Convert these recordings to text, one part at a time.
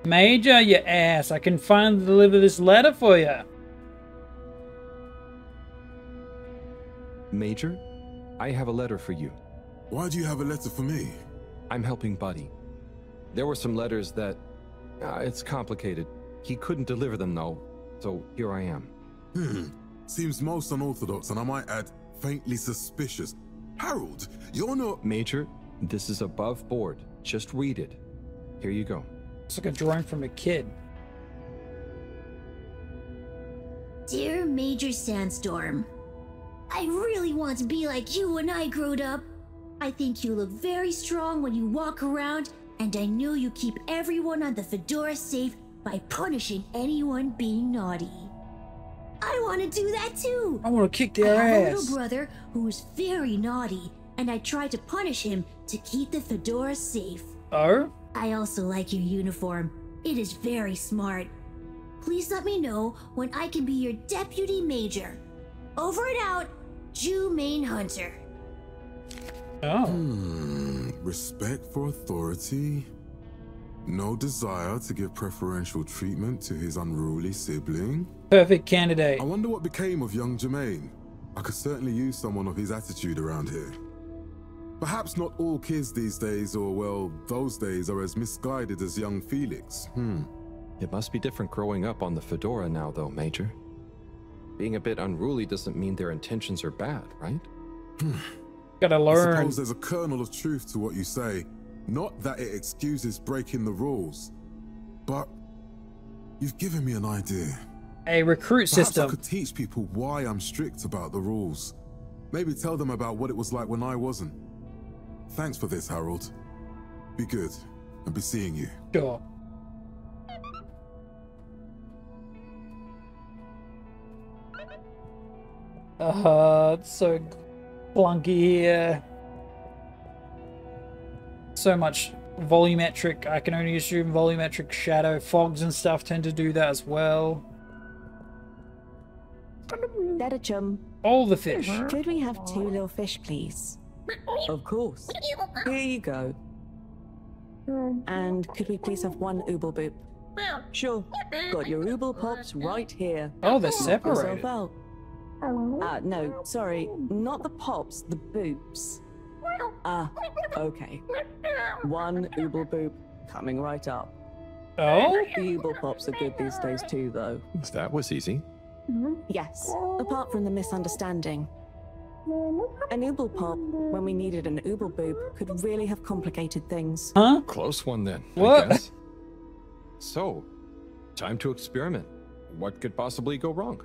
Major, you ass. I can finally deliver this letter for you. Major, I have a letter for you. Why do you have a letter for me? I'm helping Buddy. There were some letters that... it's complicated. He couldn't deliver them, though, so here I am. Seems most unorthodox, and I might add, faintly suspicious. Harold, you're not... Major, this is above board. Just read it. Here you go. It's like a drawing from a kid. Dear Major Sandstorm, I really want to be like you when I growed up. I think you look very strong when you walk around, and I know you keep everyone on the Fedora safe by punishing anyone being naughty. I want to do that too. I want to kick their I have a ass. little brother who is very naughty, and I try to punish him to keep the Fedora safe. Oh? I also like your uniform. It is very smart. Please let me know when I can be your deputy major. Over and out, Jew Main Hunter. Oh. Respect for authority. No desire to give preferential treatment to his unruly sibling. Perfect candidate. I wonder what became of young Jermaine. I could certainly use someone of his attitude around here. Perhaps not all kids these days, or well, those days, are as misguided as young Felix. It must be different growing up on the Fedora now, though, Major. Being a bit unruly doesn't mean their intentions are bad, right? Gotta I learn. suppose there's a kernel of truth to what you say. Not that it excuses breaking the rules, but you've given me an idea. A recruit Perhaps system. I could teach people why I'm strict about the rules. Maybe tell them about what it was like when I wasn't. Thanks for this, Harold. Be good, and be seeing you. Sure. It's so clunky here. So much volumetric. I can only assume volumetric shadow. Fogs and stuff tend to do that as well. Letter chum. All the fish. Could we have 2 little fish, please? Of course. Here you go. And could we please have 1 ooble boop? Sure. Got your ooble pops right here. Oh, they're Knock separated. yourself out. No, sorry. Not the pops, the boops. Okay. 1 ooble boop coming right up. Oh? The ooble pops are good these days too, though. That was easy. Yes, apart from the misunderstanding. An ooble pop, when we needed an ooble boop, could really have complicated things. Huh? Close one then, What? I guess. So, time to experiment. What could possibly go wrong?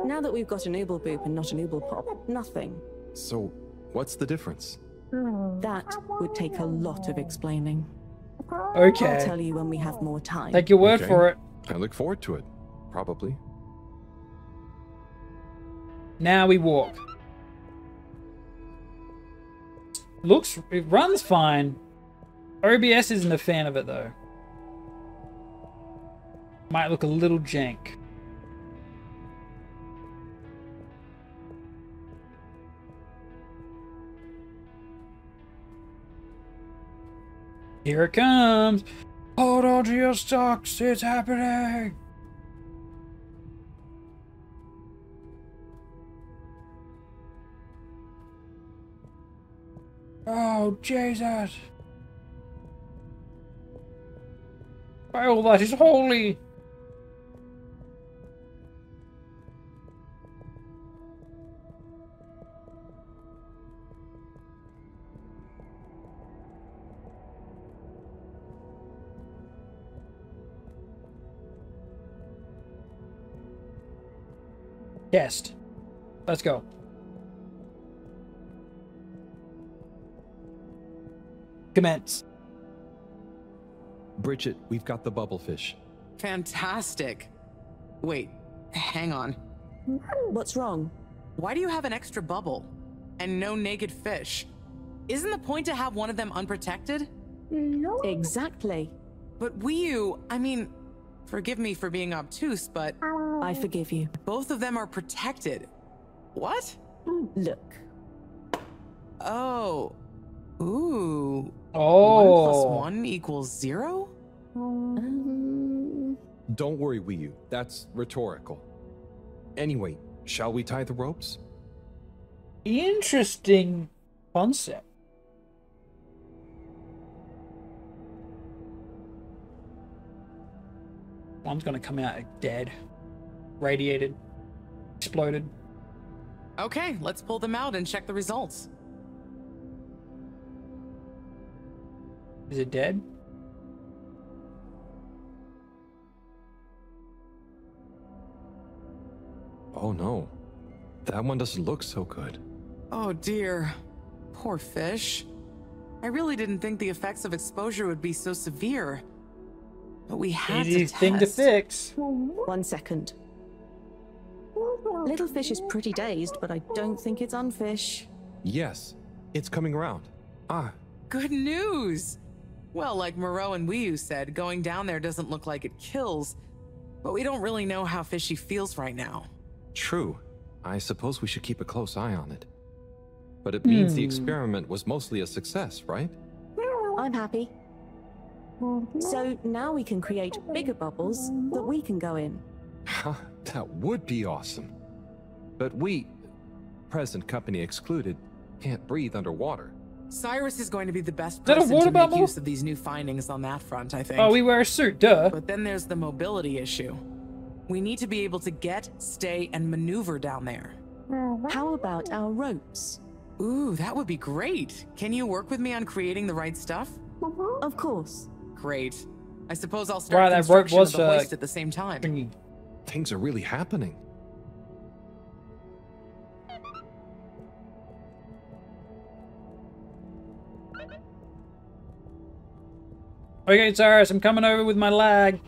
Now that we've got an ooble boop and not an ooble pop, nothing. So, what's the difference? That would take a lot of explaining. Okay. I'll tell you when we have more time. Take your word Okay. for it. I look forward to it. Probably. Now we walk. It runs fine. OBS isn't a fan of it though. Might look a little jank. Here it comes. Hold on to your stocks. It's happening. Oh, Jesus. All that is holy. Test. Let's go. Commence. Bridget, we've got the bubblefish. Fantastic. Wait, hang on. What's wrong? Why do you have an extra bubble and no naked fish? Isn't the point to have one of them unprotected? Exactly. But I mean, forgive me for being obtuse, but I forgive you. both of them are protected. What? Look. Oh. Ooh. Oh. 1 + 1 = 0? Don't worry, Wii-U. That's rhetorical. Anyway, shall we tie the ropes? Interesting concept. One's gonna come out dead, radiated, exploded. Okay, let's pull them out and check the results. Is it dead? Oh no. That one doesn't look so good. Oh dear. Poor fish. I really didn't think the effects of exposure would be so severe. But we had Easy to thing to test. fix. 1 second. Little fish is pretty dazed, but I don't think it's unfish. Yes, it's coming around. Ah, Good news! Well, like Moreau and Wii-U said, going down there doesn't look like it kills, but we don't really know how fishy feels right now. true. I suppose we should keep a close eye on it. But it means the experiment was mostly a success, right? I'm happy. So now we can create bigger bubbles that we can go in. That would be awesome. But we, present company excluded, can't breathe underwater. Cyrus is going to be the best that a person water to make bubble? use of these new findings on that front, I think. Oh, we wear a suit, duh. But then there's the mobility issue. We need to be able to get, stay, and maneuver down there. How about our ropes? Ooh, that would be great. Can you work with me on creating the right stuff? Of course. Great. I suppose I'll Wow, start that rope construction was, of the hoist at the same time. Thingy. Things are really happening. Okay, Cyrus, I'm coming over with my lag.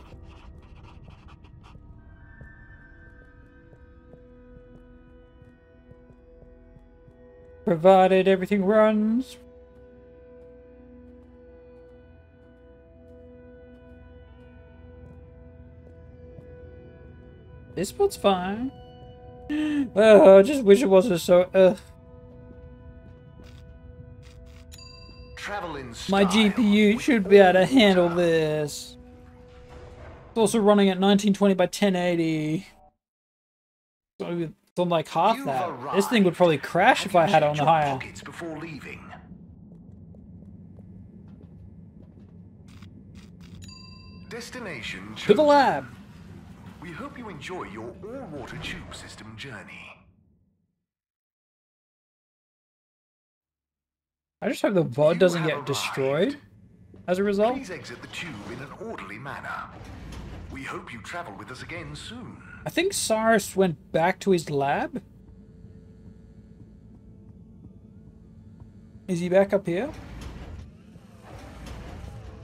Provided everything runs. This spot's fine. Oh, I just wish it wasn't so. Travel in My style GPU with should be able to all handle water. this. It's also running at 1920 by 1080. So it's on like half You've that. This thing would probably arrived. crash if Have I you had it on checked the your higher. pockets before leaving? Destination To the chosen. lab. We hope you enjoy your all-water tube system journey. I just hope the VOD You doesn't have get arrived. destroyed as a result. Please exit the tube in an orderly manner. We hope you travel with us again soon. I think Cyrus went back to his lab. Is he back up here?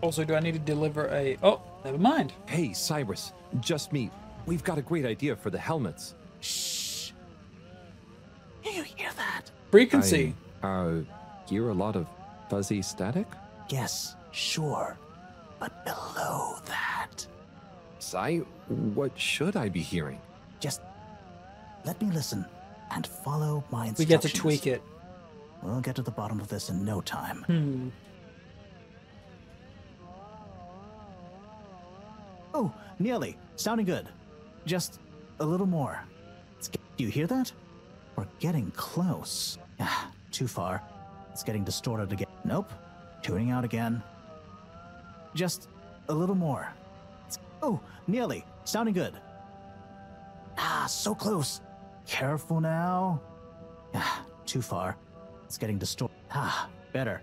Also, do I need to deliver a... Oh, never mind. Hey, Cyrus, just me. We've got a great idea for the helmets. Shh. Do you hear that? Frequency. Hear a lot of fuzzy static? Yes, sure. But below that, Cy, what should I be hearing? just let me listen and follow my We instructions. get to tweak it. We'll get to the bottom of this in no time. Hmm. Oh, nearly. Sounding good. Just a little more. Do you hear that? We're getting close. Ah, too far. It's getting distorted again. Nope. Tuning out again. Just a little more. Oh, nearly. Sounding good. Ah, so close. Careful now. Ah, too far. It's getting distorted. Ah, better.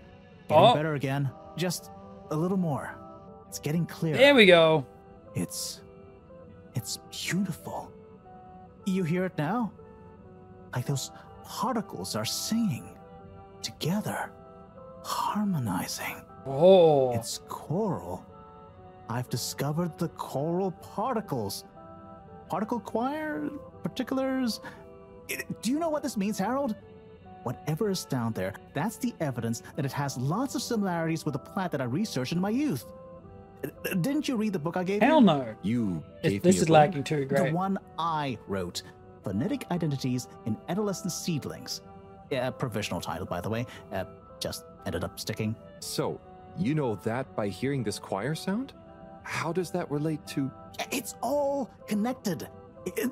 Getting better again. Just a little more. It's getting clearer. There we go. It's beautiful. You hear it now? Like those particles are singing together, harmonizing. Oh. It's coral. I've discovered the coral particles. Particle choir? Particulars? Do you know what this means, Harold? Whatever is down there, that's the evidence that it has lots of similarities with the plant that I researched in my youth. Didn't you read the book I gave Hell you? no. You gave This me a is book? lagging too The great. one I wrote. Phonetic Identities in Adolescent Seedlings. Provisional title, by the way. Just ended up sticking. So, you know that by hearing this choir sound? How does that relate to... It's all connected.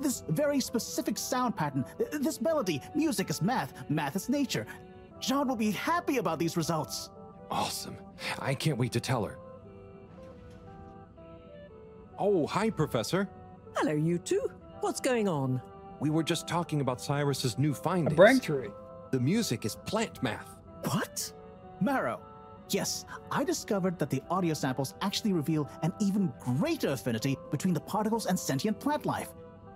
This very specific sound pattern, this melody, music is math, math is nature. John will be happy about these results. Awesome. I can't wait to tell her. Oh, hi, Professor. Hello, you two. What's going on? We were just talking about Cyrus's new A findings. breakthrough. The music is plant math. What? Marrow. Yes, I discovered that the audio samples actually reveal an even greater affinity between the particles and sentient plant life.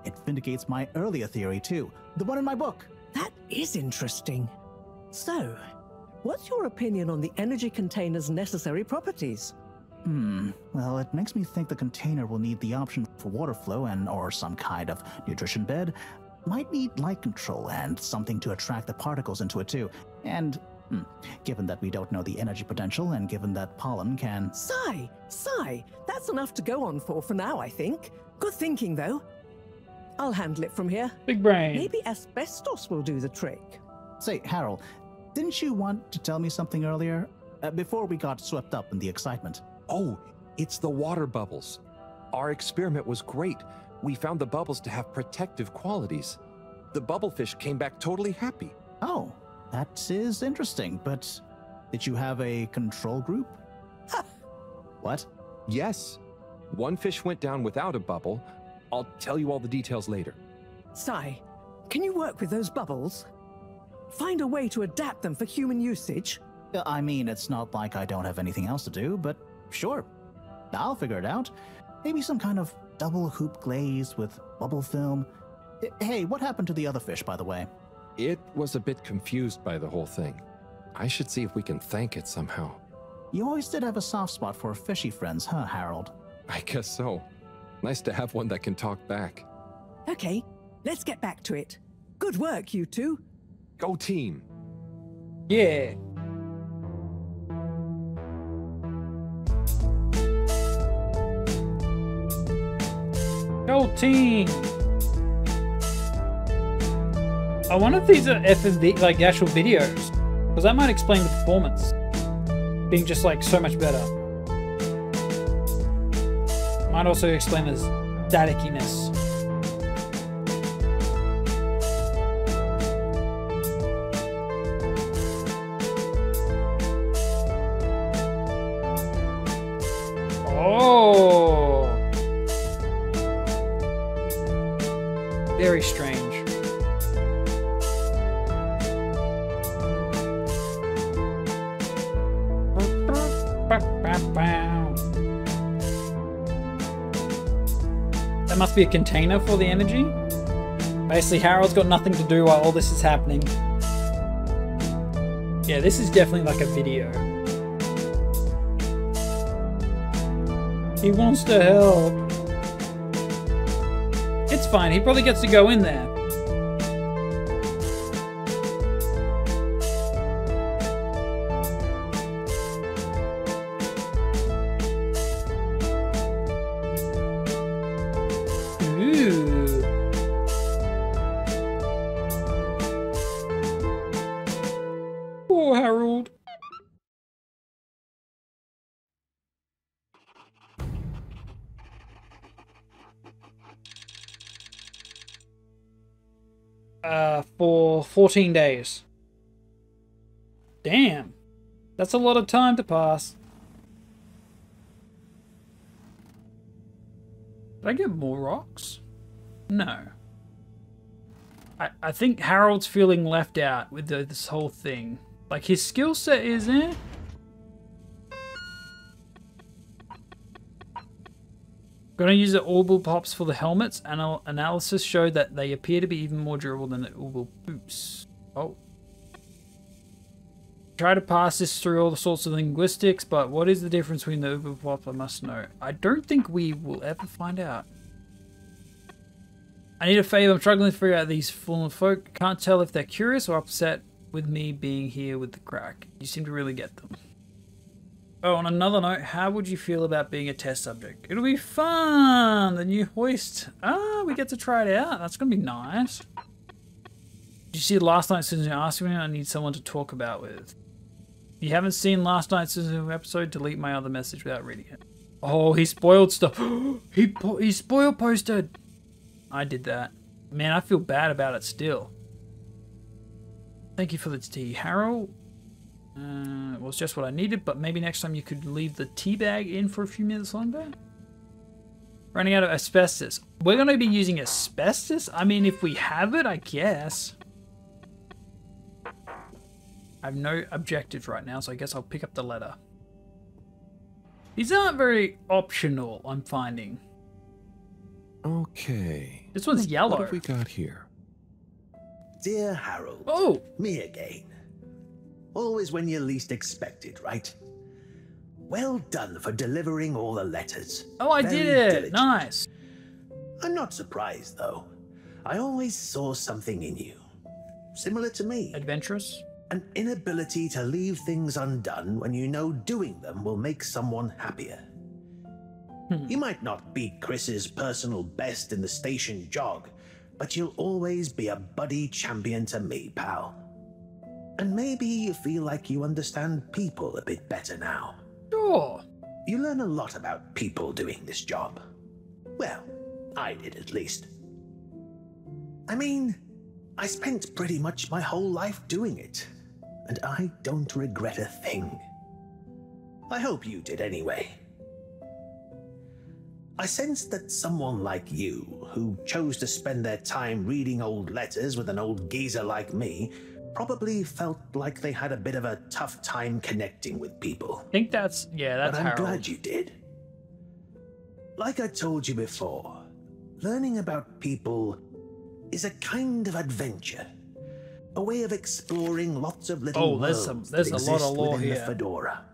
It vindicates my earlier theory, too, the one in my book. That is interesting. So, what's your opinion on the energy container's necessary properties? Well, it makes me think the container will need the option for water flow or some kind of nutrition bed. Might need light control and something to attract the particles into it too. And, given that we don't know the energy potential and given that pollen can... Sigh! That's enough to go on for now, I think. Good thinking, though. I'll handle it from here. Big brain. Maybe asbestos will do the trick. Say, Harold, didn't you want to tell me something earlier? Before we got swept up in the excitement. Oh, it's the water bubbles. Our experiment was great. We found the bubbles to have protective qualities. The bubblefish came back totally happy. Oh, that is interesting, but did you have a control group? What? Yes. One fish went down without a bubble. I'll tell you all the details later. Sigh, can you work with those bubbles? Find a way to adapt them for human usage? I mean, it's not like I don't have anything else to do, but sure. I'll figure it out. Maybe some kind of double hoop glaze with bubble film. Hey, what happened to the other fish, by the way? It was a bit confused by the whole thing. I should see if we can thank it somehow. You always did have a soft spot for fishy friends, huh, Harold? I guess so. Nice to have one that can talk back. Okay, let's get back to it. Good work, you two. Go team! Yeah. Go team! I wonder if these are FMV, like the actual videos, because that might explain the performance being just like so much better. Might also explain the staticiness. Oh, very strange. That must be a container for the energy. Basically, Harold's got nothing to do while all this is happening. Yeah, this is definitely like a video. He wants to help. It's fine, he probably gets to go in there. Poor Harold. For 14 days. Damn. That's a lot of time to pass. Did I get more rocks? No. I think Harold's feeling left out with this whole thing. Like, his skill set is there. Gonna use the orbital pops for the helmets. Analysis showed that they appear to be even more durable than the orbital boots. Oh. Try to pass this through all the sorts of linguistics, but what is the difference between the orbital pops? I must know. I don't think we will ever find out. I need a favor. I'm struggling to figure out these fallen folk. Can't tell if they're curious or upset with me being here with the crack. You seem to really get them. Oh, on another note, how would you feel about being a test subject? It'll be fun! The new hoist. Ah, we get to try it out. That's gonna be nice. Did you see last night's Susan asked me? I need someone to talk about with. If you haven't seen last night's Susan episode, delete my other message without reading it. Oh, he spoiled stuff. he spoil posted. I did that. Man, I feel bad about it still. Thank you for the tea, Harold. It was just what I needed, but maybe next time you could leave the tea bag in for a few minutes longer. Running out of asbestos. We're going to be using asbestos? I mean, if we have it, I guess. I have no objectives right now, so I guess I'll pick up the letter. These aren't very optional, I'm finding. Okay. This one's yellow. What have we got here? Dear Harold. Oh! Me again. Always when you least expect it, right? Well done for delivering all the letters. Oh, I Very did it! diligent. Nice. I'm not surprised, though. I always saw something in you. Similar to me. Adventurous? An inability to leave things undone when you know doing them will make someone happier. You might not beat Chris's personal best in the station jog, but you'll always be a buddy champion to me, pal. And maybe you feel like you understand people a bit better now. Sure. You learn a lot about people doing this job. Well, I did at least. I mean, I spent pretty much my whole life doing it, and I don't regret a thing. I hope you did anyway. I sensed that someone like you, who chose to spend their time reading old letters with an old geezer like me, probably felt like they had a bit of a tough time connecting with people. I think that's, yeah, that's But I'm Harold. glad you did. Like I told you before, learning about people is a kind of adventure. A way of exploring lots of little there's worlds a that lot of exist lore within the here. Fedora.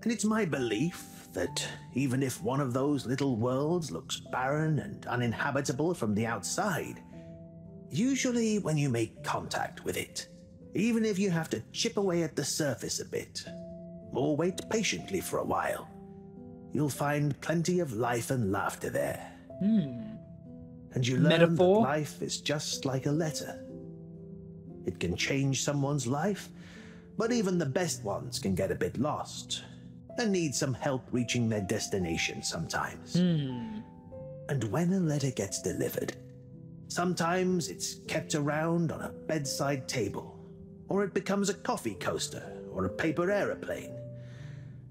And it's my belief that even if one of those little worlds looks barren and uninhabitable from the outside, usually when you make contact with it, even if you have to chip away at the surface a bit, or wait patiently for a while, you'll find plenty of life and laughter there. And you learn Metaphor? that life is just like a letter. It can change someone's life, but even the best ones can get a bit lost and need some help reaching their destination sometimes. And when a letter gets delivered, sometimes it's kept around on a bedside table, or it becomes a coffee coaster or a paper aeroplane.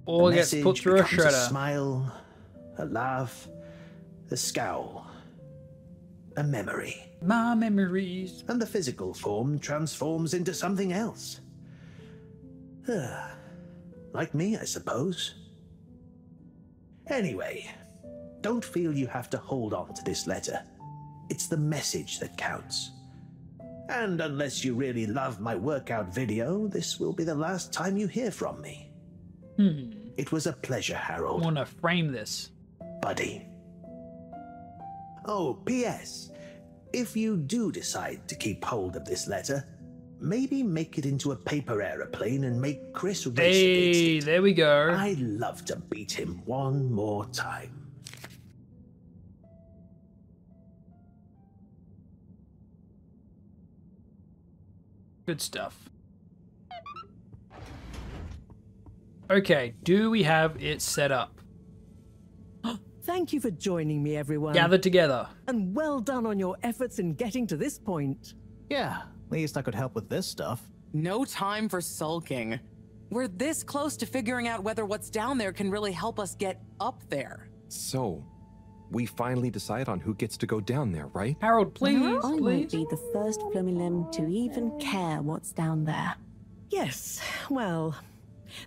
Or The gets put message through a becomes shredder. A smile, a laugh, a scowl, a memory. My memories. And the physical form transforms into something else. Like me, I suppose. Anyway, don't feel you have to hold on to this letter. It's the message that counts. And unless you really love my workout video, this will be the last time you hear from me. It was a pleasure, I Harold. want to frame this. Buddy. Oh, P.S. If you do decide to keep hold of this letter, maybe make it into a paper aeroplane and make Chris race against Hey, it. there we go. I'd love to beat him one more time. Good stuff. Okay, do we have it set up? Thank you for joining me, everyone. Gathered together. And well done on your efforts in getting to this point. Yeah, at least I could help with this stuff. No time for sulking. We're this close to figuring out whether what's down there can really help us get up there. So, we finally decide on who gets to go down there, right? Harold, please, I might please. be the first Flumilim to even care what's down there. Yes, well,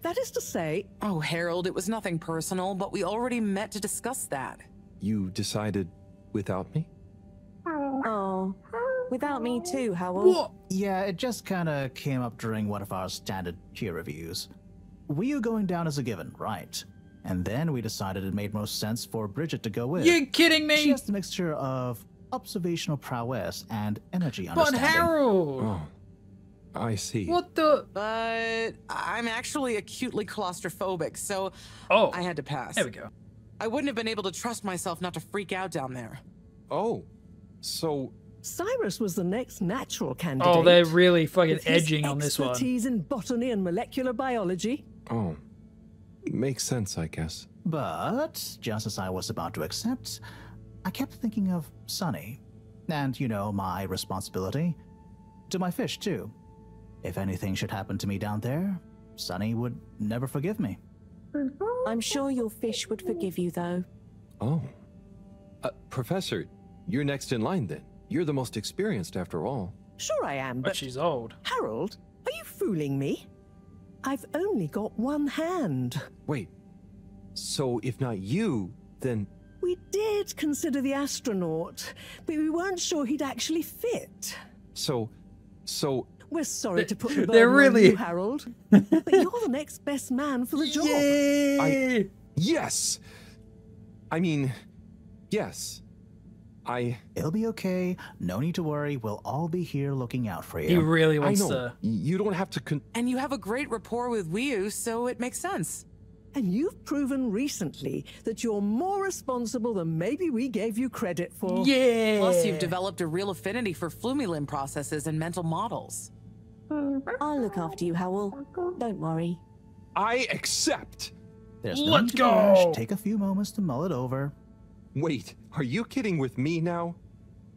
that is to say, Oh, Harold, it was nothing personal, but we already met to discuss that. You decided without me? Oh, without me too, Howell. What? Yeah, it just kinda came up during one of our standard peer reviews. We were going down as a given, right? And then we decided it made most sense for Bridget to go with. You kidding me? She has a mixture of observational prowess and energy But understanding. Harold! Oh, I see. What the? But I'm actually acutely claustrophobic, so Oh, I had to pass. there we go. I wouldn't have been able to trust myself not to freak out down there. Oh, so Cyrus was the next natural candidate. Oh, they're really fucking with his edging on this one. expertise in botany and molecular biology. Oh, Makes sense, I guess. But, just as I was about to accept, I kept thinking of Sunny. And, you know, my responsibility. To my fish, too. If anything should happen to me down there, Sunny would never forgive me. I'm sure your fish would forgive you, though. Oh. Professor, you're next in line then. You're the most experienced after all. Sure I am, but she's old. Harold, are you fooling me? I've only got one hand. Wait. So if not you, then... We did consider the astronaut, but we weren't sure he'd actually fit. So... We're sorry to put the they're burden on really... you, Harold, but you're the next best man for the job. Yay! Yes! I mean, yes. It'll be okay. No need to worry. We'll all be here looking out for you. He really wants I know. to... You don't have to... And you have a great rapport with Wiu, so it makes sense. And you've proven recently that you're more responsible than maybe we gave you credit for. Yeah! Plus, you've developed a real affinity for Flumilim processes and mental models. I'll look after you, Howell. Don't worry. I accept! There's no Let's need to go! rush. Take a few moments to mull it over. Wait, are you kidding with me now?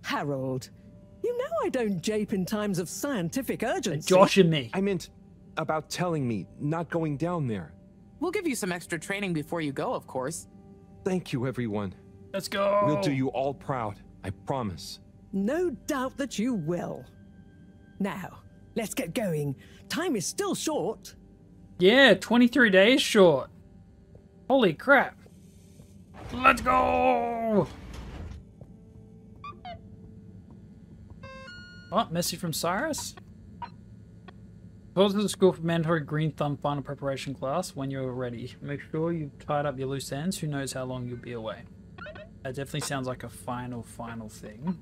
Harold, you know I don't jape in times of scientific urgency. Josh and me. I meant about telling me, not going down there. We'll give you some extra training before you go, of course. Thank you, everyone. Let's go! We'll do you all proud, I promise. No doubt that you will. Now, let's get going. Time is still short. Yeah, 23 days short. Holy crap. Let's go! Oh, message from Cyrus. Go to the school for mandatory green thumb final preparation class when you're ready. Make sure you've tied up your loose ends. Who knows how long you'll be away. That definitely sounds like a final thing.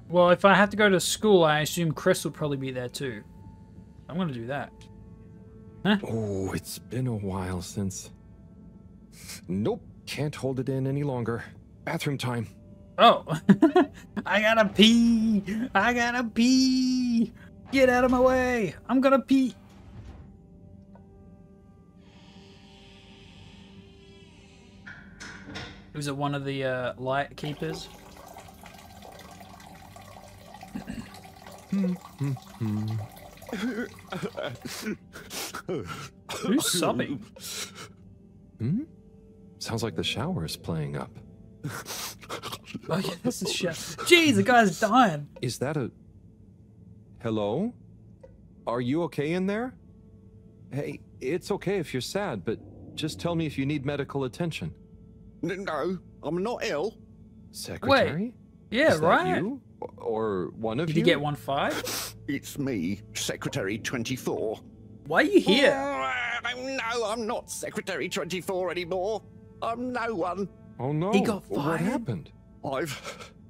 Well, if I have to go to school, I assume Chris will probably be there too. I'm gonna do that. Huh? Oh, it's been a while since... Nope, can't hold it in any longer. Bathroom time. Oh, I gotta pee. I gotta pee. Get out of my way. I'm gonna pee. Was it one of the light keepers? Who's sobbing? Sounds like the shower is playing up. Oh yeah, this is shit. Jeez, the guy's dying. Is that a... Hello? Are you okay in there? Hey, it's okay if you're sad, but just tell me if you need medical attention. No, I'm not ill. Secretary? Wait. Yeah, Is that right. you? Or one of Did you? you get 1-5? It's me, Secretary 24. Why are you here? No, I'm not Secretary 24 anymore. I'm no one. Oh no. He got What fired? After happened?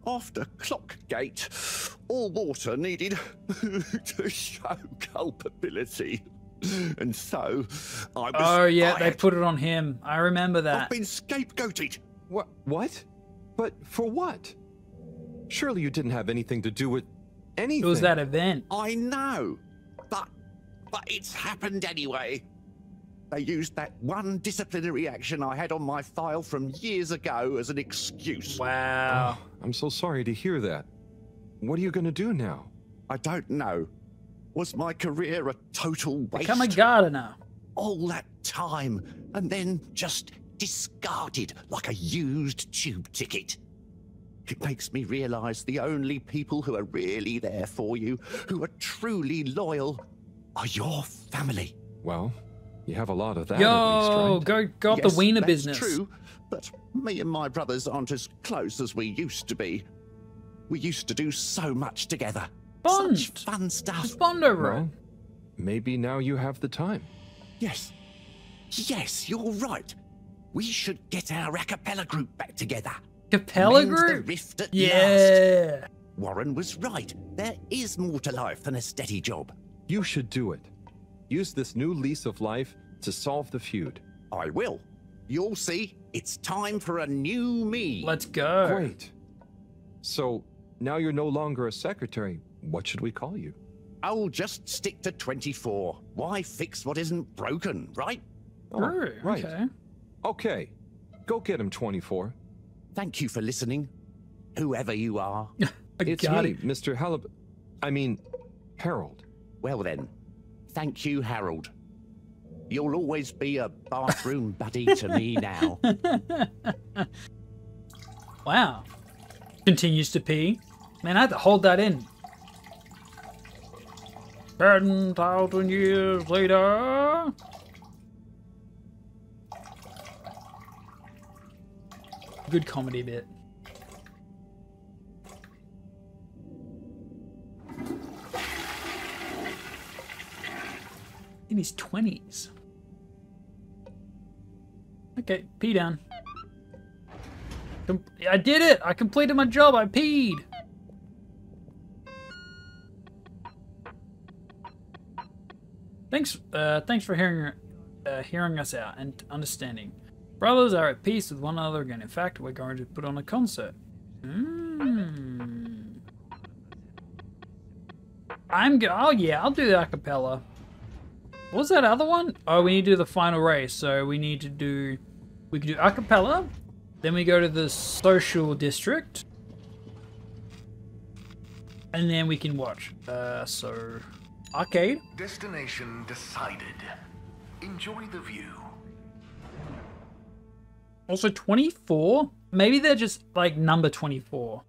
Clockgate, all water needed to show culpability. And so, I was Oh yeah, they fired. put it on him. I remember I've that. been scapegoated. What? But for what? Surely you didn't have anything to do with anything. It was that event. I know, but it's happened anyway. They used that one disciplinary action I had on my file from years ago as an excuse. Wow. Oh, I'm so sorry to hear that. What are you going to do now? I don't know. Was my career a total waste? Become a gardener. All that time, and then just discarded like a used tube ticket. It makes me realise the only people who are really there for you, who are truly loyal, are your family. Well, you have a lot of that Yo, at least, right? go off Yes, the wiener that's business. True, but me and my brothers aren't as close as we used to be. We used to do so much together. Bond. Such fun stuff. Just bond over it. Well, maybe now you have the time. Yes. Yes, you're right. We should get our a cappella group back together. Capella Mend the group? rift at Yeah. last. Warren was right. There is more to life than a steady job. You should do it. Use this new lease of life to solve the feud. I will. You'll see. It's time for a new me. Let's go. Great. So, now you're no longer a secretary. What should we call you? I'll just stick to 24. Why fix what isn't broken, right? Oh, right. Okay. Okay. Go get him, 24. Thank you for listening, whoever you are. It's me, Mr. Halibut. I mean, Harold. Well then, thank you, Harold. You'll always be a bathroom buddy to me now. Wow. Continues to pee. Man, I had to hold that in. 10,000 years later. Good comedy bit. In his 20s. Okay, pee down. I did it! I completed my job, I peed! Thanks for hearing us out and understanding. Brothers are at peace with one another again. In fact, we're going to put on a concert. Oh yeah, I'll do the acapella. What was that other one? Oh, we need to do the final race. So we can do acapella. Then we go to the social district. And then we can watch. So arcade. Destination decided. Enjoy the view. Also 24? Maybe they're just like number 24.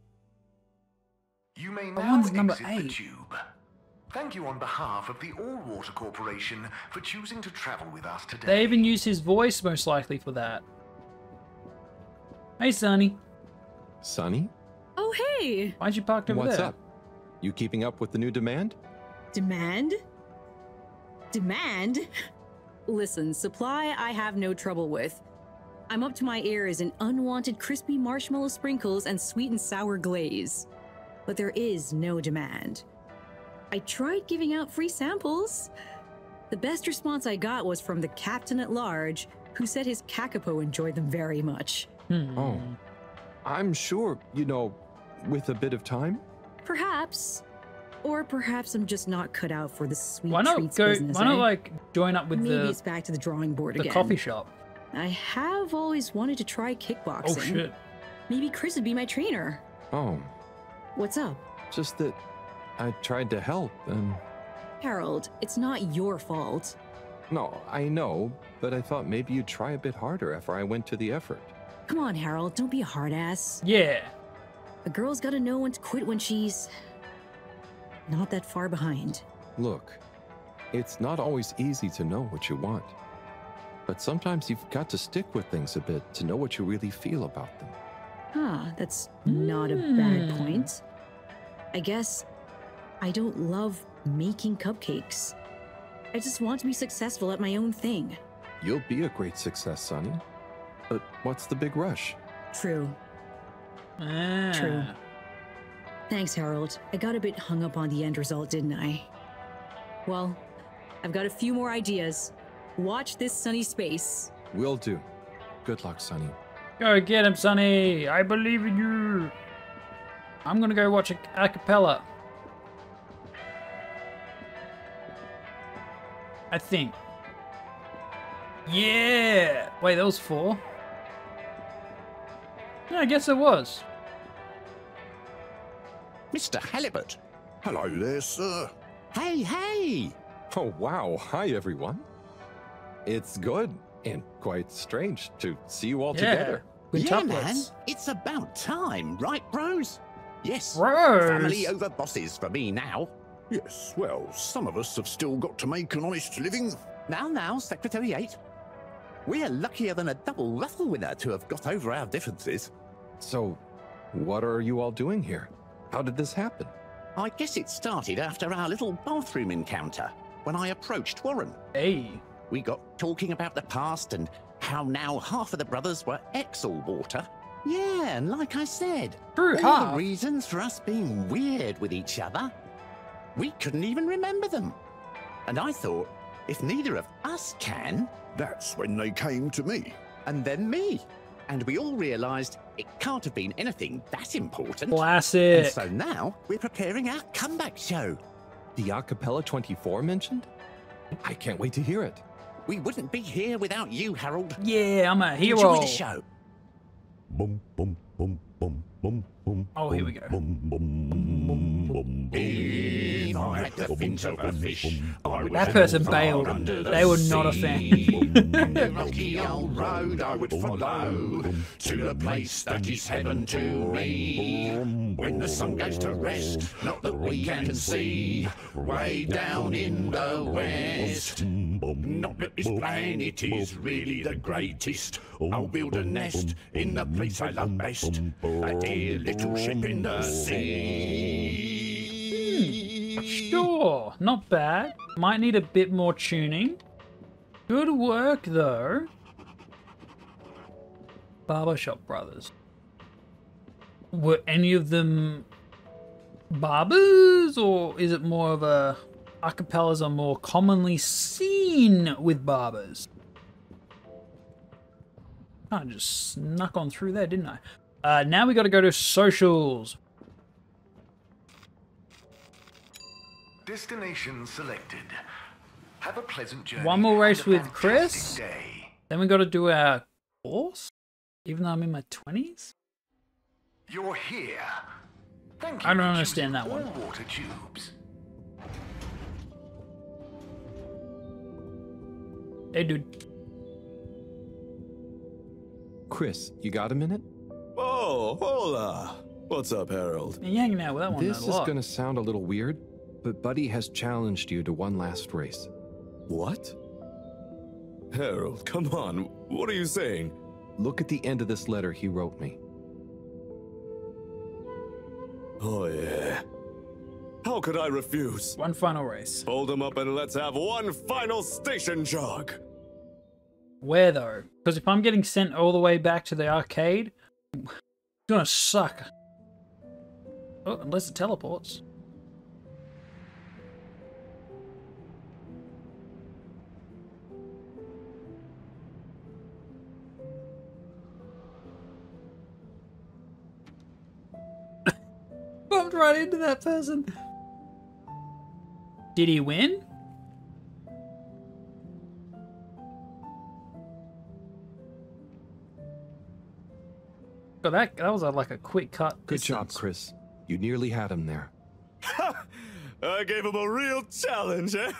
You may That now one's number exit 8. the tube. Thank you on behalf of the All-Water Corporation for choosing to travel with us today. They even use his voice most likely for that. Hey, Sonny. Sonny? Oh, hey! Why'd you park over What's there? up? You keeping up with the new demand? Demand? Demand? Listen, supply I have no trouble with. I'm up to my ears in unwanted crispy marshmallow sprinkles and sweet and sour glaze. But there is no demand. I tried giving out free samples. The best response I got was from the captain at large, who said his kakapo enjoyed them very much. Oh, I'm sure, with a bit of time. Perhaps. Or perhaps I'm just not cut out for the sweet Why not treats go? business, Why not eh? like join up with Maybe the it's back to the drawing board again. coffee shop? I have always wanted to try kickboxing. Oh shit! Maybe Chris would be my trainer. Oh, What's up? just that I tried to help and... Harold, it's not your fault. No, I know, but I thought maybe you'd try a bit harder after I went to the effort. Come on, Harold, don't be a hard ass. Yeah. A girl's gotta know when to quit when she's not that far behind. Look, it's not always easy to know what you want. But sometimes you've got to stick with things a bit to know what you really feel about them. Huh, that's not a bad point. I guess I don't love making cupcakes. I just want to be successful at my own thing. You'll be a great success, Sonny. But what's the big rush? True. True. Thanks, Harold. I got a bit hung up on the end result, didn't I? Well, I've got a few more ideas. Watch this sunny space. Will do. Good luck, Sonny. Go get him, Sonny. I believe in you. I'm gonna go watch a cappella. I think. Yeah. Wait, that was 4. Yeah, I guess it was. Mr. Halibut. Hello there, sir. Hey, hey! Oh, wow. Hi, everyone. It's good and quite strange to see you all together. Yeah, man. It's about time, right, bros? Yes. Bros. Family over bosses for me now. Yes, well, some of us have still got to make an honest living. Now, Secretary 8. We're luckier than a double raffle winner to have got over our differences. So, what are you all doing here? How did this happen? I guess it started after our little bathroom encounter, when I approached Warren. Hey. We got talking about the past and how now half of the brothers were ex-All-Water. Yeah, and like I said, all the reasons for us being weird with each other, we couldn't even remember them. And I thought, if neither of us can... That's when they came to me. And then me. and we all realised it can't have been anything that important. Classic. And so now we're preparing our comeback show. The Acapella 24 mentioned? I can't wait to hear it. We wouldn't be here without you, Harold. Yeah, I'm a hero. Enjoy the show. Boom, boom, boom, boom, boom, boom. Oh, here we go. If I had the fins of a fish, I would That person bailed. They were not a fan. The rocky old road I would follow to the place that is heaven to me. When the sun goes to rest, not that we can see, way down in the west. Not that this planet is really the greatest. I'll build a nest in the place I love best, a dear little ship in the sea. Sure, not bad. Might need a bit more tuning. Good work, though. Barbershop Brothers. Were any of them barbers, or is it more of a... Acapellas are more commonly seen with barbers? I just snuck on through there, didn't I? Now we got to go to socials. Destination selected. Have a pleasant journey. One more race and a with fantastic Chris. day. Then we got to do our course, even though I'm in my 20s. You're here. Thank you. I don't for understand choosing that one. all water tubes. Hey, dude. Chris, you got a minute? Oh, hola. What's up, Harold? You're hanging out with that one This a is lot. going to sound a little weird, but Buddy has challenged you to one last race. What? Harold, come on. What are you saying? Look at the end of this letter he wrote me. Oh, yeah. How could I refuse? One final race. Hold him up and let's have one final station jog. Where, though? Because if I'm getting sent all the way back to the arcade, it's gonna suck. Oh, unless it teleports. Bumped right into that person. Did he win? Oh, that was like a quick cut. Good job, Chris. You nearly had him there. I gave him a real challenge, eh?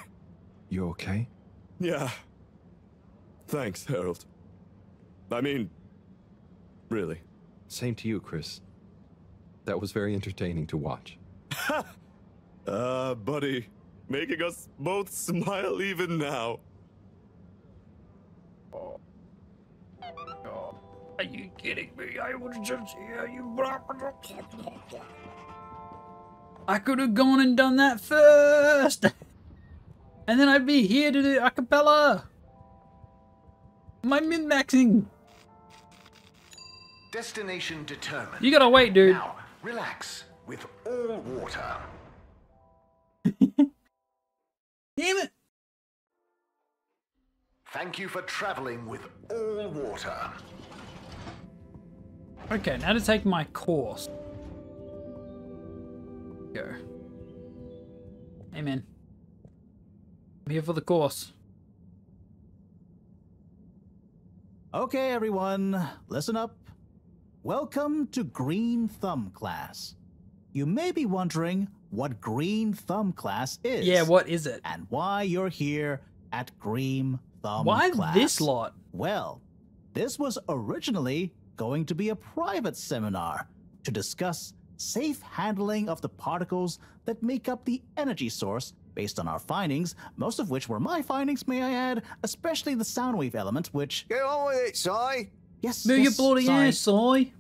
You okay? Yeah. Thanks, Harold. I mean, really. Same to you, Chris. That was very entertaining to watch. Buddy, making us both smile even now. Are you kidding me? I was just here, you. I could have gone and done that first, and then I'd be here to do acapella. My min-maxing. Destination determined. You gotta wait, dude. Now, relax with all water. Damn it. Thank you for traveling with all water. Okay, now to take my course. Go. Amen. I'm here for the course. Okay, everyone, listen up. Welcome to Green Thumb class. You may be wondering what Green Thumb class is. Yeah, what is it? And why you're here at Green Thumb Why class. this lot? Well, this was originally going to be a private seminar to discuss safe handling of the particles that make up the energy source based on our findings, most of which were my findings, may I add, especially the sound wave element, which... Get on with it, Si! Yes, Move yes, your bloody ass, Si!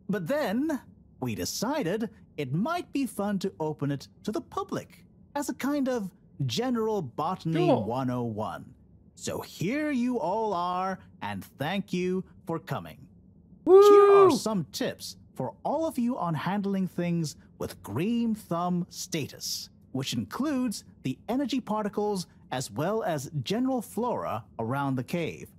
But then, we decided it might be fun to open it to the public as a kind of general botany 101. So here you all are, and thank you for coming. Woo! Here are some tips for all of you on handling things with Green Thumb status, which includes the energy particles as well as general flora around the cave.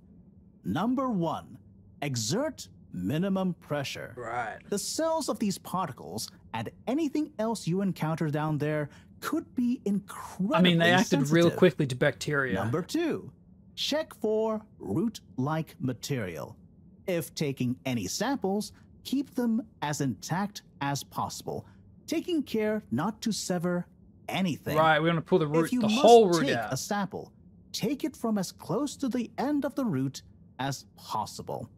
Number 1, exert minimum pressure. Right. The cells of these particles and anything else you encounter down there could be incredibly I mean, they acted real sensitive. quickly to bacteria. Number 2, check for root-like material. If taking any samples, keep them as intact as possible, taking care not to sever anything. Right, we're going to pull the root, If you the must whole root take out. a sample, take it from as close to the end of the root as possible.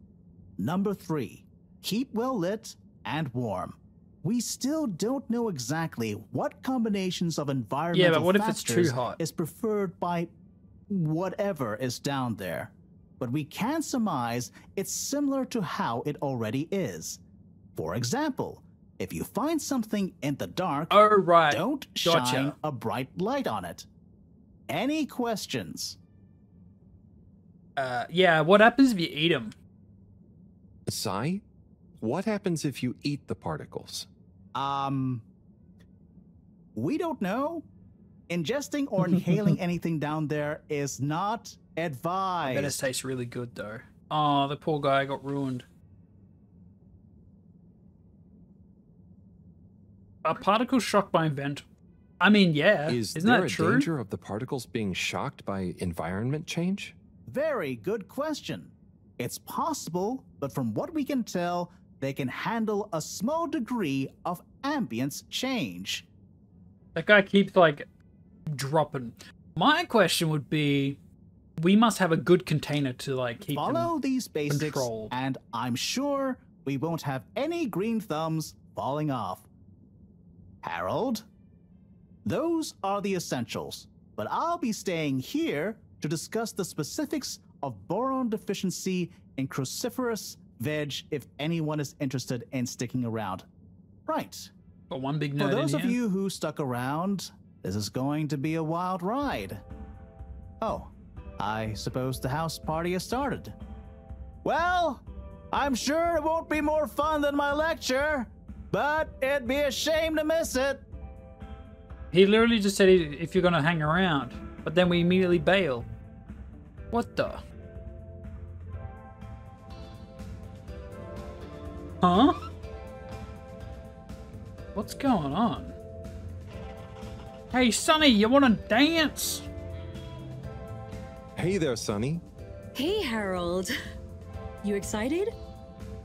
Number 3, keep well lit and warm. We still don't know exactly what combinations of environmental Yeah, but what if it's too factors hot? is preferred by whatever is down there. But we can surmise it's similar to how it already is. For example, if you find something in the dark, don't shine a bright light on it. Any questions? Yeah, what happens if you eat them? Sai, what happens if you eat the particles? We don't know. Ingesting or inhaling anything down there is not advised. I bet it tastes really good, though. Oh, the poor guy got ruined. A particle shocked by event. I mean, yeah. Isn't that there a true? danger of the particles being shocked by environment change? Very good question. It's possible, but from what we can tell, they can handle a small degree of ambience change. That guy keeps, like, dropping. My question would be, we must have a good container to, like, keep Follow them these basics, controlled. and I'm sure we won't have any green thumbs falling off. Harold, those are the essentials, but I'll be staying here to discuss the specifics of boron deficiency in cruciferous veg if anyone is interested in sticking around. Right. Got one big For nerd those in of here. you who stuck around, this is going to be a wild ride. Oh, I suppose the house party has started. Well, I'm sure it won't be more fun than my lecture, but it'd be a shame to miss it. He literally just said if you're gonna hang around, but then we immediately bail. What the? Huh? What's going on? Hey, Sonny, you wanna dance? Hey there, Sonny. Hey, Harold. You excited?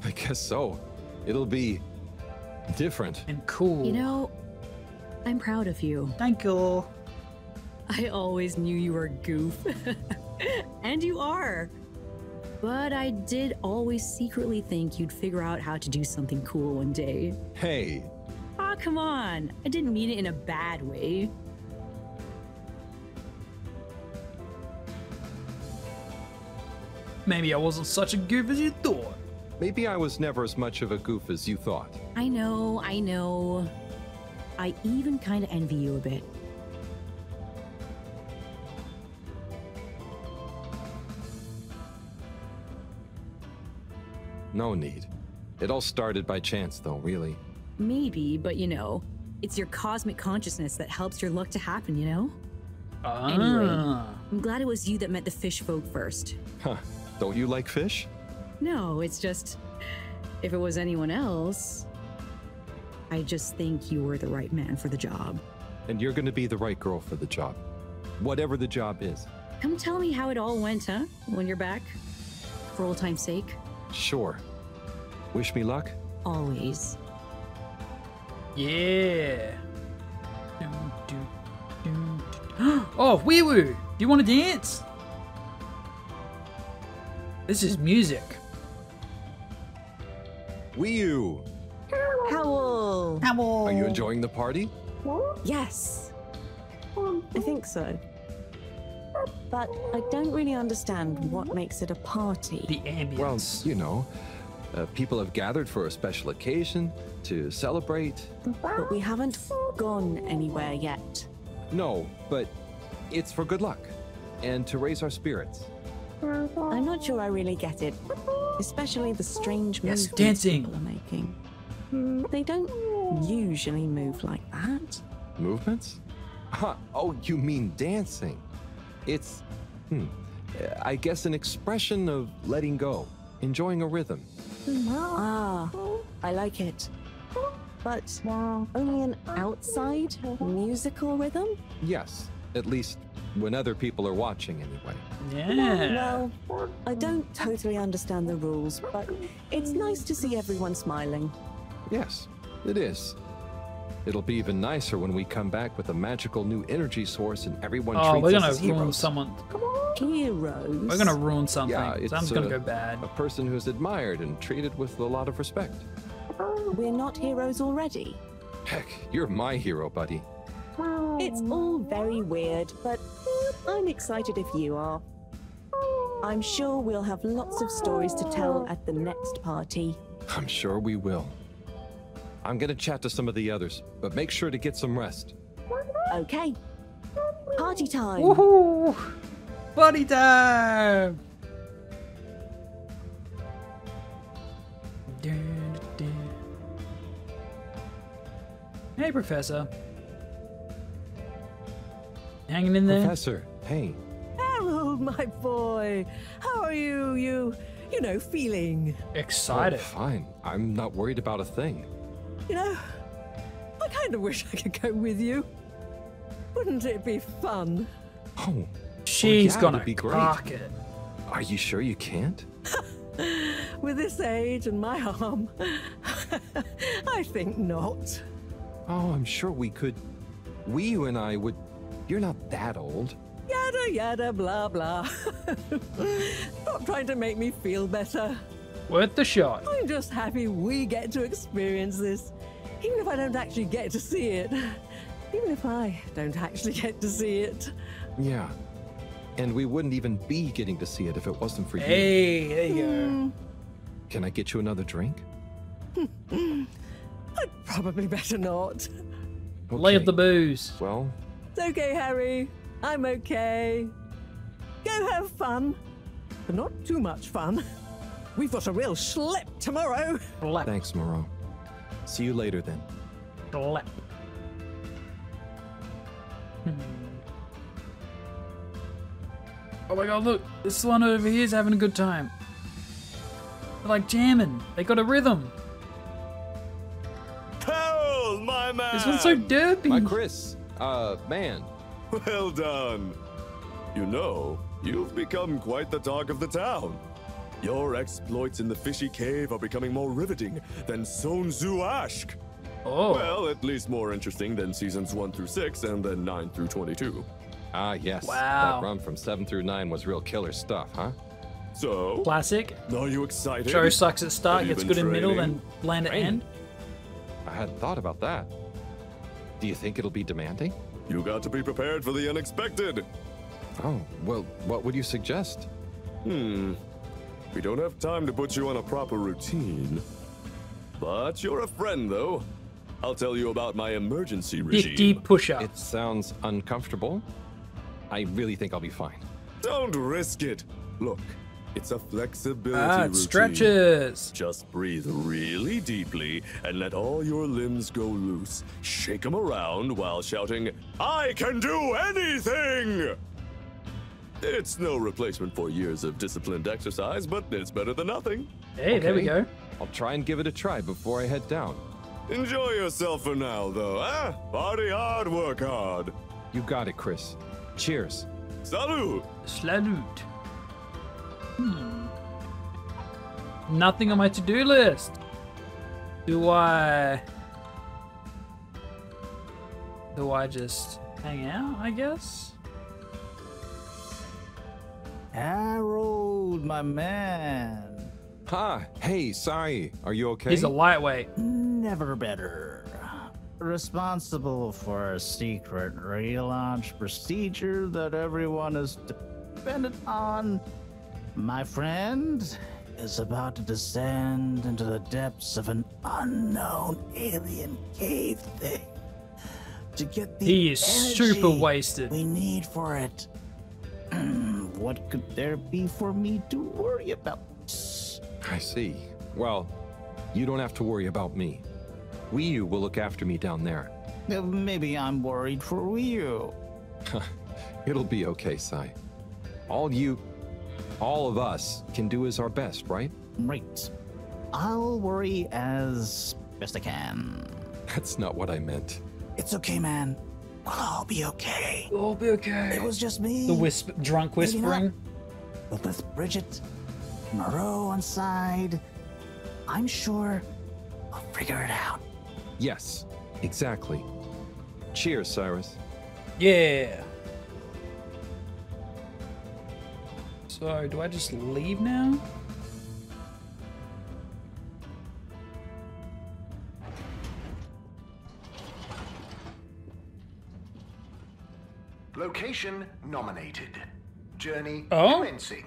I guess so. It'll be different. And cool. You know, I'm proud of you. Thank you. I always knew you were a goof. And you are. But I did always secretly think you'd figure out how to do something cool one day. Hey. Aw, come on. I didn't mean it in a bad way. Maybe I wasn't such a goof as you thought. Maybe I was never as much of a goof as you thought. I know. I even kind of envy you a bit. No need. It all started by chance, though, really. Maybe, but you know, it's your cosmic consciousness that helps your luck to happen, you know? Anyway, I'm glad it was you that met the fish folk first. Huh. Don't you like fish? No, it's just, if it was anyone else, I just think you were the right man for the job. And you're gonna be the right girl for the job. Whatever the job is. Come tell me how it all went, huh? When you're back? For old time's sake? Sure. Wish me luck? Always. Yeah. Oh, wee woo! Do you want to dance? This is music. Wii U! Howl! Are you enjoying the party? Yes. I think so. But I don't really understand what makes it a party. The ambience. Well, you know, people have gathered for a special occasion to celebrate. But we haven't gone anywhere yet. No, but it's for good luck and to raise our spirits. I'm not sure I really get it, especially the strange moves dancing. people are making. They don't usually move like that. Movements? Huh. Oh, you mean dancing? It's, I guess, an expression of letting go. enjoying a rhythm. Ah, I like it. But only an outside musical rhythm? Yes, at least when other people are watching anyway. Yeah. Well, I don't totally understand the rules, but it's nice to see everyone smiling. Yes, it is. It'll be even nicer when we come back with a magical new energy source and everyone treats we're us gonna as ruin heroes. someone. Heroes? We're gonna ruin something. Yeah, it's Something's gonna go bad. A person who's admired and treated with a lot of respect. We're not heroes already. Heck, you're my hero, buddy. It's all very weird, but I'm excited if you are. I'm sure we'll have lots of stories to tell at the next party. I'm sure we will. I'm gonna chat to some of the others, but make sure to get some rest. Okay. Party time. Woohoo! Party time! Hey, Professor. Hanging in there? Professor, hey. Harold, my boy. How are you? You know, feeling? Excited. Oh, fine. I'm not worried about a thing. You know, I kind of wish I could go with you. Wouldn't it be fun? Oh, she's yeah, gonna it'd be great. cock it. Are you sure you can't? With this age and my arm, I think not. Oh, I'm sure we could. You and I would. You're not that old. Yada yada blah blah. Stop trying to make me feel better. Worth the shot. I'm just happy we get to experience this, even if I don't actually get to see it. Even if I don't actually get to see it. Yeah. And we wouldn't even be getting to see it if it wasn't for you. Hey, there you go. Can I get you another drink? I'd probably better not. Okay. Lay up the booze. Well, It's okay, Harry. I'm okay. Go have fun. But not too much fun. We've got a real schlep tomorrow. thanks, Moreau. See you later then. Schlep. Oh my god, look. This one over here is having a good time. They're like jamming. They got a rhythm. Harold, my man! This one's so derpy. Hi, Chris. Man. Well done. You know, you've become quite the talk of the town. Your exploits in the fishy cave are becoming more riveting than Sun Tzu Ashk. Oh. Well, at least more interesting than seasons 1 through 6 and then 9 through 22. Ah, yes. Wow. That run from 7 through 9 was real killer stuff, huh? So? Classic. Are you excited? Show sucks at start, Have you gets been good in middle, training? then bland at end. I hadn't thought about that. Do you think it'll be demanding? You got to be prepared for the unexpected. Oh, well, what would you suggest? We don't have time to put you on a proper routine. But you're a friend, though. I'll tell you about my emergency regime. 50 push-ups. It sounds uncomfortable. I really think I'll be fine. Don't risk it. Look, it's a flexibility routine. Stretches. Just breathe really deeply and let all your limbs go loose. Shake them around while shouting, "I can do anything!" It's no replacement for years of disciplined exercise, but it's better than nothing. Hey, there we go. I'll try and give it a try before I head down. Enjoy yourself for now, though, eh? Party hard, work hard. You got it, Chris. Cheers. Salute! Salute. Nothing on my to-do list. Do I just hang out, I guess? Harold, my man. Ha! Hey, sorry. Are you okay? He's a lightweight. Never better. Responsible for a secret relaunch procedure that everyone is dependent on. My friend is about to descend into the depths of an unknown alien cave thing to get the He is super energy wasted. we need for it. What could there be for me to worry about? I see. Well, you don't have to worry about me. Wii will look after me down there. Maybe I'm worried for Wii. It'll be okay, Sai. All of us can do is our best, right? Great. I'll worry as best I can. That's not what I meant. It's okay, man. We'll all be okay. We'll all be okay. It was just me. The drunk whispering. But with Bridget, Moreau on side, I'm sure we'll figure it out. Yes, exactly. Cheers, Cyrus. Yeah. So, do I just leave now? Location nominated. Journey Oh? commencing.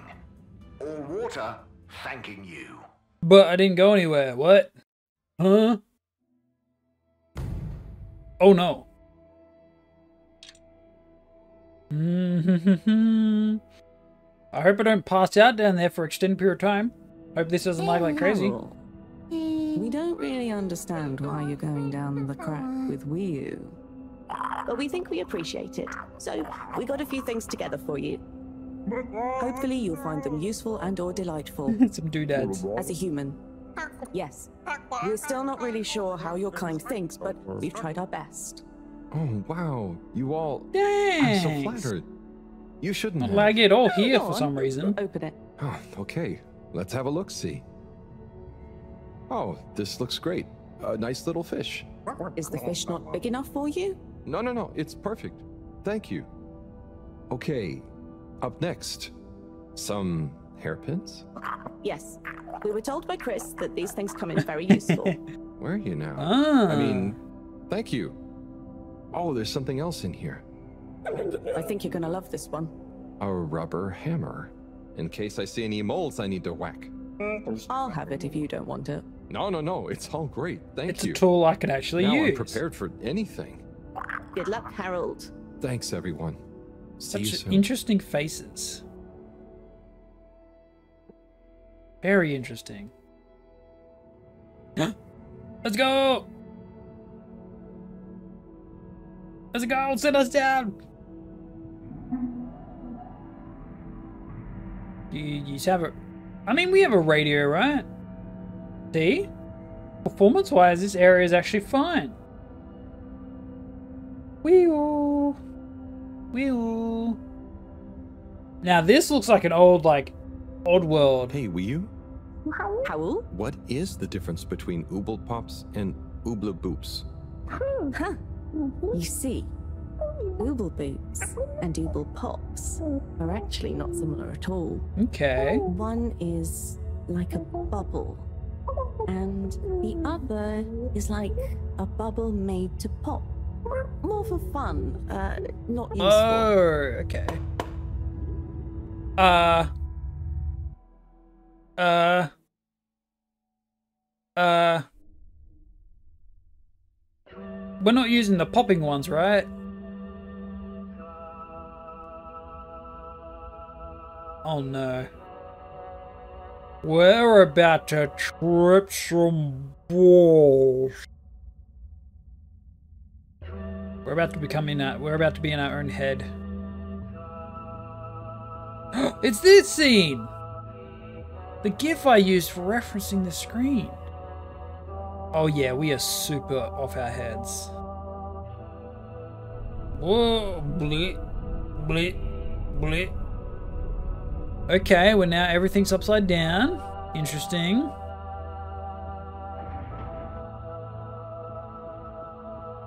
All water thanking you. But I didn't go anywhere. What? Huh? Oh no. I hope I don't pass out down there for extended period of time. Hope this doesn't lag like crazy. We don't really understand why you're going down the crack with Wii. But we think we appreciate it. So we got a few things together for you. Hopefully you'll find them useful and or delightful. Some doodads. As a human. Yes. We're still not really sure how your kind thinks, but we've tried our best. Oh, wow. You all... Thanks. I'm so flattered. You shouldn't Not have. lag it all here Go for on. some reason. Open it. Oh, okay. Let's have a look-see. Oh, this looks great. A nice little fish. Is the fish not big enough for you? No. It's perfect. Thank you. Okay. Up next. Some hairpins? Yes. We were told by Chris that these things come in very useful. Where are you now? Ah. I mean, thank you. Oh, there's something else in here. I think you're gonna love this one. A rubber hammer. In case I see any moles I need to whack. I'll have it if you don't want it. No. It's all great. Thank It's you. a tool I can actually now use. I'm prepared for anything. Good luck, Harold. Thanks, everyone. See you Such soon. interesting faces. Very interesting. Let's go! Let's go! Sit us down! You just have a... I mean, we have a radio, right? See? Performance-wise, this area is actually fine. Wee-oo. Wee-oo. Now, this looks like an old, odd world. Hey, Wii U? Howl? What is the difference between Ooble Pops and Ooble Boops? Huh. You see, Ooble Boots and Ooble Pops are actually not similar at all. Okay. One is like a bubble, and the other is like a bubble made to pop. More for fun, not useful. Oh, okay. We're not using the popping ones, right? Oh no. We're about to trip some balls. We're about to be in our own head. It's this scene! The GIF I used for referencing the screen. Oh yeah, we are super off our heads. Whoa, bleep, bleep, bleep. Okay, well now everything's upside down. Interesting.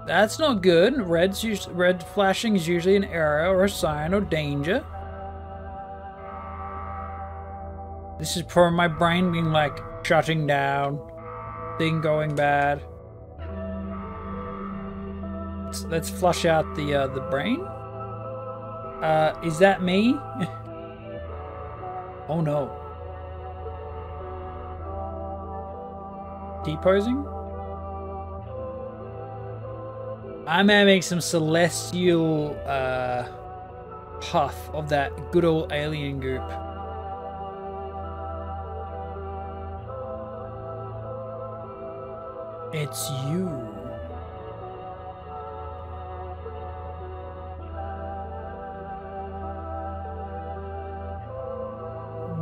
That's not good. Red flashing is usually an error or a sign of danger. This is probably my brain being like shutting down. Thing going bad. Let's flush out the brain. Is that me? Oh no. Deposing? I'm having some celestial puff of that good old alien goop. It's you.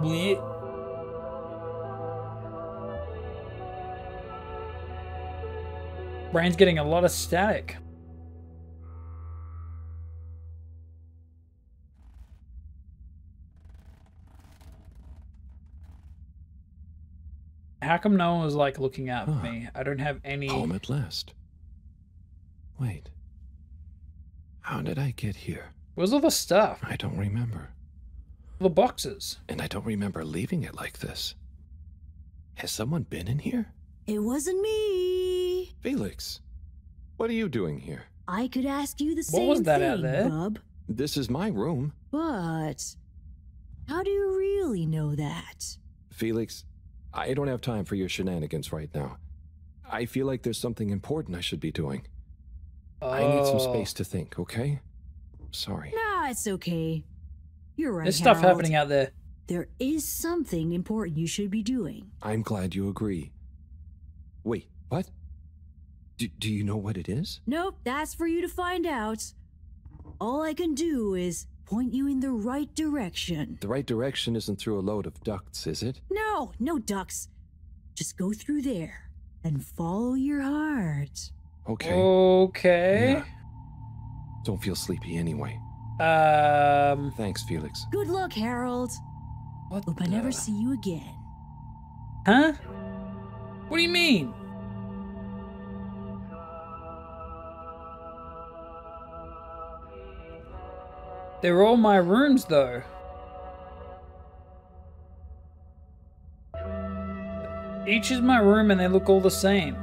Blech. Brain's getting a lot of static. How come no one was like looking out for me? I don't have any... Home at last. Wait. How did I get here? Where's all the stuff? I don't remember. The boxes. And I don't remember leaving it like this. Has someone been in here? It wasn't me. Felix, what are you doing here? I could ask you the same What was that thing, out there? bub. This is my room. But how do you really know that? Felix, I don't have time for your shenanigans right now. I feel like there's something important I should be doing. I need some space to think, okay? Sorry. Nah, it's okay. You're right, There's stuff Harold. happening out there. There is something important you should be doing. I'm glad you agree. Wait, what? Do you know what it is? Nope, that's for you to find out. All I can do is point you in the right direction. The right direction isn't through a load of ducts, is it? No, no ducks. Just go through there and follow your heart. Okay. Okay. Yeah. Don't feel sleepy anyway. Thanks, Felix. Good luck, Harold. Hope I never see you again. Huh? What do you mean? They're all my rooms, though. Each is my room and they look all the same.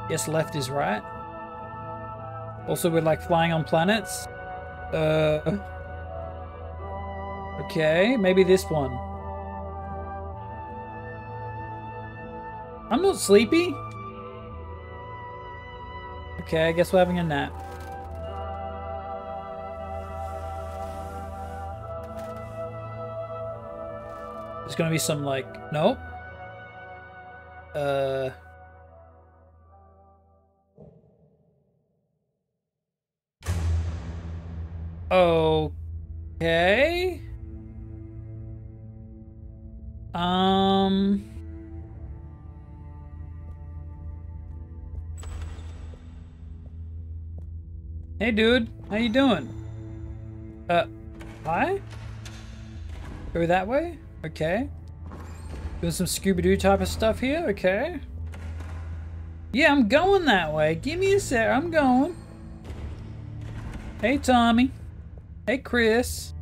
Yes, left is right. Also, we're like flying on planets. Okay, maybe this one. I'm not sleepy. Okay, I guess we're having a nap. There's gonna be some like, nope. Okay. Hey dude, how you doing? Hi? Go that way? Okay. Doing some Scooby-Doo type of stuff here? Okay. Yeah, I'm going that way. Give me a sec, I'm going. Hey Tommy. Hey Chris.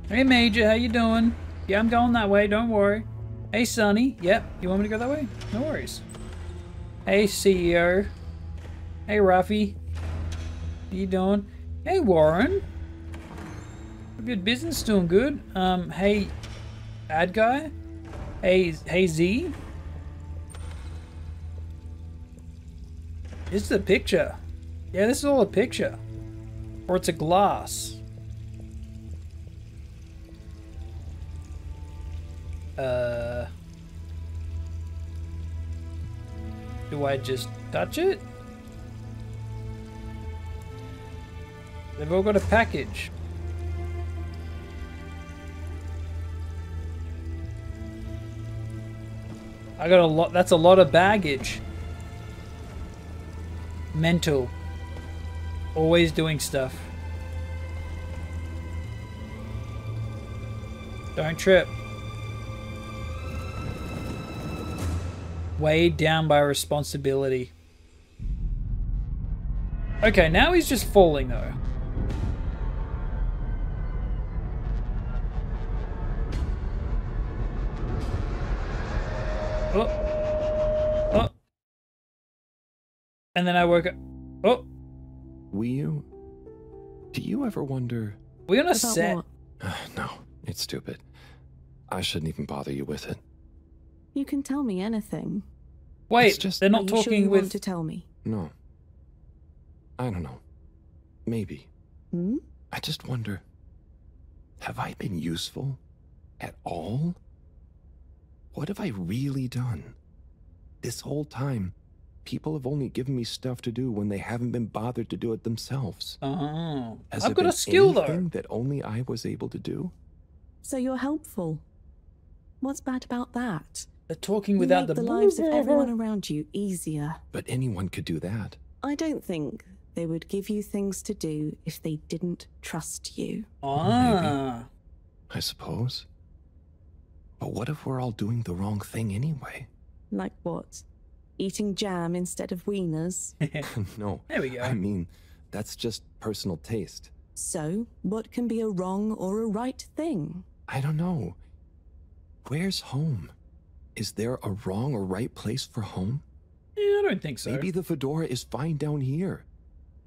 Hey Major, how you doing? Yeah, I'm going that way, don't worry. Hey Sonny. Yep, you want me to go that way? No worries. Hey CEO. Hey Ruffy. How you doing? Hey Warren. Good business, doing good. Hey ad guy. Hey Z. This is a picture. Yeah, this is all a picture. Or it's a glass. Do I just touch it? They've all got a package. I got a lot, that's a lot of baggage. Mental. Always doing stuff. Don't trip. Weighed down by responsibility. Okay, now he's just falling though. Oh. Oh. And then I woke up. Oh. Do you ever wonder... We on a set? No, it's stupid. I shouldn't even bother you with it. You can tell me anything. Wait, they're not talking sure you with... want to tell me? No. I don't know. Maybe. Hmm? I just wonder... Have I been useful? At all? What have I really done? This whole time, people have only given me stuff to do when they haven't been bothered to do it themselves. Oh. Has I've there got a been skill though. anything that only I was able to do? So you're helpful. What's bad about that? They're talking You without make the the lives of everyone around you easier. But anyone could do that. I don't think they would give you things to do if they didn't trust you. Ah. I suppose. But what if we're all doing the wrong thing anyway? Like what? Eating jam instead of wieners? No. There we go. I mean, that's just personal taste. So, what can be a wrong or a right thing? I don't know. Where's home? Is there a wrong or right place for home? Yeah, I don't think so. Maybe the fedora is fine down here.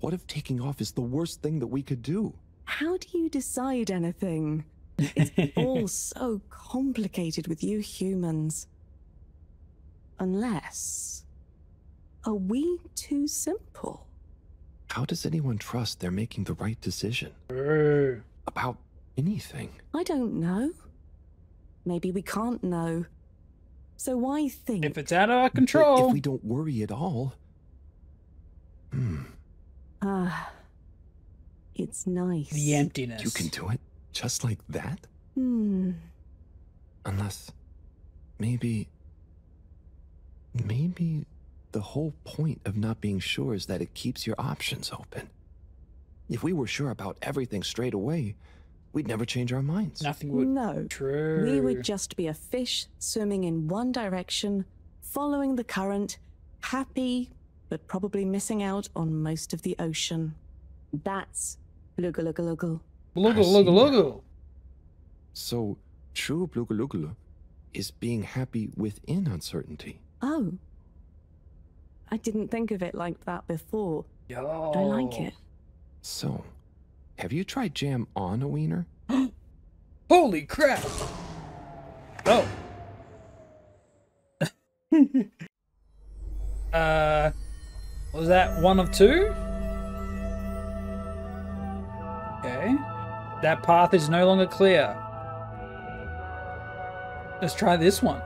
What if taking off is the worst thing that we could do? How do you decide anything? It's all so complicated with you humans. Unless... Are we too simple? How does anyone trust they're making the right decision? About anything? I don't know. Maybe we can't know. So why think? If it's out of our control. But if we don't worry at all... It's nice. The emptiness. You can do it just like that? Unless... Maybe the whole point of not being sure is that it keeps your options open. If we were sure about everything straight away, we'd never change our minds. Nothing would. No. True. We would just be a fish swimming in one direction, following the current, happy, but probably missing out on most of the ocean. That's Blugaluggaluggle. Blugaluggaluggle. So, true Blugaluggaluggle is being happy within uncertainty. Oh. I didn't think of it like that before. Yo. I like it. So, have you tried jam on a wiener? Holy crap! Oh. Was that one of two? Okay. That path is no longer clear. Let's try this one.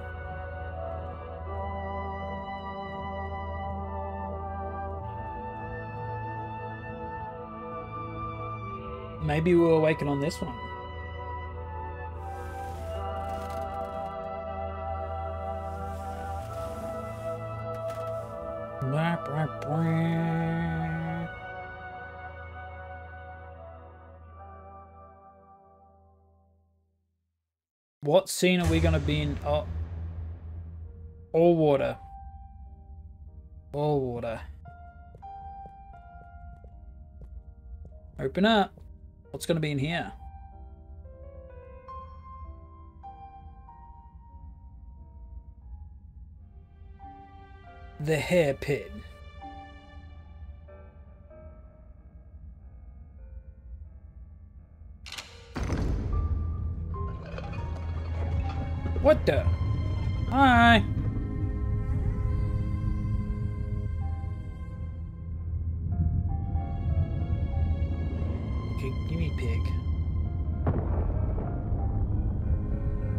Maybe we'll awaken on this one. What scene are we going to be in? Oh. All water. All water. Open up. What's going to be in here? The hair pit. What the? Hi. Okay, give me pig.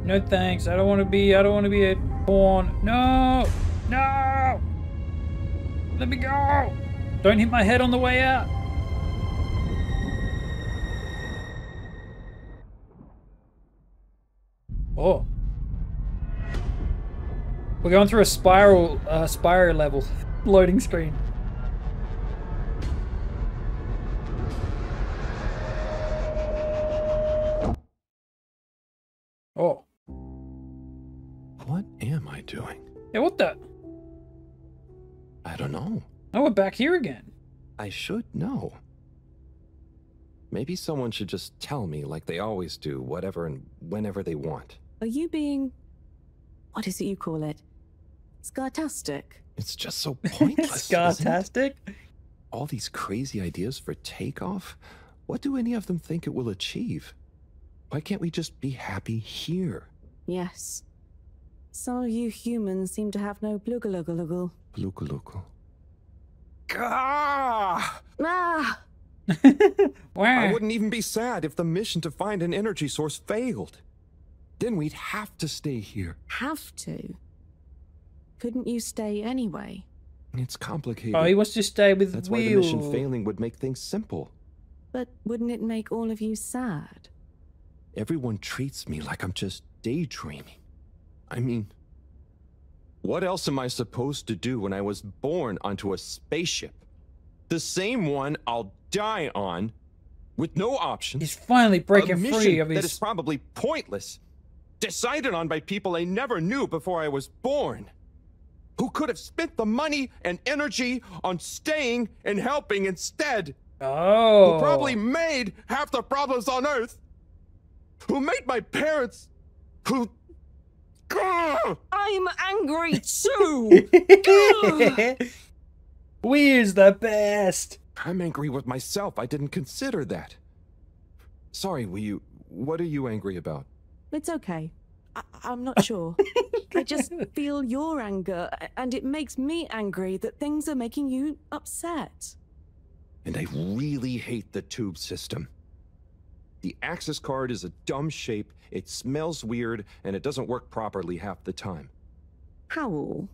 No thanks. I don't want to be a pawn. No! No! Let me go! Don't hit my head on the way out. Oh. We're going through a spiral level. Loading screen. Oh. What am I doing? Yeah, what the? I don't know. Oh, we're back here again. I should know. Maybe someone should just tell me like they always do, whatever and whenever they want. Are you being... what is it you call it? Scartastic? It's just so pointless. Scartastic? All these crazy ideas for takeoff? What do any of them think it will achieve? Why can't we just be happy here? Yes. Some of you humans seem to have no blugaluggaluggle. Blugaluggal. Ah! I wouldn't even be sad if the mission to find an energy source failed. Then we'd have to stay here. Have to? Couldn't you stay anyway? It's complicated. Oh, he wants to stay with That's Will. why the mission failing would make things simple. But wouldn't it make all of you sad? Everyone treats me like I'm just daydreaming. I mean, What else am I supposed to do when I was born onto a spaceship? The same one I'll die on, with no options. He's finally breaking a mission free of his... that is probably pointless. Decided on by people I never knew before I was born. Who could have spent the money and energy on staying and helping instead. Oh. Who probably made half the problems on Earth. Who made my parents. Who... I'm angry too! Weir's the best. I'm angry with myself. I didn't consider that. Sorry, what are you angry about? It's okay. I'm not sure. I just feel your anger, and it makes me angry that things are making you upset. And I really hate the tube system. The access card is a dumb shape, it smells weird, and it doesn't work properly half the time. Howl.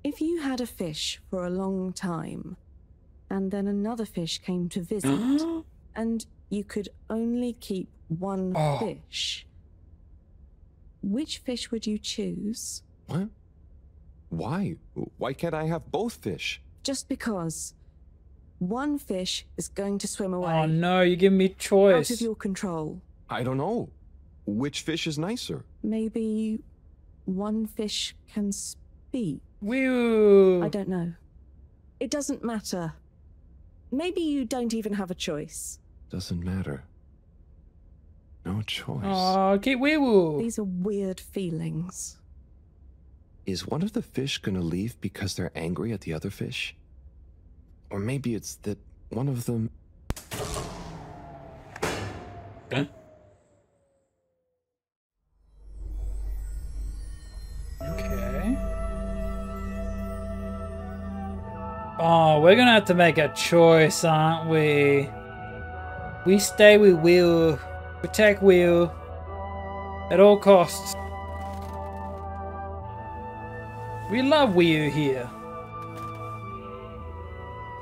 If you had a fish for a long time, and then another fish came to visit, and you could only keep one fish, which fish would you choose? What? Why? Why can't I have both fish? Just because. One fish is going to swim away. Oh no, you give me choice. Out of your control. I don't know. Which fish is nicer? Maybe one fish can speak. Woo. I don't know. It doesn't matter. Maybe you don't even have a choice. Doesn't matter. No choice. Oh, keep wee-woo. These are weird feelings. Is one of the fish gonna leave because they're angry at the other fish? Or maybe it's that one of them... Huh? Okay. Oh, we're gonna have to make a choice, aren't we? We stay with Will. Protect Will. At all costs. We love Will here.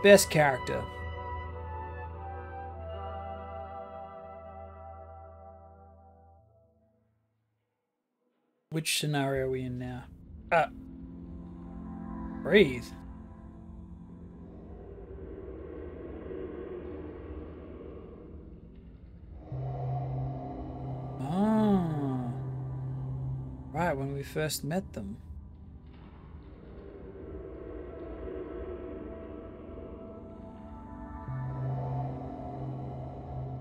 Best character. Which scenario are we in now? Breathe. Oh. Right, when we first met them.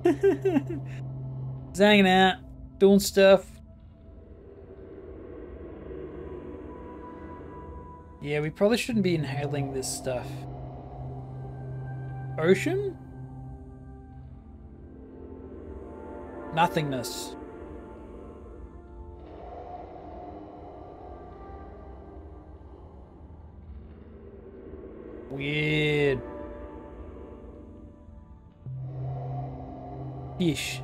Just hanging out, doing stuff. Yeah, we probably shouldn't be inhaling this stuff. Ocean? Nothingness. Weird. Fish.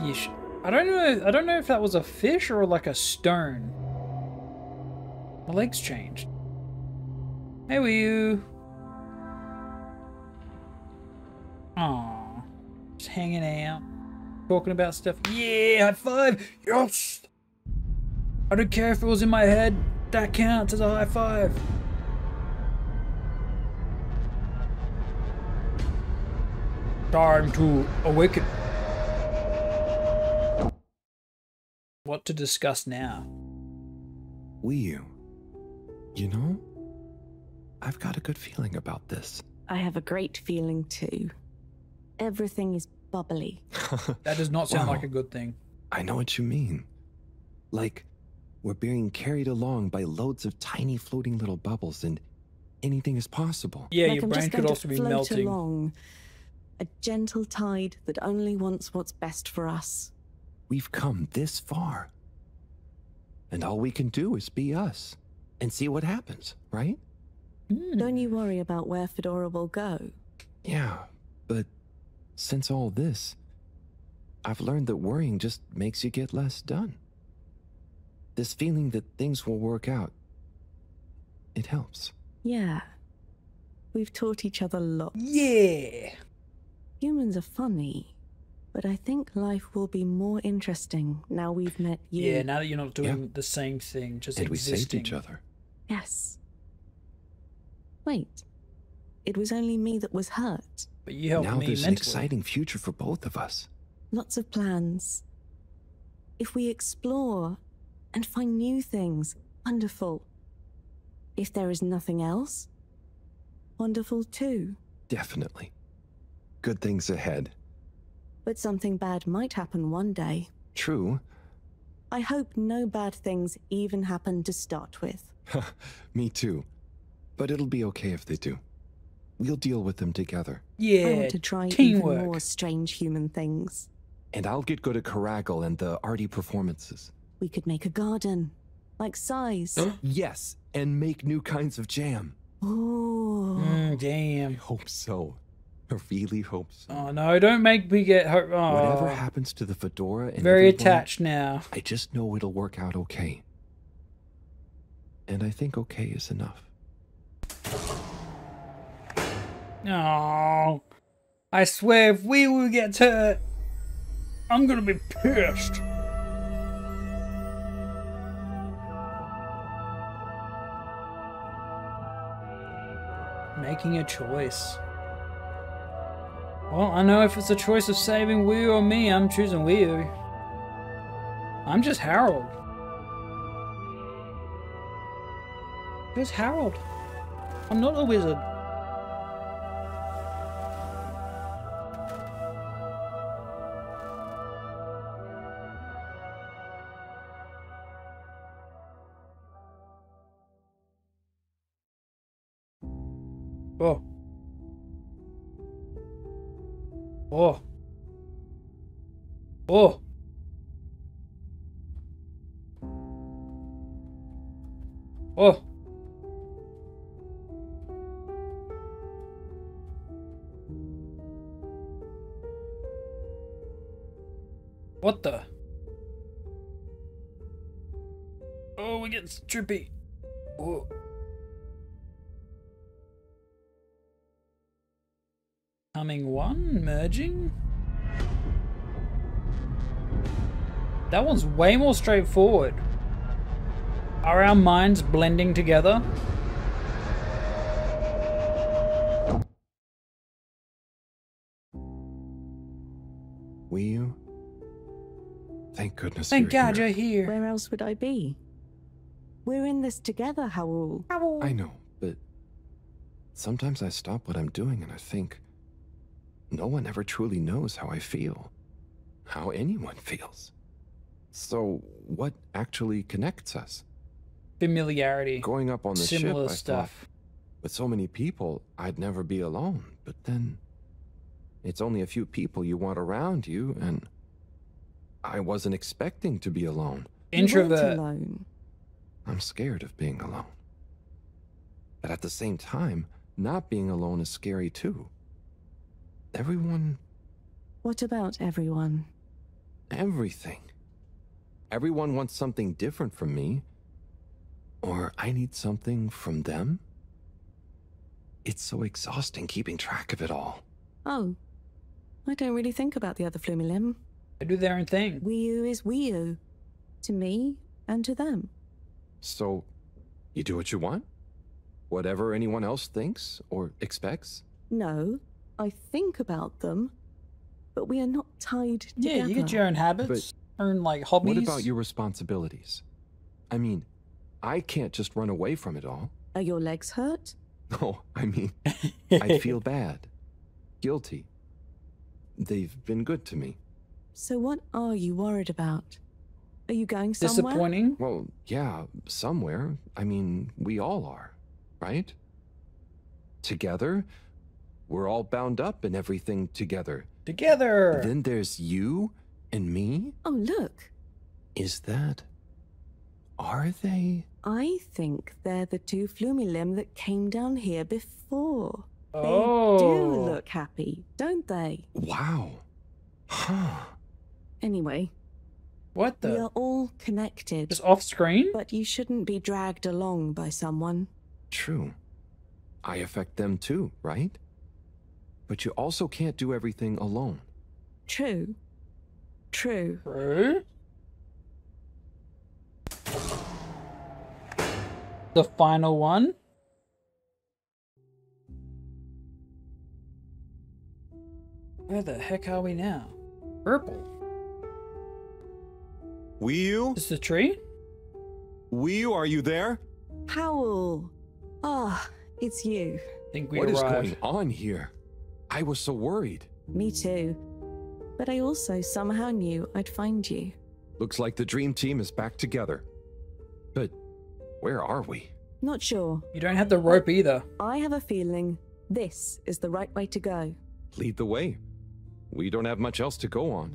Fish. I don't know if that was a fish or like a stone. My legs changed. Hey, were you? Aww. Just hanging out. Talking about stuff. Yeah, high five! Yes! I don't care if it was in my head. That counts as a high five. Time to awaken. What to discuss now? You know, I've got a good feeling about this. I have a great feeling too. Everything is bubbly. That does not sound Wow. like a good thing. I know what you mean. Like, we're being carried along by loads of tiny floating little bubbles and anything is possible. Yeah, Like your I'm brain just could going also to be float melting. along. A gentle tide that only wants what's best for us. We've come this far. And all we can do is be us and see what happens, right? Don't you worry about where Fedora will go. Yeah, but since all this, I've learned that worrying just makes you get less done. This feeling that things will work out, it helps. Yeah. We've taught each other lots. Yeah. Humans are funny, But I think life will be more interesting now we've met you. Yeah, now that you're not doing the same thing, just And existing. we saved each other. Yes. Wait. It was only me that was hurt. But you helped now me there's mentally. an exciting future for both of us. Lots of plans. If we explore and find new things, wonderful. If there is nothing else, wonderful too. Definitely. Good things ahead. But something bad might happen one day. True. I hope no bad things even happen to start with. Me too. But it'll be okay if they do. We'll deal with them together. Yeah, I want to try teamwork. even more strange human things. And I'll get good at Caragal and the arty performances. We could make a garden, like size. Yes, and make new kinds of jam. Oh. Damn. I hope so. I really hope so. Oh no, don't make me get hurt. Oh. Whatever happens to the fedora and very everyone, attached now. I just know it'll work out okay. And I think okay is enough. Oh, I swear if we get hurt, I'm gonna be pissed. Making a choice. Well, I know if it's a choice of saving Wii or me, I'm choosing Wii. I'm just Harold. Who's Harold? I'm not a wizard. Oh. Oh. Oh. Oh. What the? Oh, we get trippy. Oh. Coming one, merging. That one's way more straightforward. Are our minds blending together? Wii U? Thank goodness Thank you're God here. you're here. Where else would I be? We're in this together, Howell. I know, but sometimes I stop what I'm doing and I think, no one ever truly knows how I feel. How anyone feels. So, what actually connects us? Familiarity. Growing up on the Similar ship, I stuff. thought, with so many people, I'd never be alone. But then, it's only a few people you want around you, and I wasn't expecting to be alone. Introvert. You weren't alone. I'm scared of being alone. But at the same time, not being alone is scary too. Everyone... What about everyone? Everything. Everyone wants something different from me. Or I need something from them. It's so exhausting keeping track of it all. Oh. I don't really think about the other Flumilim. They do their own thing. Wii U is Wii U. To me and to them. So, you do what you want? Whatever anyone else thinks or expects? No, I think about them, but we are not tied together. Yeah, you get your own habits, own like hobbies. What about your responsibilities? I mean, I can't just run away from it all. Are your legs hurt? No, I mean, I feel bad. Guilty. They've been good to me. So what are you worried about? Are you going somewhere? Disappointing? Well, yeah, somewhere. I mean, we all are, right? Together, we're all bound up in everything together. Together! Then there's you and me? Oh, look. Is that... Are they? I think they're the two Flumilim that came down here before. Oh. They do look happy, don't they? Wow. Huh. Anyway. What the? We are all connected. Just off screen? But you shouldn't be dragged along by someone. True. I affect them too, right? But you also can't do everything alone. True. True. True. The final one. Where the heck are we now? Purple. Weeyu? Is the tree? Weeyu, are you there? Powell. Ah, it's you. Think we What is arrived. going on here? I was so worried. Me too. But I also somehow knew I'd find you. Looks like the dream team is back together. But where are we? Not sure. You don't have the rope either. I have a feeling this is the right way to go. Lead the way. We don't have much else to go on.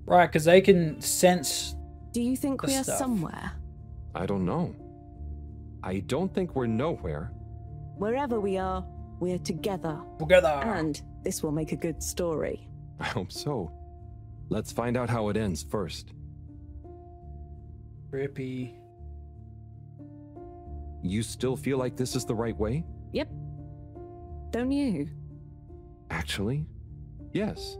Right, because they can sense. Do you think the we are stuff. somewhere? I don't know. I don't think we're nowhere. Wherever we are, we're together. Together. And this will make a good story. I hope so. Let's find out how it ends first. Trippy. You still feel like this is the right way? Yep. Don't you? Actually, yes.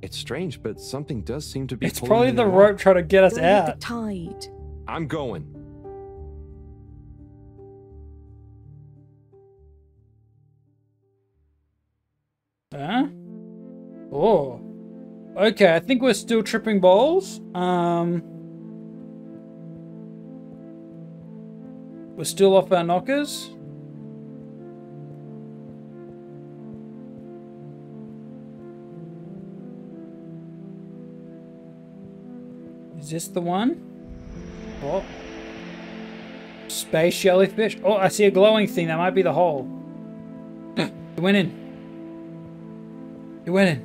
It's strange, but something does seem to be It's pulling probably me the along. rope trying to get us Go with out. the tide. I'm going. Huh? Oh. Okay, I think we're still tripping balls. We're still off our knockers. Is this the one? Oh. Space jellyfish. Oh, I see a glowing thing. That might be the hole. It went in. It went in.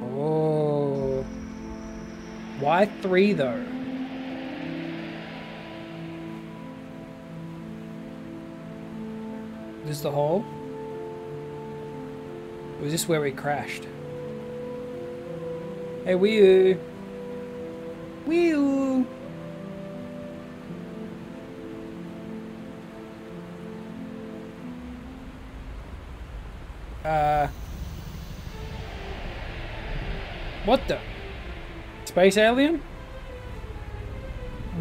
Oh. Why 3 though? Is this the hole? Or is this where we crashed? Hey, Weeyu. Weeyu. What the? Space alien?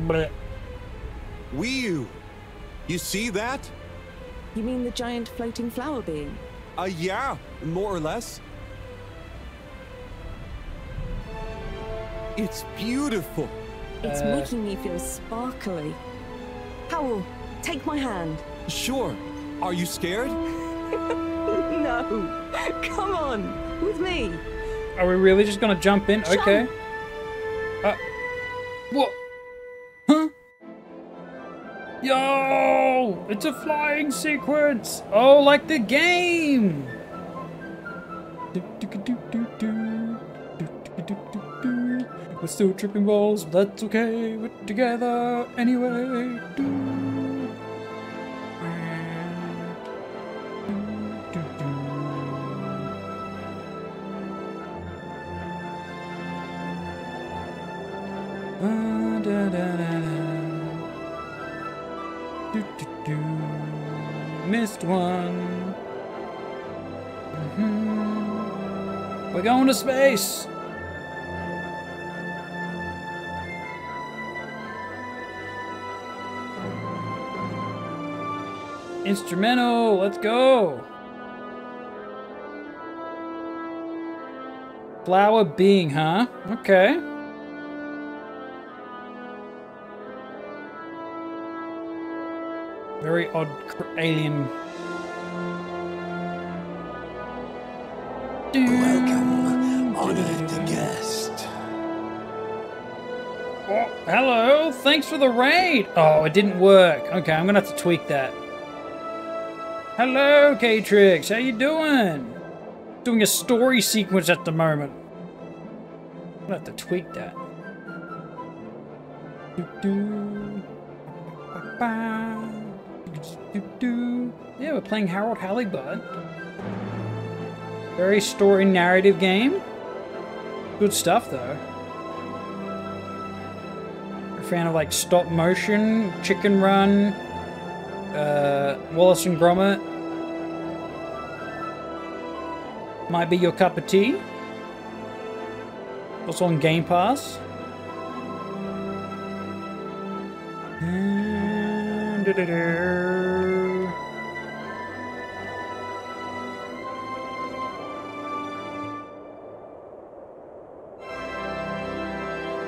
Blech. Weeyu, you see that? You mean the giant floating flower being? Yeah, more or less. It's beautiful. It's making me feel sparkly. Powell, take my hand. Sure. Are you scared? No. Come on, with me. Are we really just gonna jump in? Jump. Okay. What? Huh? Yo! It's a flying sequence! Oh, like the game! We're still tripping balls, but that's okay. We're together anyway. Missed one. We're going to space. Instrumental, let's go. Flower being, huh? Okay. Very odd alien. Welcome, honored guest. Oh, hello, thanks for the raid. Oh, it didn't work. Okay, I'm gonna have to tweak that. Hello, K-Trix, how you doing? Doing a story sequence at the moment. I'm gonna have to tweak that. Yeah, we're playing Harold Halibut. Very story narrative game. Good stuff though. fan of like stop motion, Chicken Run, Wallace and Gromit. Might be your cup of tea. Also on Game Pass.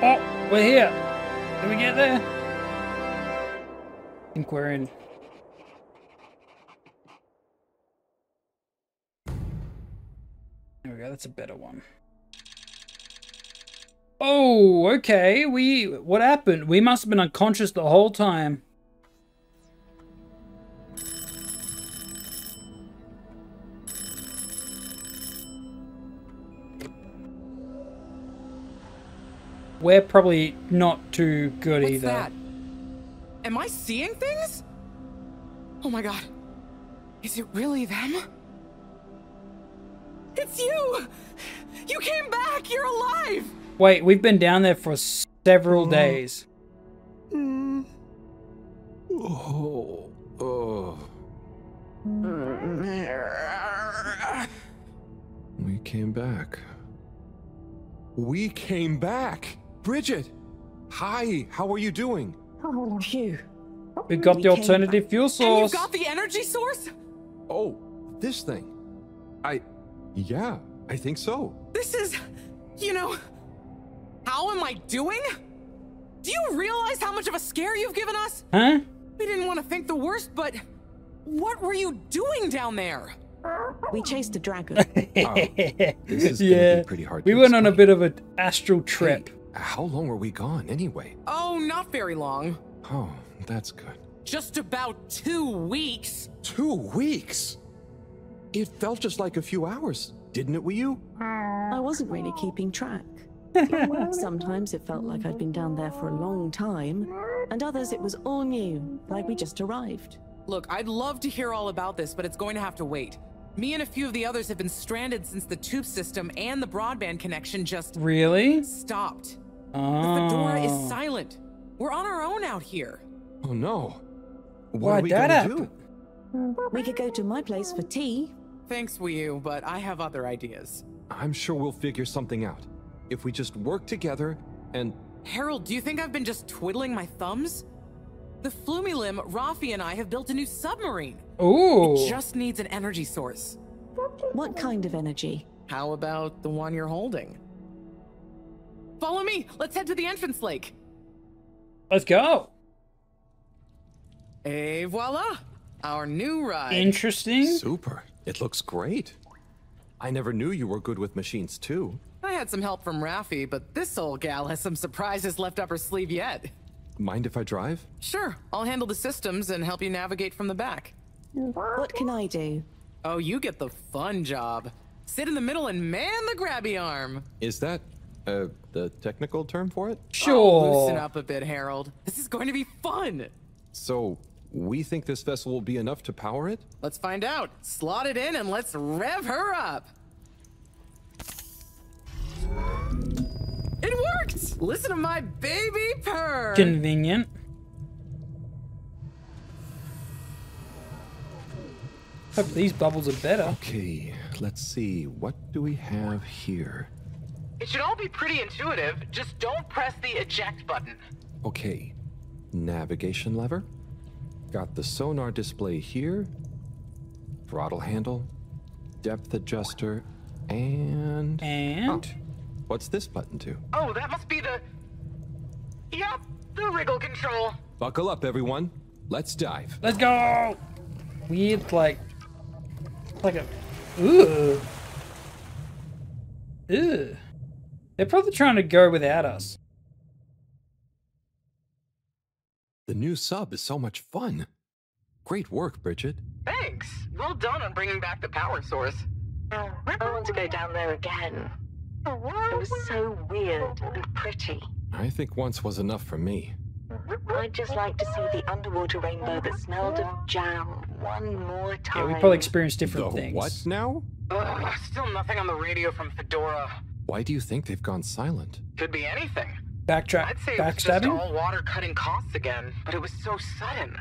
Oh, we're here. Did we get there? I think we're in. There we go, that's a better one. Oh, okay. What happened? We must have been unconscious the whole time. We're probably not too good either. What's that? Am I seeing things? Oh my god. Is it really them? It's you! You came back! You're alive! Wait, we've been down there for several days. We came back. We came back! Bridget! Hi, how are you doing? Oh, phew. We got the alternative fuel And source. you got the energy source? Oh, this thing. Yeah, I think so. This is... You know... How am I doing? Do you realize how much of a scare you've given us? Huh? We didn't want to think the worst, but... What were you doing down there? We chased a dragon. This is Yeah. gonna be pretty hard We to went on a explain. bit of an astral trip. Hey, how long were we gone anyway? Oh, not very long. Oh, that's good. Just about 2 weeks. 2 weeks? It felt just like a few hours, didn't it, Wii U? I wasn't really keeping track. Sometimes it felt like I'd been down there for a long time, and others it was all new, like we just arrived. Look, I'd love to hear all about this, but it's going to have to wait. Me and a few of the others have been stranded since the tube system and the broadband connection just... Really? Stopped. Oh. The Fedora is silent. We're on our own out here. Oh no. What Why'd are we that gonna happen? do? We could go to my place for tea. Thanks, Wii U, but I have other ideas. I'm sure we'll figure something out. If we just work together and... Harold, do you think I've been just twiddling my thumbs? The Flumilim, Rafi, and I have built a new submarine. Ooh. It just needs an energy source. What kind of energy? How about the one you're holding? Follow me! Let's head to the entrance lake! Let's go. Et voila! Our new ride. Interesting. Super. It looks great. I never knew you were good with machines too. I had some help from Rafi, but this old gal has some surprises left up her sleeve yet. Mind if I drive? Sure, I'll handle the systems and help you navigate from the back. What can I do? Oh, you get the fun job. Sit in the middle and man the grabby arm. Is that, the technical term for it? Sure. Oh, loosen up a bit, Harold. This is going to be fun. So, we think this vessel will be enough to power it? Let's find out. Slot it in and let's rev her up. It worked! Listen to my baby purr. Convenient. Hope these bubbles are better. Okay, let's see. What do we have here? It should all be pretty intuitive. Just don't press the eject button. Okay, navigation lever. Got the sonar display here. Throttle handle. Depth adjuster. And... Oh, what's this button do? Oh, that must be the... Yep, the wriggle control. Buckle up, everyone. Let's dive. Let's go. Weird, like a... Ooh. Ew. They're probably trying to go without us. The new sub is so much fun. Great work, Bridget. Thanks. Well done on bringing back the power source. I want to go down there again. It was so weird and pretty. I think once was enough for me. I'd just like to see the underwater rainbow that smelled of jam one more time. Yeah, we probably experienced different things. What now? Still nothing on the radio from Fedora. Why do you think they've gone silent? Could be anything. I'd say it was just backstabbing? all water cutting costs again, but it was so sudden.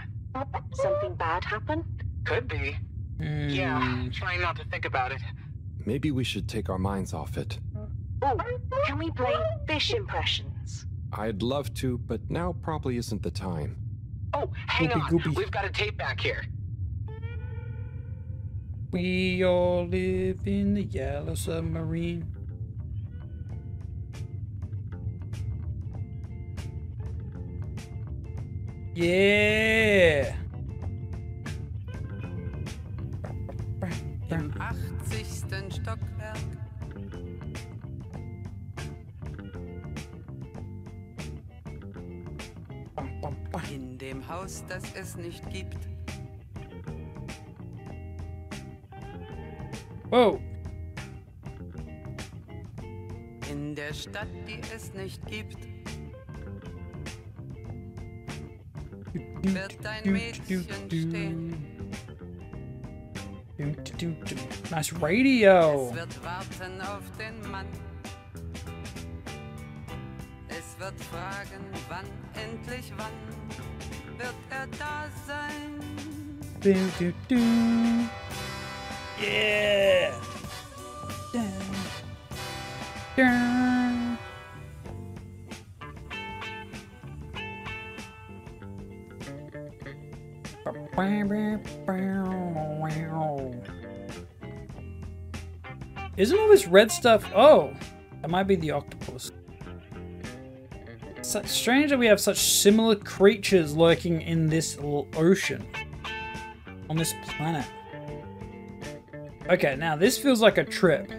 Something bad happened? Could be. Yeah, trying not to think about it. Maybe we should take our minds off it. Oh, can we play fish impressions? I'd love to, but now probably isn't the time. Oh, hang on. We've got a tape back here. We all live in the yellow submarine. Yeah. Im 80. Stockwerk. In dem Haus, das es nicht gibt. Whoa. In der Stadt, die es nicht gibt. Wird ein Mädchen stehen. Nice radio. Es wird warten auf den Mann. Es wird fragen, wann, endlich wann, wird er da sein? Yeah. Isn't all this red stuff? Oh, that might be the octopus. It's strange that we have such similar creatures lurking in this ocean. On this planet. Okay, now this feels like a trip.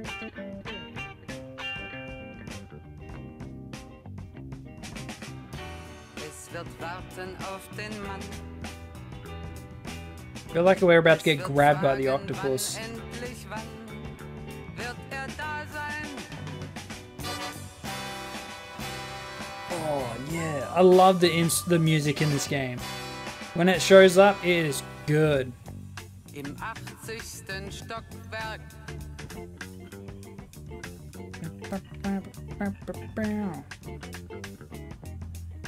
I feel like we're about to get grabbed by the octopus. Oh yeah, I love the music in this game. When it shows up, it is good. Im 80. Stockwerk.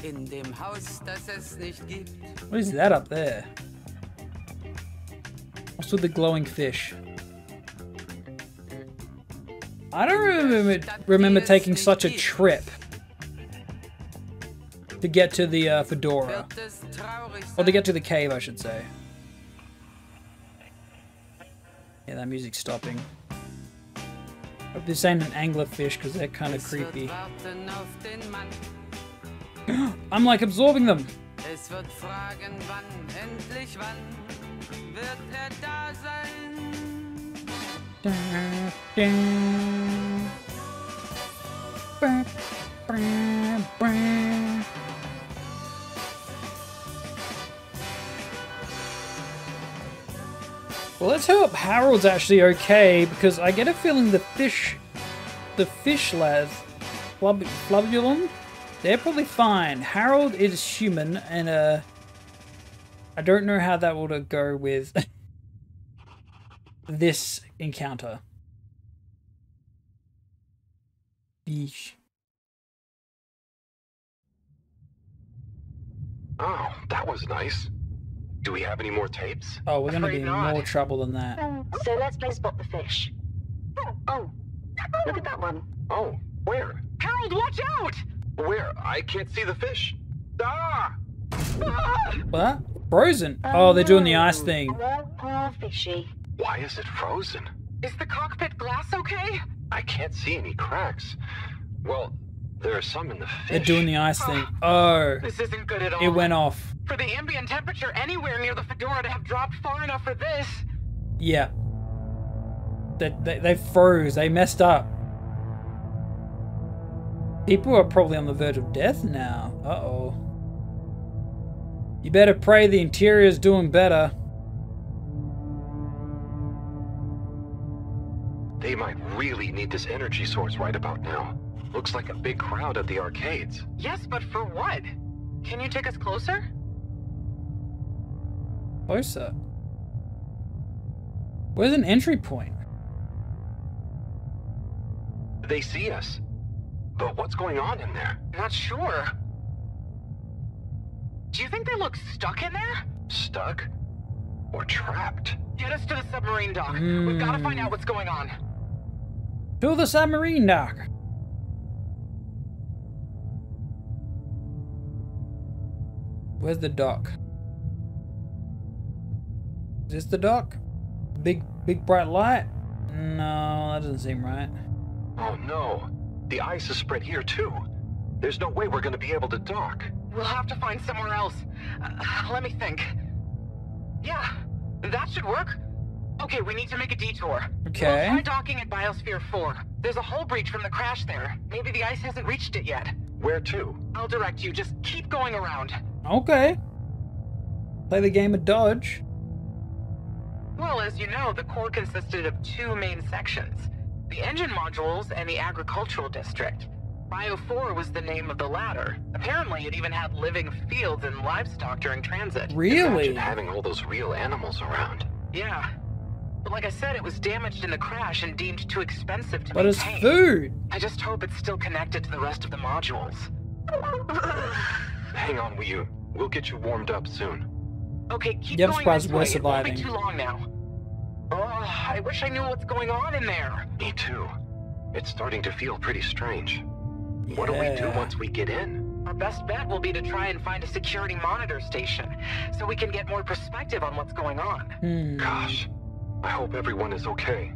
In dem Haus, das es nicht gibt. What is that up there? What's with the glowing fish? I don't remember taking such a trip to get to the fedora. Or to get to the cave, I should say. Yeah, that music's stopping. Hope this ain't an anglerfish because they're kind of creepy. I'm like absorbing them. Es wird fragen, wann, endlich wann, wird er da sein? Well, let's hope Harold's actually okay, because I get a feeling the fish lads, Flubulum, they're probably fine. Harold is human, and I don't know how that will go with this encounter. Yeesh. Oh, that was nice. Do we have any more tapes? Oh, we're gonna be in more trouble than that. So let's play spot the fish. Oh, look at that one. Oh, where? Harold, watch out! Where? I can't see the fish. Ah! What? Frozen? Oh, they're doing the ice thing. Poor fishy. Why is it frozen? Is the cockpit glass okay? I can't see any cracks. Well, there are some in the fish. They're doing the ice thing. Oh. This isn't good at all. It went off. For the ambient temperature anywhere near the fedora to have dropped far enough for this. Yeah. They froze. They messed up. People are probably on the verge of death now. Uh-oh. You better pray the interior's doing better. They might really need this energy source right about now. Looks like a big crowd at the arcades. Yes, but for what? Can you take us closer? Closer? Where's an entry point? They see us. But what's going on in there? Not sure. Do you think they look stuck in there? Stuck? Or trapped? Get us to the submarine dock. We've got to find out what's going on. To the submarine dock. Where's the dock? Is this the dock? Big bright light? No, that doesn't seem right. Oh no. The ice is spread here too. There's no way we're going to be able to dock. We'll have to find somewhere else. Let me think. Yeah, that should work. Okay, we need to make a detour. Okay. We'll try docking at Biosphere 4. There's a hull breach from the crash there. Maybe the ice hasn't reached it yet. Where to? I'll direct you. Just keep going around. Okay. Play the game of dodge. Well, as you know, the core consisted of two main sections. The engine modules and the agricultural district. Bio 4 was the name of the latter. Apparently, it even had living fields and livestock during transit. Really? Imagine having all those real animals around. Yeah. But like I said, it was damaged in the crash and deemed too expensive to maintain. But it's food. I just hope it's still connected to the rest of the modules. Hang on, we'll get you warmed up soon. Okay, keep going. I'm surprised we're surviving. It won't be too long now. Oh, I wish I knew what's going on in there. Me too. It's starting to feel pretty strange. Yeah. What do we do once we get in? Our best bet will be to try and find a security monitor station, so we can get more perspective on what's going on. Gosh, I hope everyone is okay.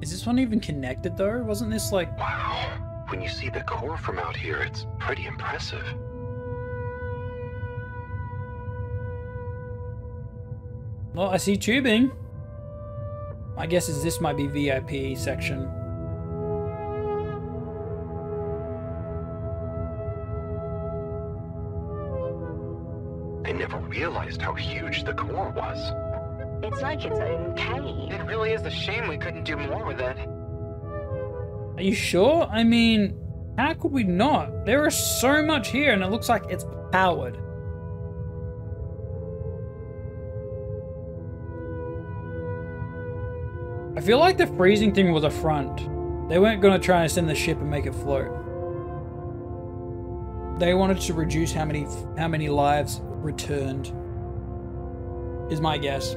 Is this one even connected though? Wasn't this like... Wow, when you see the core from out here, it's pretty impressive. Well, I see tubing. My guess is this might be VIP section. I never realized how huge the core was. It's like its own cave. It really is a shame we couldn't do more with it. Are you sure? I mean, how could we not? There is so much here and it looks like it's powered. I feel like the freezing thing was a front. They weren't going to try and send the ship and make it float. They wanted to reduce how many lives returned. Is my guess.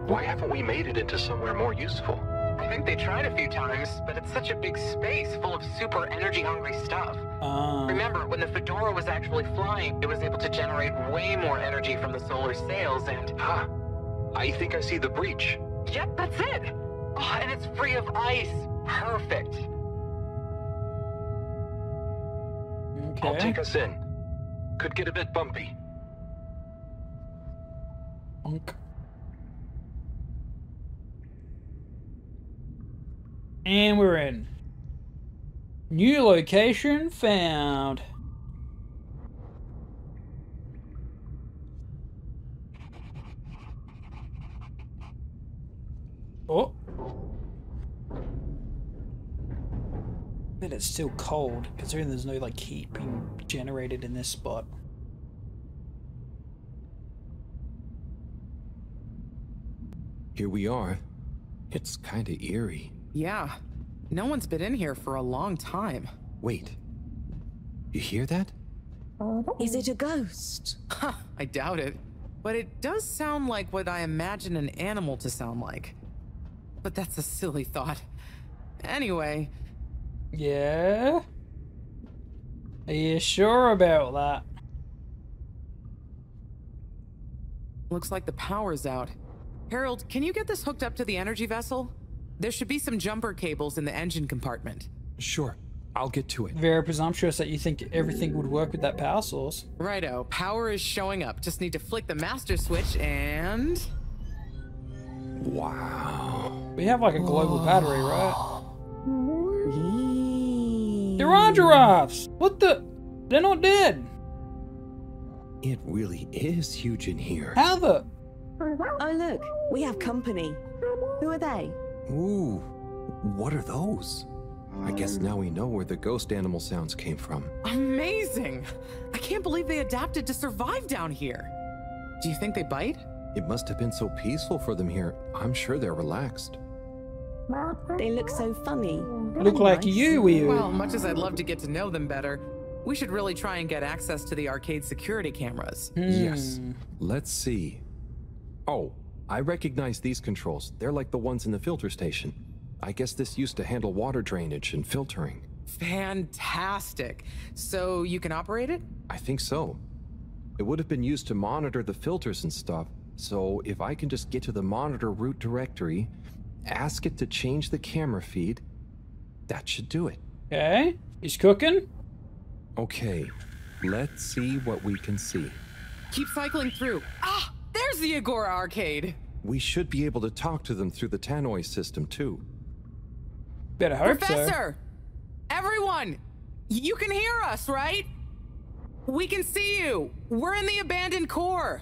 Why haven't we made it into somewhere more useful? I think they tried a few times, but it's such a big space full of super energy-hungry stuff. Remember, when the Fedora was actually flying, it was able to generate way more energy from the solar sails and... I think I see the breach. Yep, that's it! Oh, and it's free of ice. Perfect. Okay. I'll take us in. Could get a bit bumpy. And we're in. New location found. Oh. But it's still cold, considering there's no like heat being generated in this spot. Here we are. It's kinda eerie. Yeah. No one's been in here for a long time. Wait. You hear that? Is it a ghost? Huh, I doubt it. But it does sound like what I imagine an animal to sound like. But that's a silly thought. Anyway. Yeah? Are you sure about that? Looks like the power's out. Harold, can you get this hooked up to the energy vessel? There should be some jumper cables in the engine compartment. Sure, I'll get to it. Very presumptuous that you think everything would work with that power source. Righto, power is showing up. Just need to flick the master switch and... Wow. We have like a global battery, right? There are giraffes! What the? They're not dead! It really is huge in here. How the? Oh look, we have company. Who are they? Ooh, what are those? I guess now we know where the ghost animal sounds came from. Amazing! I can't believe they adapted to survive down here. Do you think they bite? It must have been so peaceful for them here. I'm sure they're relaxed. They look so funny. Look like you. Well, much as I'd love to get to know them better, we should really try and get access to the arcade security cameras. Yes. Let's see. Oh, I recognize these controls. They're like the ones in the filter station. I guess this used to handle water drainage and filtering. Fantastic. So you can operate it? I think so. It would have been used to monitor the filters and stuff. So if I can just get to the monitor root directory, ask it to change the camera feed, that should do it. Okay, he's cooking. Okay, let's see what we can see. Keep cycling through. Ah, there's the Agora arcade. We should be able to talk to them through the tannoy system too. Better hope Professor! Everyone! You can hear us, right? We can see you. We're in the abandoned core.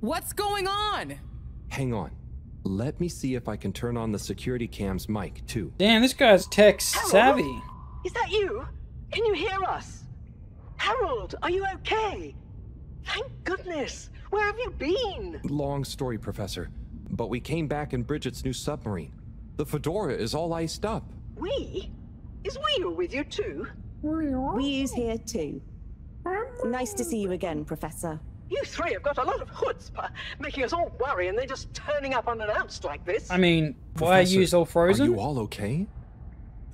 What's going on? Hang on. Let me see if I can turn on the security cam's mic too. Damn, this guy's tech savvy. Is that you? Can you hear us? Harold, are you okay? Thank goodness. Where have you been? Long story, Professor. But we came back in Bridget's new submarine. The Fedora is all iced up. We? Is Wii with you too? Wii's here too. Nice to see you again, Professor. You three have got a lot of chutzpah, making us all worry and then just turning up unannounced like this. I mean, why are you all frozen? Are you all okay?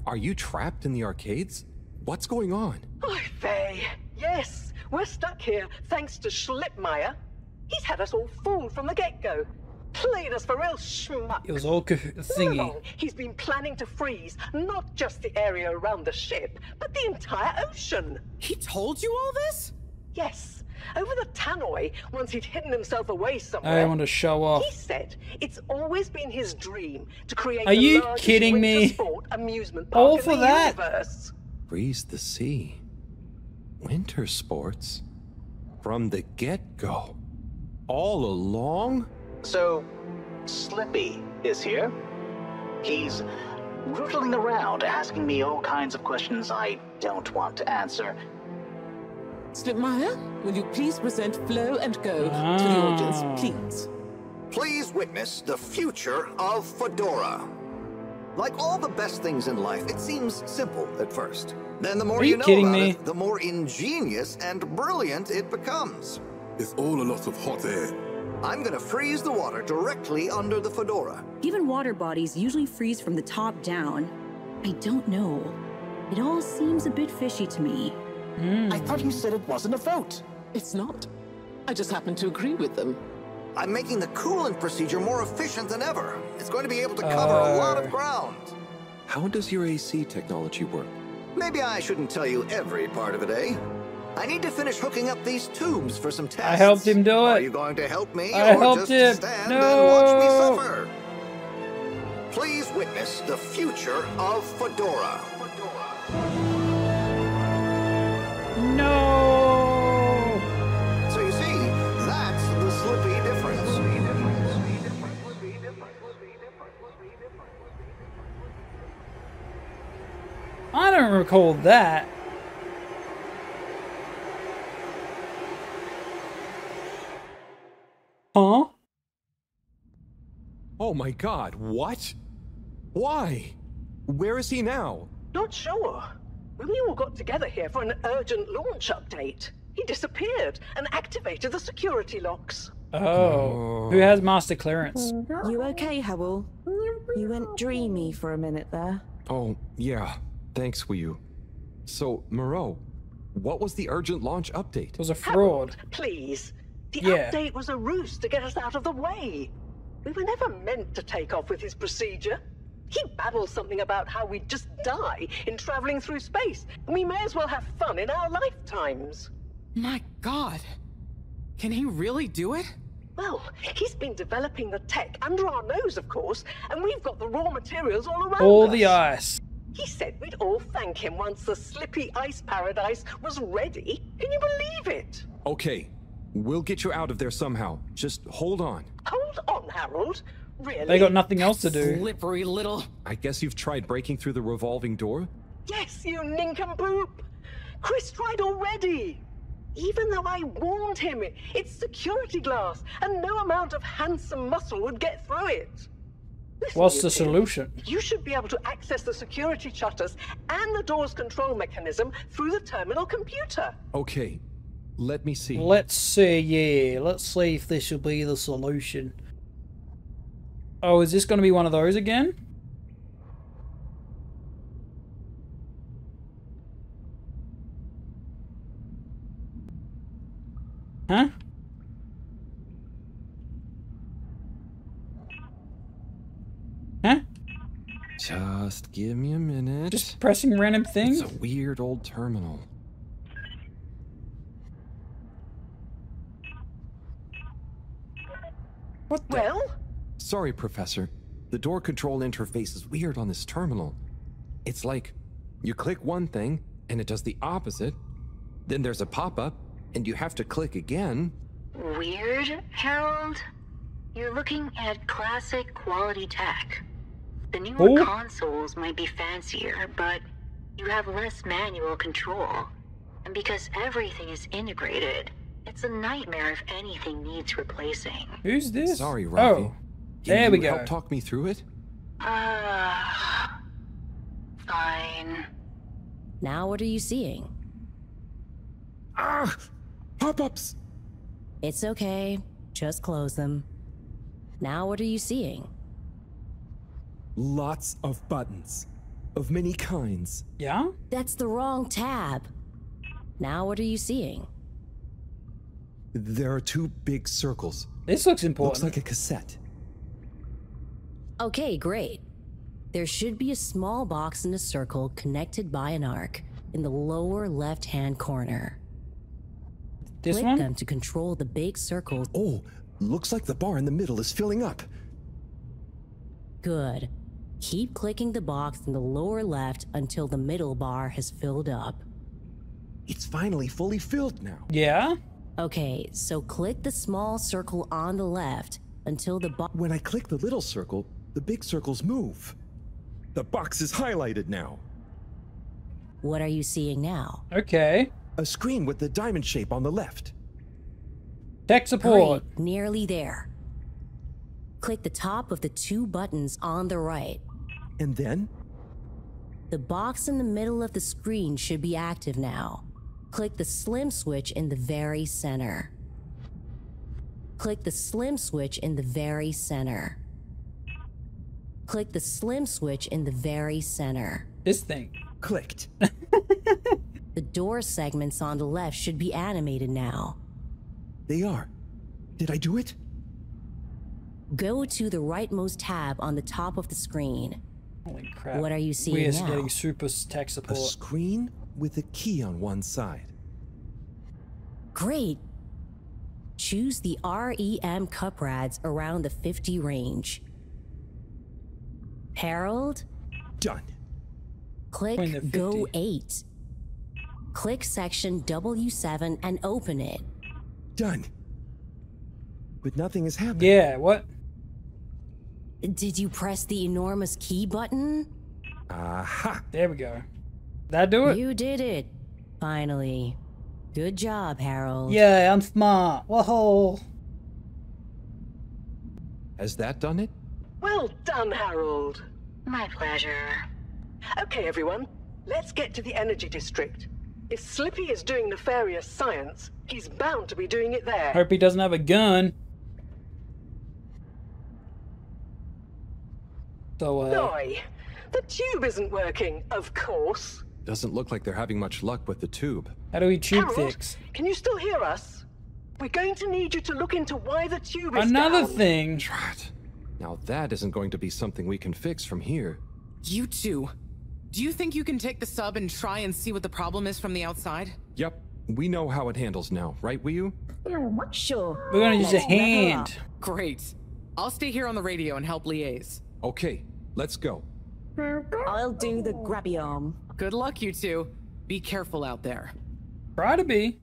Are you trapped in the arcades? What's going on? Oh, Faye. Yes, we're stuck here thanks to Schlippmeyer. He's had us all fooled from the get-go. Played us for real schmuck. It was all thingy. He's been planning to freeze not just the area around the ship, but the entire ocean. He told you all this? Yes. Over the tannoy, once he'd hidden himself away somewhere. I want to show off. He said it's always been his dream to create Are the you largest kidding winter me? sport amusement park All in for the that? universe. Freeze the sea. Winter sports. From the get-go. All along? So, Slippy is here. He's rootling around, asking me all kinds of questions I don't want to answer. Slipmeyer, will you please present Flow and Go to the audience, please? Please witness the future of Fedora. Like all the best things in life, it seems simple at first. Then the more you know about it, the more ingenious and brilliant it becomes. It's all a lot of hot air. I'm gonna freeze the water directly under the Fedora. Given water bodies usually freeze from the top down, I don't know. It all seems a bit fishy to me. I thought you said it wasn't a vote. It's not. I just happen to agree with them. I'm making the coolant procedure more efficient than ever. It's going to be able to cover a lot of ground. How does your AC technology work? Maybe I shouldn't tell you every part of it, eh? I need to finish hooking up these tubes for some tests. I helped him do it. Are you going to help me I or helped just him. stand No. and watch me suffer? Please witness the future of Fedora. No! So you see, that's the Slippy difference. I don't recall that. Huh? Oh my god, what? Why? Where is he now? Not sure. When we all got together here for an urgent launch update, he disappeared and activated the security locks. Oh. Who has master clearance? You okay, Howell? You went dreamy for a minute there. Oh, yeah. Thanks, Wiyu. So, Moreau, what was the urgent launch update? It was a Harold, please. The Yeah. update was a ruse to get us out of the way. We were never meant to take off with his procedure. He babbles something about how we'd just die in traveling through space, and we may as well have fun in our lifetimes. My God. Can he really do it? Well, he's been developing the tech under our nose, of course, and we've got the raw materials all around All us. the ice. He said we'd all thank him once the Slippy Ice Paradise was ready. Can you believe it? Okay, we'll get you out of there somehow. Just hold on. Hold on, Harold. Really? They got nothing else to do. Slippery little... I guess you've tried breaking through the revolving door? Yes, you nincompoop. Chris tried already. Even though I warned him, it's security glass, and no amount of handsome muscle would get through it. Listen, What's the solution? You should be able to access the security shutters and the door's control mechanism through the terminal computer. Okay, let me see. Let's see, yeah. Let's see if this will be the solution. Oh, is this going to be one of those again? Huh? Huh? Just give me a minute. Just pressing random things? It's a weird old terminal. What the? Well? Sorry, Professor. The door control interface is weird on this terminal. It's like you click one thing and it does the opposite. Then there's a pop-up and you have to click again. Weird, Harold? You're looking at classic quality tech. The newer consoles might be fancier, but you have less manual control. And because everything is integrated, it's a nightmare if anything needs replacing. Who's this? Sorry, Rafi. Oh, there we go. Help talk me through it? Fine. Now what are you seeing? Ah! Pop-ups! It's okay. Just close them. Now what are you seeing? Lots of buttons. Of many kinds. Yeah? That's the wrong tab. Now what are you seeing? There are two big circles. This looks important. Looks like a cassette. Okay, great. There should be a small box in a circle connected by an arc in the lower left-hand corner. This Click one? them to control the big circles. Oh, looks like the bar in the middle is filling up. Good. Keep clicking the box in the lower left until the middle bar has filled up. It's finally fully filled now. Yeah? Okay, so click the small circle on the left until the box... When I click the little circle, the big circles move. The box is highlighted now. What are you seeing now? Okay. A screen with the diamond shape on the left. Tech support. Great, nearly there. Click the top of the two buttons on the right. And then? The box in the middle of the screen should be active now. Click the slim switch in the very center. Click the slim switch in the very center. Click the slim switch in the very center. This thing. Clicked. The door segments on the left should be animated now. They are. Did I do it? Go to the rightmost tab on the top of the screen. Holy crap. What are you seeing We're now? getting super tech support. A screen with a key on one side. Great. Choose the REM cup rads around the 50 range. Harold? Done. Click Go 8. Click section W7 and open it. Done. But nothing has happened. Yeah, what? Did you press the enormous key button? Aha! There we go. That do it? You did it. Finally. Good job, Harold. Yeah, I'm smart. Whoa. Has that done it? Well done, Harold. My pleasure. Okay, everyone. Let's get to the energy district. If Slippy is doing nefarious science, he's bound to be doing it there. Hope he doesn't have a gun. So, Noi, the tube isn't working, of course. Doesn't look like they're having much luck with the tube. How do we tube Harold, fix? Can you still hear us? We're going to need you to look into why the tube is Another down. thing. Drat. Now that isn't going to be something we can fix from here. You two. Do you think you can take the sub and try and see what the problem is from the outside? Yep, we know how it handles now, right, Wii-U? Sure. We're gonna use a hand. Great. I'll stay here on the radio and help liaise. Okay, let's go. I'll do the grabby arm. Good luck, you two. Be careful out there. Try to be.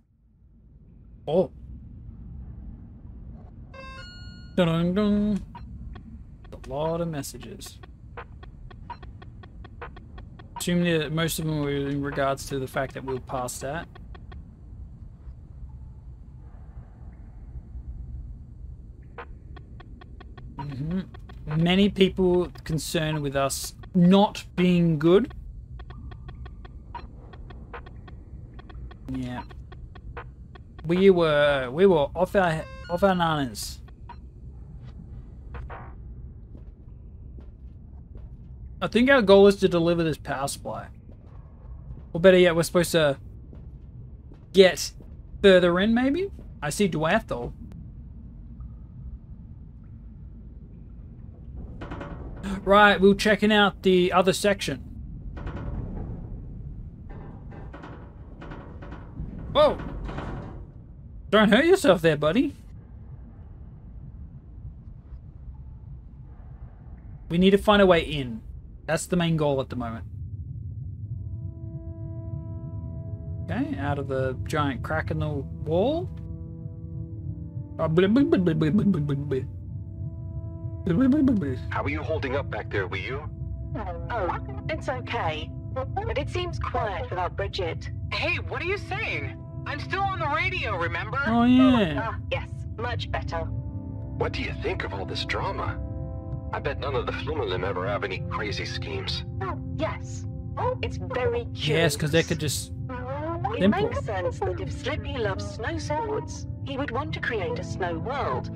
Oh. Dun dun. A lot of messages. Assuming that most of them were in regards to the fact that we'll pass that. Many people concerned with us not being good. Yeah. We were off our nanas. I think our goal is to deliver this power supply. Or better yet, we're supposed to get further in, maybe? I see Duartho. Right, we're checking out the other section. Whoa! Don't hurt yourself there, buddy. We need to find a way in. That's the main goal at the moment. Okay, out of the giant crack in the wall. How are you holding up back there, were you? Oh, it's okay. But it seems quiet without Bridget. Hey, what are you saying? I'm still on the radio, remember? Oh, yeah. Yes, much better. What do you think of all this drama? I bet none of the Flumalim ever have any crazy schemes. Yes. It's very curious. Yes, because they could just... It makes sense that if Slippy loves snow sports, he would want to create a snow world.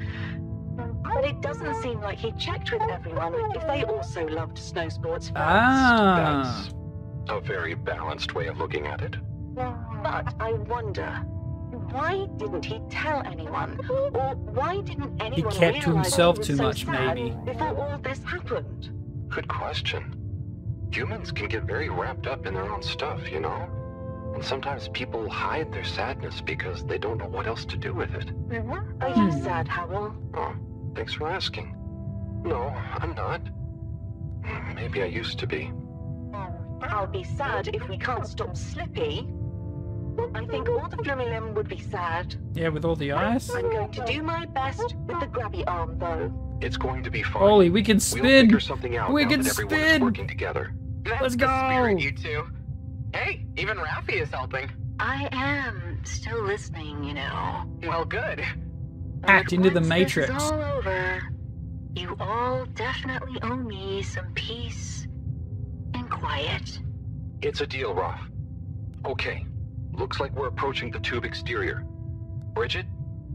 But it doesn't seem like he checked with everyone if they also loved snow sports first. That's a very balanced way of looking at it. But I wonder, why didn't he tell anyone? Or why didn't anyone He kept to realize himself he was too so much, sad maybe. before all this happened? Good question. Humans can get very wrapped up in their own stuff, you know? And sometimes people hide their sadness because they don't know what else to do with it. Are you sad, Howell? Oh, thanks for asking. No, I'm not. Maybe I used to be. I'll be sad if we can't stop Slippy. I think all the Flumilim would be sad. Yeah, with all the ice. I'm going to do my best with the grabby arm, though. It's going to be fine. Holy, we can spin. We'll figure something out We now can that everyone is spin. working together. Let's go. The spirit, you two. Hey, even Raffi is helping. I am still listening, you know. Well, good. Hacked into the Once Matrix. This is all over, you all definitely owe me some peace and quiet. It's a deal, Raph. Okay, looks like we're approaching the tube exterior. Bridget,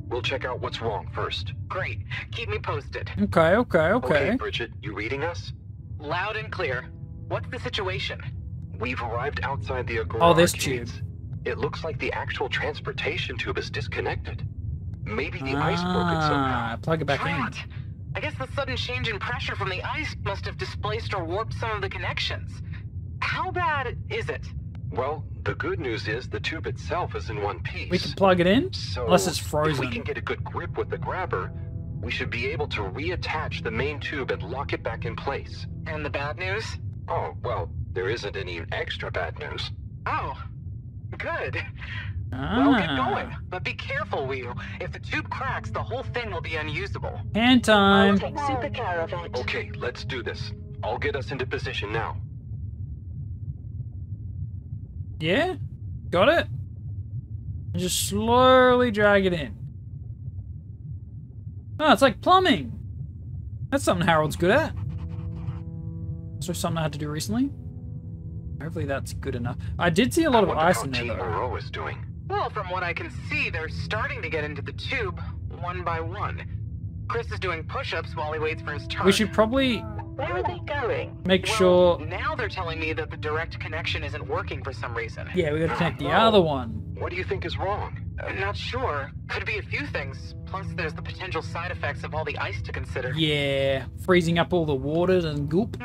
we'll check out what's wrong first. Great. Keep me posted. Okay. Okay, Bridget, you reading us? Loud and clear. What's the situation? We've arrived outside the Agora Oh, this arcades. tube. It looks like the actual transportation tube is disconnected. Maybe the ice broke it somehow. Plug it back in. Right. I guess the sudden change in pressure from the ice must have displaced or warped some of the connections. How bad is it? Well, the good news is the tube itself is in one piece. We can plug it in, So, unless it's if frozen. we can get a good grip with the grabber, we should be able to reattach the main tube and lock it back in place. And the bad news? Oh, well, there isn't any extra bad news. Oh, good. Well, get going. But be careful, Wheel. If the tube cracks, the whole thing will be unusable. Hand time. I'll take super care of it. Okay, let's do this. I'll get us into position now. Yeah? Got it? And just slowly drag it in. Oh, it's like plumbing. That's something Harold's good at. So something I had to do recently. Hopefully that's good enough. I did see a lot of ice in there, though. Moreau is doing. Well, from what I can see, they're starting to get into the tube, one by one. Chris is doing push-ups while he waits for his turn. We should probably Where are they going? make sure... Now they're telling me that the direct connection isn't working for some reason. Yeah, we gotta connect the other one. What do you think is wrong? I'm not sure. Could be a few things. Plus, there's the potential side effects of all the ice to consider. Yeah, freezing up all the waters and goop.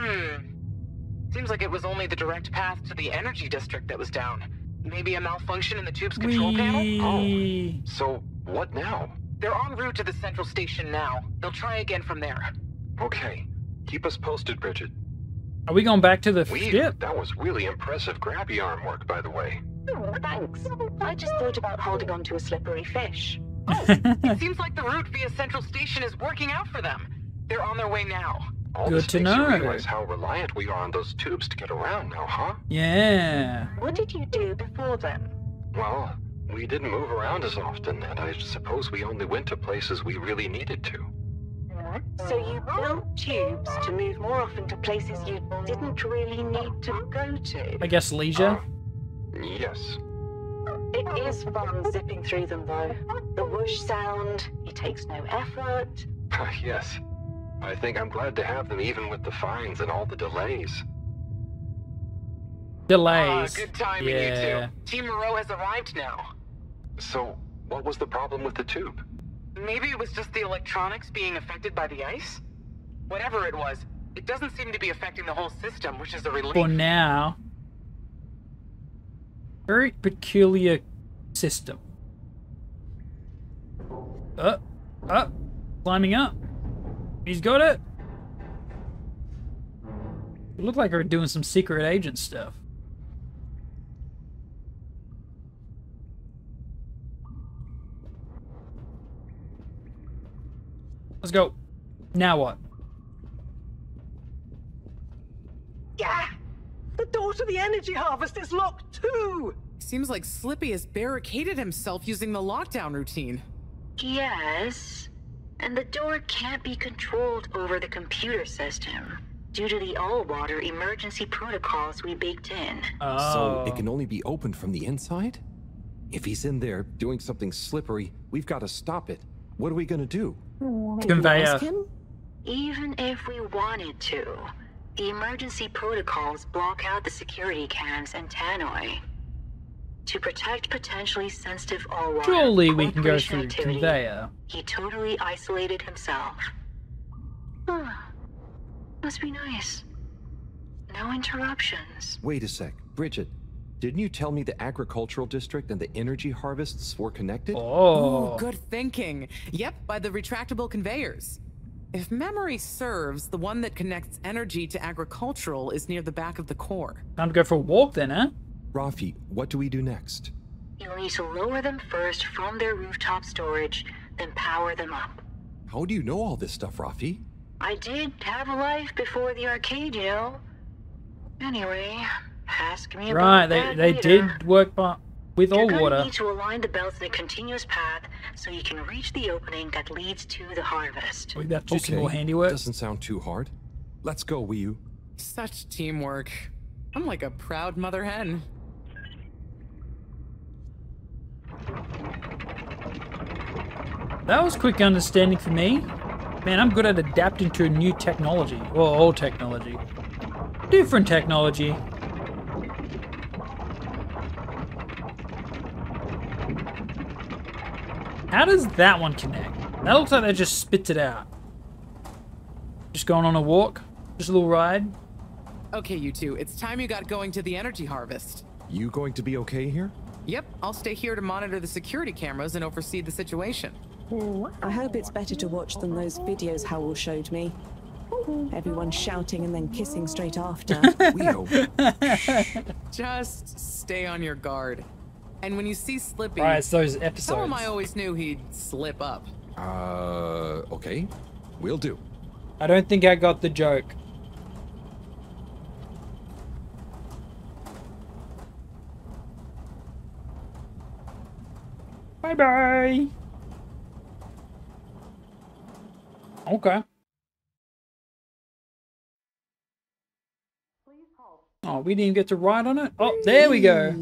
Seems like it was only the direct path to the energy district that was down. Maybe a malfunction in the tube's control panel? Oh, so what now? They're en route to the central station now. They'll try again from there. Okay, keep us posted, Bridget. Are we going back to the ship? That was really impressive grabby arm work, by the way. Oh, thanks. I just thought about holding on to a slippery fish. It seems like the route via central station is working out for them. They're on their way now. All Good this to makes you know. realize how reliant we are on those tubes to get around now, huh? Yeah. What did you do before then? Well, we didn't move around as often, and I suppose we only went to places we really needed to. So you built tubes to move more often to places you didn't really need to go to? I guess leisure? Yes. It is fun zipping through them, though. The whoosh sound, it takes no effort. Yes. I think I'm glad to have them even with the fines and all the delays. Delays. Good timing, you two. Team Moreau has arrived now. So, what was the problem with the tube? Maybe it was just the electronics being affected by the ice? Whatever it was, it doesn't seem to be affecting the whole system, which is a relief. For now. Very peculiar system. Climbing up. He's got it. It looked like we're doing some secret agent stuff. Let's go. Now what? Yeah. The door to the energy harvest is locked too. Seems like Slippy has barricaded himself using the lockdown routine. Yes. And the door can't be controlled over the computer system due to the all-water emergency protocols we baked in. So it can only be opened from the inside? If he's in there doing something slippery, we've got to stop it. What are we going to do? Conveyor. Even if we wanted to, the emergency protocols block out the security cams and tannoy. To protect potentially sensitive all-water Surely we can go corporation through activity, conveyor. he totally isolated himself. Must be nice. No interruptions. Wait a sec. Bridget, didn't you tell me the agricultural district and the energy harvests were connected? Ooh, good thinking. Yep, by the retractable conveyors. If memory serves, the one that connects energy to agricultural is near the back of the core. Time to go for a walk then, huh? Rafi, what do we do next? You'll need to lower them first from their rooftop storage, then power them up. How do you know all this stuff, Rafi? I did have a life before the arcade, you know. Anyway, ask me about Right, that they later. did work with all You're water. gonna need to align the belts in a continuous path so you can reach the opening that leads to the harvest. We have to do some more handiwork. Doesn't sound too hard. Let's go, Wii. Such teamwork. I'm like a proud mother hen. That was quick understanding for me. Man, I'm good at adapting to new technology. Well, old technology. Different technology. How does that one connect? That looks like they just spits it out. Just going on a walk? Just a little ride? Okay, you two, it's time you got going to the energy harvest. You going to be okay here? Yep, I'll stay here to monitor the security cameras and oversee the situation. I hope it's better to watch than those videos Howell showed me. Everyone shouting and then kissing straight after. Just stay on your guard. And when you see Slippy, Right, it's those tell him episodes. I always knew he'd slip up. Okay. Will do. I don't think I got the joke. Bye-bye. Okay. Oh, we didn't even get to ride on it? Oh, there we go.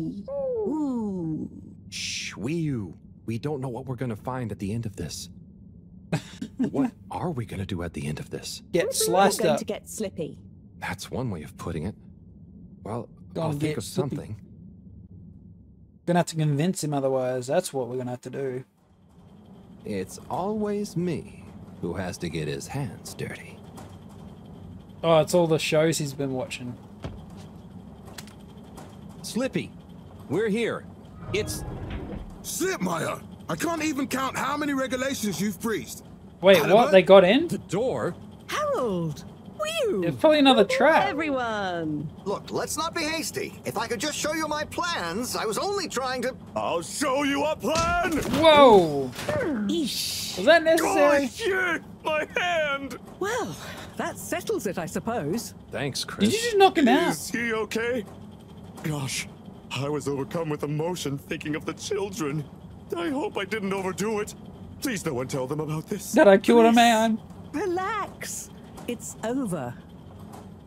Shh, Wii. We don't know what we're going to find at the end of this. What are we going to do at the end of this? Get sliced We're going up. to get Slippy. That's one way of putting it. Well, Gonna I'll think get of Slippy. something. Gonna have to convince him otherwise. That's what we're gonna have to do. It's always me who has to get his hands dirty. Oh, it's all the shows he's been watching. Slippy, we're here. It's... Slipmeyer! I can't even count how many regulations you've breached. Wait, what? They got in? The door? Harold! It's probably another trap. Everyone! Look, let's not be hasty. If I could just show you my plans, I was only trying to... I'll show you a plan! Whoa! Eesh. Was that necessary? Shit! My hand! Well, that settles it, I suppose. Thanks, Chris. Did you just knock him out? Is he okay? Gosh, I was overcome with emotion thinking of the children. I hope I didn't overdo it. Please no one tell them about this. That I killed a man. Relax. It's over.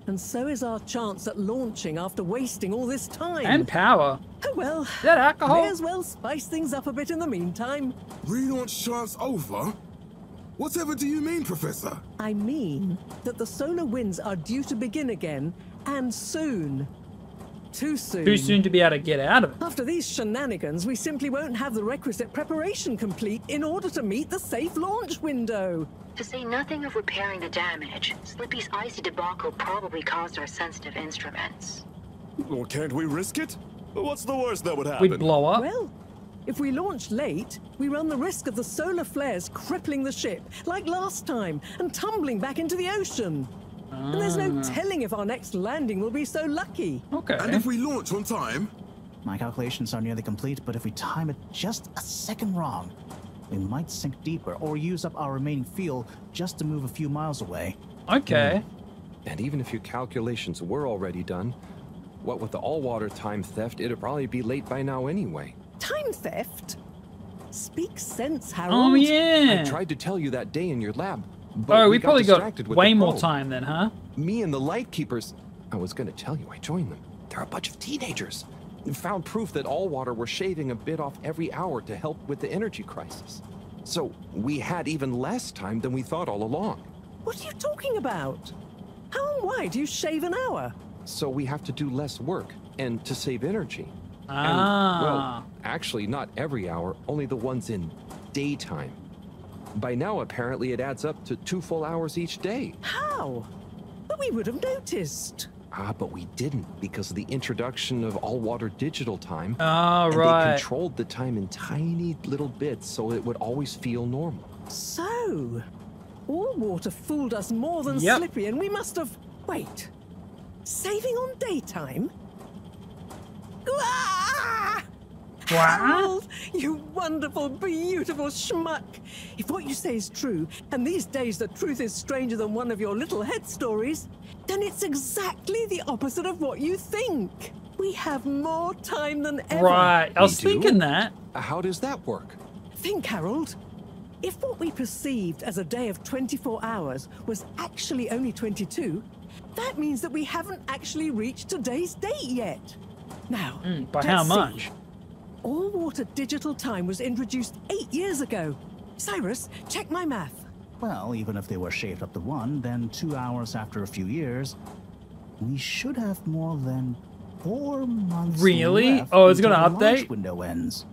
And so is our chance at launching after wasting all this time. And power. Oh well. Is that alcohol? May as well spice things up a bit in the meantime. Relaunch chance over? Whatever do you mean, Professor? I mean that the solar winds are due to begin again, and soon. Too soon. Too soon to be able to get out of it. After these shenanigans, we simply won't have the requisite preparation complete in order to meet the safe launch window. To say nothing of repairing the damage, Slippy's icy debacle probably caused our sensitive instruments. Well, can't we risk it? What's the worst that would happen? We'd blow up. Well, if we launch late, we run the risk of the solar flares crippling the ship, like last time, and tumbling back into the ocean. And there's no telling if our next landing will be so lucky. Okay. And if we launch on time? My calculations are nearly complete, but if we time it just a second wrong, we might sink deeper or use up our remaining fuel just to move a few miles away. Okay. And even if your calculations were already done, what with the all-water time theft, it'd probably be late by now anyway. Time theft? Speak sense, Harold. Oh, yeah. I tried to tell you that day in your lab. Oh, we probably got way more time then, huh? Me and the Lightkeepers. I was going to tell you, I joined them. They're a bunch of teenagers. We found proof that all water were shaving a bit off every hour to help with the energy crisis. So we had even less time than we thought all along. What are you talking about? How and why do you shave an hour? So we have to do less work and to save energy. Ah. And, well, actually not every hour, only the ones in daytime. By now, apparently, it adds up to 2 full hours each day. How? But we would have noticed. But we didn't because of the introduction of all-water digital time. And they controlled the time in tiny little bits so it would always feel normal. So, all water fooled us more than Slippy, and we must have... Wait. Saving on daytime? Ah! Harold, you wonderful, beautiful schmuck. If what you say is true, and these days the truth is stranger than one of your little head stories, then it's exactly the opposite of what you think. We have more time than ever. Right, I was thinking that. How does that work? Think, Harold. If what we perceived as a day of 24 hours was actually only 22, that means that we haven't actually reached today's date yet. Now, by how much? See. All-water digital time was introduced 8 years ago. Cyrus, check my math. Well, even if they were shaved up to 1, then 2 hours after a few years, we should have more than 4 months left. Oh, it's gonna until the update? launch window ends.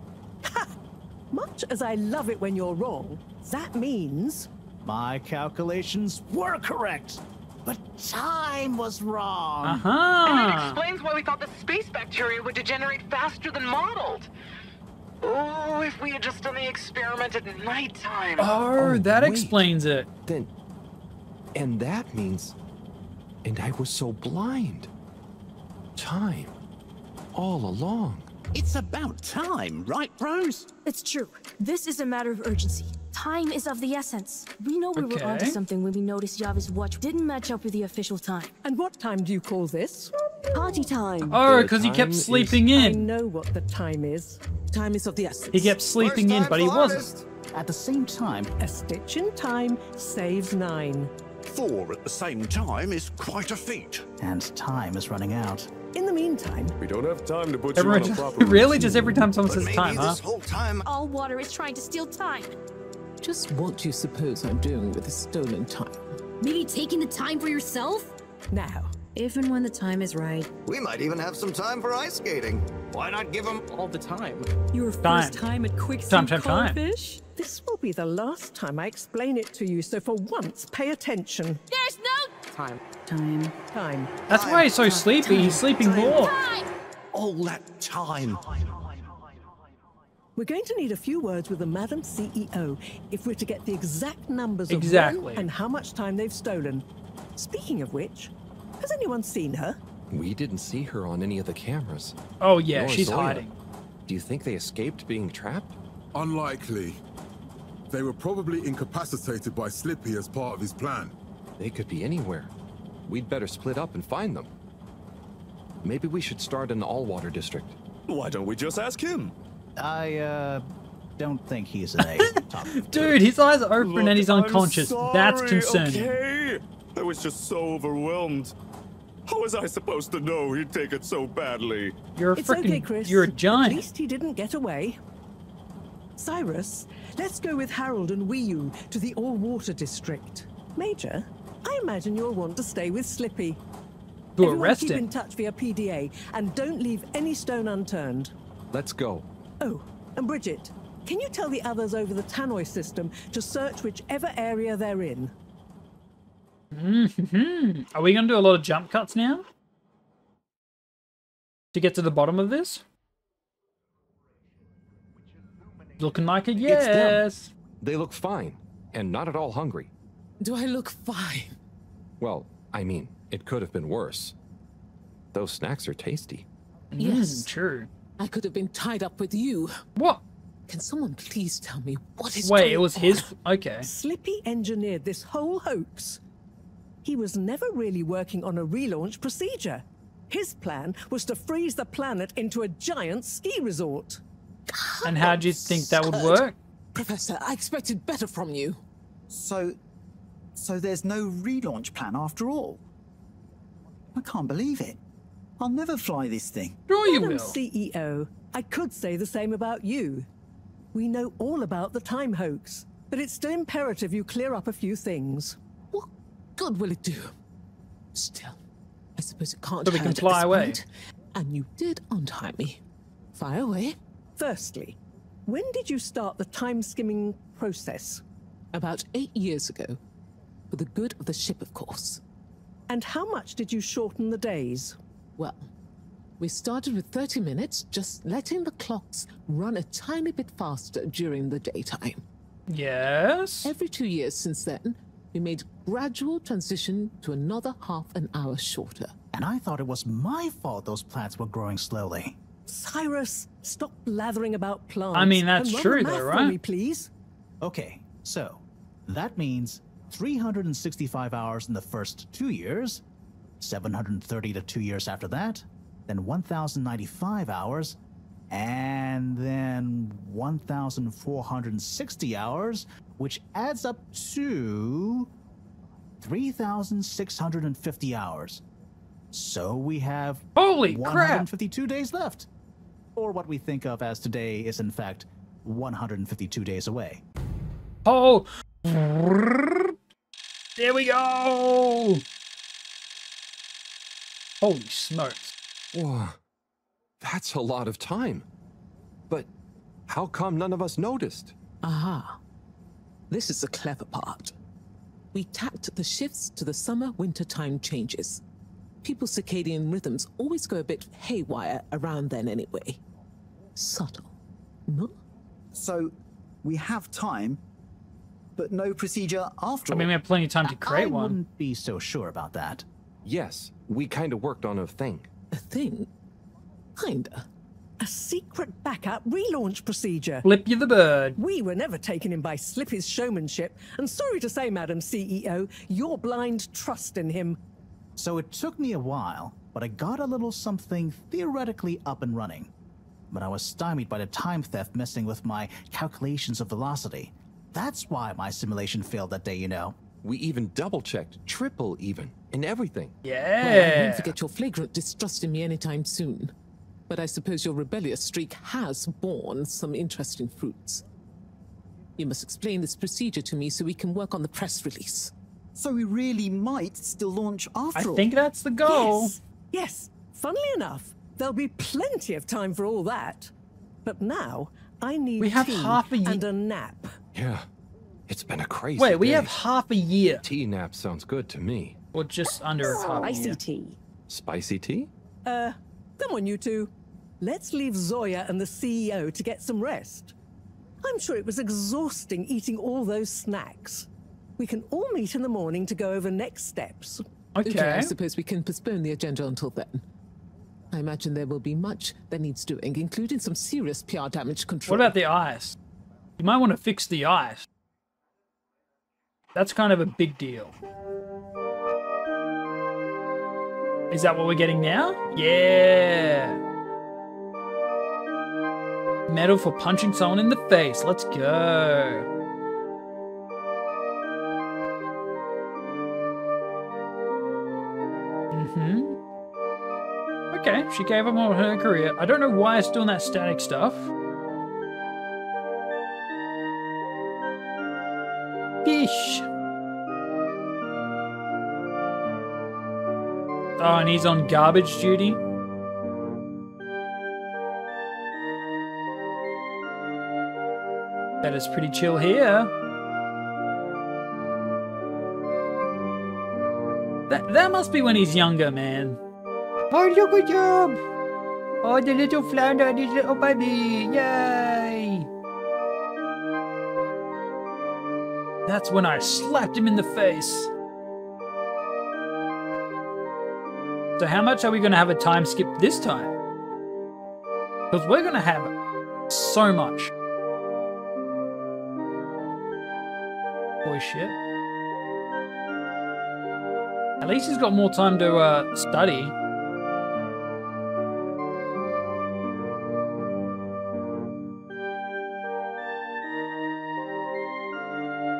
Much as I love it when you're wrong, that means... My calculations were correct, but time was wrong. And that explains why we thought the space bacteria would degenerate faster than modeled. Oh, if we had just done the experiment at nighttime. Oh, that wait. explains it. And that means... And I was so blind. Time. All along. It's about time, right, bros? It's true. This is a matter of urgency. Time is of the essence. We know we were onto something when we noticed Yava's watch didn't match up with the official time. And what time do you call this? Party time. Oh, because he kept sleeping in. I know what the time is. Time is of the essence. He kept sleeping in, but he wasn't. At the same time, a stitch in time saves 9. 4 at the same time is quite a feat. And time is running out. In the meantime, we don't have time to put you on a proper really? Just every time someone says time, huh? Whole time, all water is trying to steal time. Just what do you suppose I'm doing with the stolen time? Maybe taking the time for yourself? Now, if and when the time is right. We might even have some time for ice skating. Why not give them all the time? Your first time at Quicksilver Codfish? This will be the last time I explain it to you, so for once, pay attention. There's no time. Time. That's why he's so sleepy. He's sleeping more. All that time. We're going to need a few words with the Madam CEO if we're to get the exact numbers of when and how much time they've stolen. Speaking of which, has anyone seen her? We didn't see her on any of the cameras. Oh yeah, Nor she's Zoya. hiding. Do you think they escaped being trapped? Unlikely. They were probably incapacitated by Slippy as part of his plan. They could be anywhere. We'd better split up and find them. Maybe we should start an all-water district. Why don't we just ask him? don't think he's a top. Dude, his eyes are open and he's I'm unconscious. sorry, That's concerning. Okay? I was just so overwhelmed. How was I supposed to know he'd take it so badly? You're a It's freaking, okay, Chris. you're a giant. At least he didn't get away. Cyrus, let's go with Harold and Wii-U to the all-water district. Major, I imagine you'll want to stay with Slippy. To Everyone arrest keep him. in touch via PDA and don't leave any stone unturned. Let's go. Oh, and Bridget, can you tell the others over the tannoy system to search whichever area they're in? Are we going to do a lot of jump cuts now? To get to the bottom of this? Looking like a It's them. yes. They look fine, and not at all hungry. Do I look fine? Well, I mean, it could have been worse. Those snacks are tasty. Yes. True. I could have been tied up with you. What? Can someone please tell me what is Wait, going it was on? his? Okay. Slippy engineered this whole hoax. He was never really working on a relaunch procedure. His plan was to freeze the planet into a giant ski resort. And how do you think that would work? Professor, I expected better from you. So there's no relaunch plan after all? I can't believe it. I'll never fly this thing. Sure you Madam will. CEO, I could say the same about you. We know all about the time hoax, but it's still imperative you clear up a few things. What good will it do? Still, I suppose it can't So we hurt can at fly this away. point. And you did untie me. Fire away. Firstly, when did you start the time skimming process? About 8 years ago. For the good of the ship, of course. And how much did you shorten the days? Well, we started with 30 minutes, just letting the clocks run a tiny bit faster during the daytime. Yes. Every 2 years since then, we made gradual transition to another half an hour shorter. And I thought it was my fault those plants were growing slowly. Cyrus, stop blathering about plants. I mean, that's and run true the though, math right? For me, please. Okay, so that means 365 hours in the first 2 years, 730 to 2 years after that, then 1,095 hours, and then 1,460 hours, which adds up to 3,650 hours. So we have Holy crap! 152 days left. Or what we think of as today is in fact 152 days away. Oh, there we go. Holy smokes. Whoa, that's a lot of time. But how come none of us noticed? Aha. This is the clever part. We tacked the shifts to the summer-winter time changes. People's circadian rhythms always go a bit haywire around then anyway. Subtle, no? So, we have time, but no procedure after I all. mean, we have plenty of time to create I one. wouldn't be so sure about that. Yes, we kind of worked on a thing. A thing? Kinda. A secret backup relaunch procedure. Flip you the bird. We were never taken in by Slippy's showmanship, and sorry to say, Madam CEO, your blind trust in him. So it took me a while, but I got a little something theoretically up and running. But I was stymied by the time theft messing with my calculations of velocity. That's why my simulation failed that day, you know. We even double-checked, triple even, and everything. Well, I Yeah. won't forget your flagrant distrust in me anytime soon. But I suppose your rebellious streak has borne some interesting fruits. You must explain this procedure to me so we can work on the press release. So we really might still launch after all. I think that's the goal. Yes, yes. Funnily enough, there'll be plenty of time for all that. But now, I need We have tea half a and a nap. Yeah, it's been a crazy Wait, we day. have half a year. Tea nap sounds good to me. Or just under half a Spicy year. tea. Spicy tea? Come on, you two. Let's leave Zoya and the CEO to get some rest. I'm sure it was exhausting eating all those snacks. We can all meet in the morning to go over next steps. Okay. I suppose we can postpone the agenda until then. I imagine there will be much that needs doing, including some serious PR damage control. What about the ice? You might want to fix the ice. That's kind of a big deal. Is that what we're getting now? Yeah. Medal for punching someone in the face. Let's go. Okay, she gave up on her career. I don't know why it's doing that static stuff. Fish. Oh, and he's on garbage duty. That is pretty chill here. That must be when he's younger, man. Oh, look, good job! Oh, the little flounder, this little baby! Yay! That's when I slapped him in the face. So how much are we going to have a time skip this time? Because we're going to have so much. Holy shit. At least he's got more time to study.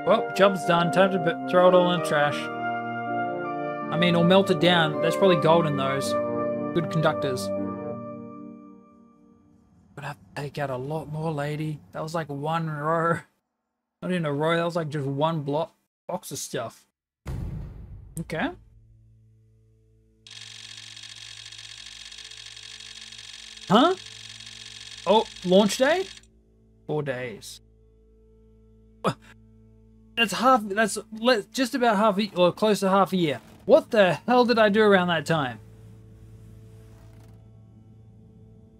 Well, job's done. Time to throw it all in the trash. I mean, or melt it down. There's probably gold in those. Good conductors. But I have to take out a lot more, lady. That was like one row. Not in a row, that was like just one box of stuff. Okay. Huh? Oh, launch day? 4 days. That's just about half, or close to half a year. What the hell did I do around that time?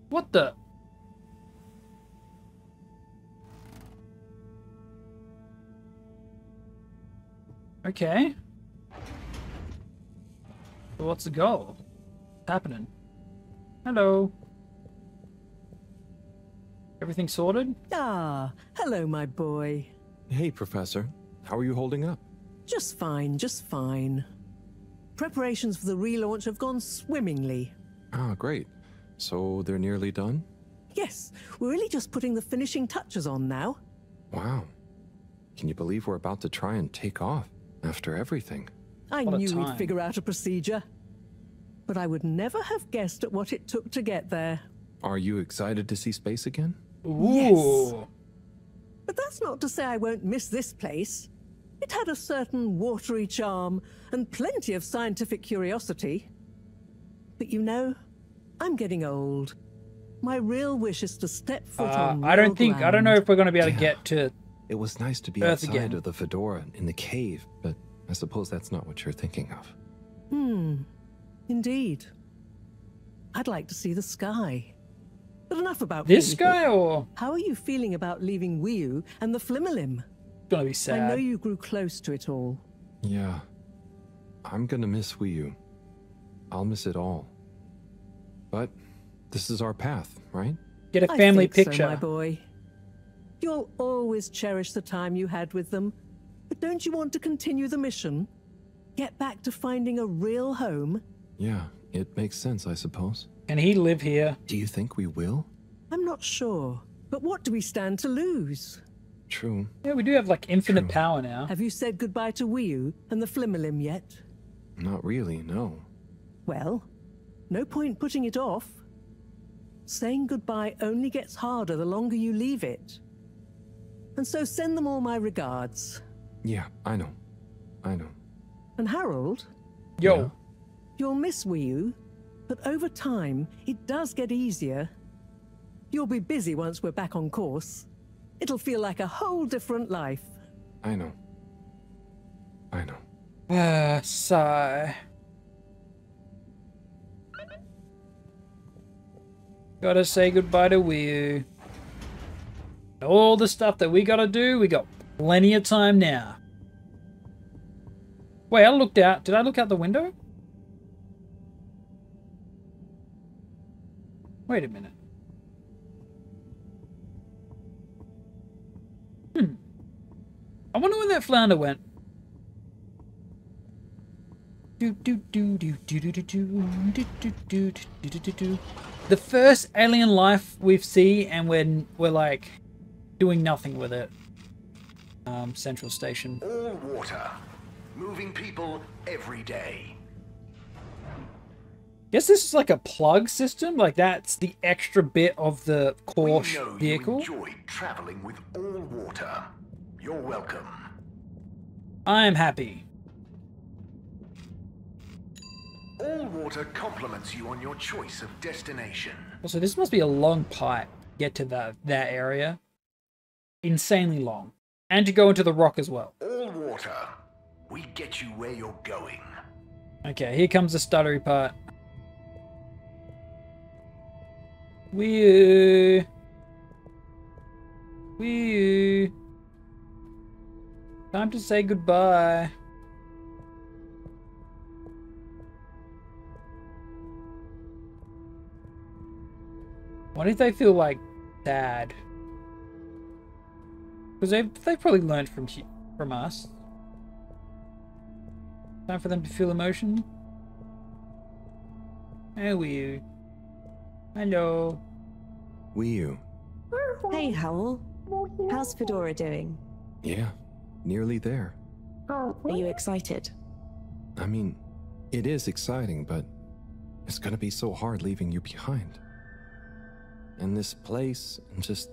What the? Okay. So what's the goal? What's happening? Hello. Everything sorted? Ah, hello, my boy. Hey, Professor. How are you holding up? Just fine, just fine. Preparations for the relaunch have gone swimmingly. Ah, great. So they're nearly done? Yes, we're really just putting the finishing touches on now. Wow. Can you believe we're about to try and take off after everything? I knew we'd figure out a procedure. But I would never have guessed at what it took to get there. Are you excited to see space again? Ooh. Yes. But that's not to say I won't miss this place. It had a certain watery charm and plenty of scientific curiosity. But you know, I'm getting old. My real wish is to step foot on I don't know if we're going to be able to get to It was nice to be Earth outside again. of the fedora in the cave, but I suppose that's not what you're thinking of. Indeed. I'd like to see the sky. But enough about this me. guy, or How are you feeling about leaving Wiu and the Flimmerlim? Gonna be sad. I know you grew close to it all. Yeah. I'm gonna miss Wii U. I'll miss it all. But this is our path, right? Get a family I think picture. so, my boy. You'll always cherish the time you had with them. But don't you want to continue the mission? Get back to finding a real home? Yeah, it makes sense, I suppose. Can he live here? Do you think we will? I'm not sure. But what do we stand to lose? True. Yeah, we do have like infinite power now. Have you said goodbye to Wiu and the Flimmerlim yet? Not really, no. Well, no point putting it off. Saying goodbye only gets harder the longer you leave it. And so send them all my regards. Yeah, I know. I know. And Harold? Yo. Yeah? You'll miss Wiu, but over time, it does get easier. You'll be busy once we're back on course. It'll feel like a whole different life. I know. I know. Sigh. Gotta say goodbye to Wiu. All the stuff that we gotta do, we got plenty of time now. Wait, I looked out. Did I look out the window? Wait a minute. I wonder where that flounder went. The first alien life we've seen, and we're like doing nothing with it. Central Station. All water, moving people every day. Guess this is like a plug system. Like that's the extra bit of the core vehicle. You enjoyed traveling with all water. You're welcome. I'm happy. All water compliments you on your choice of destination. Also, this must be a long pipe to get to that area. Insanely long. And to go into the rock as well. All water. We get you where you're going. Okay, here comes the stuttery part. Wee-oo. Wee-oo. Time to say goodbye. What if they feel like sad? Because they probably learned from us. Time for them to feel emotion. Hey, Wii-U. Hello. Wii-U. Hey, Howl. How's Fedora doing? Yeah, nearly there. Are you excited? I mean, it is exciting, but it's gonna be so hard leaving you behind. And this place, and just...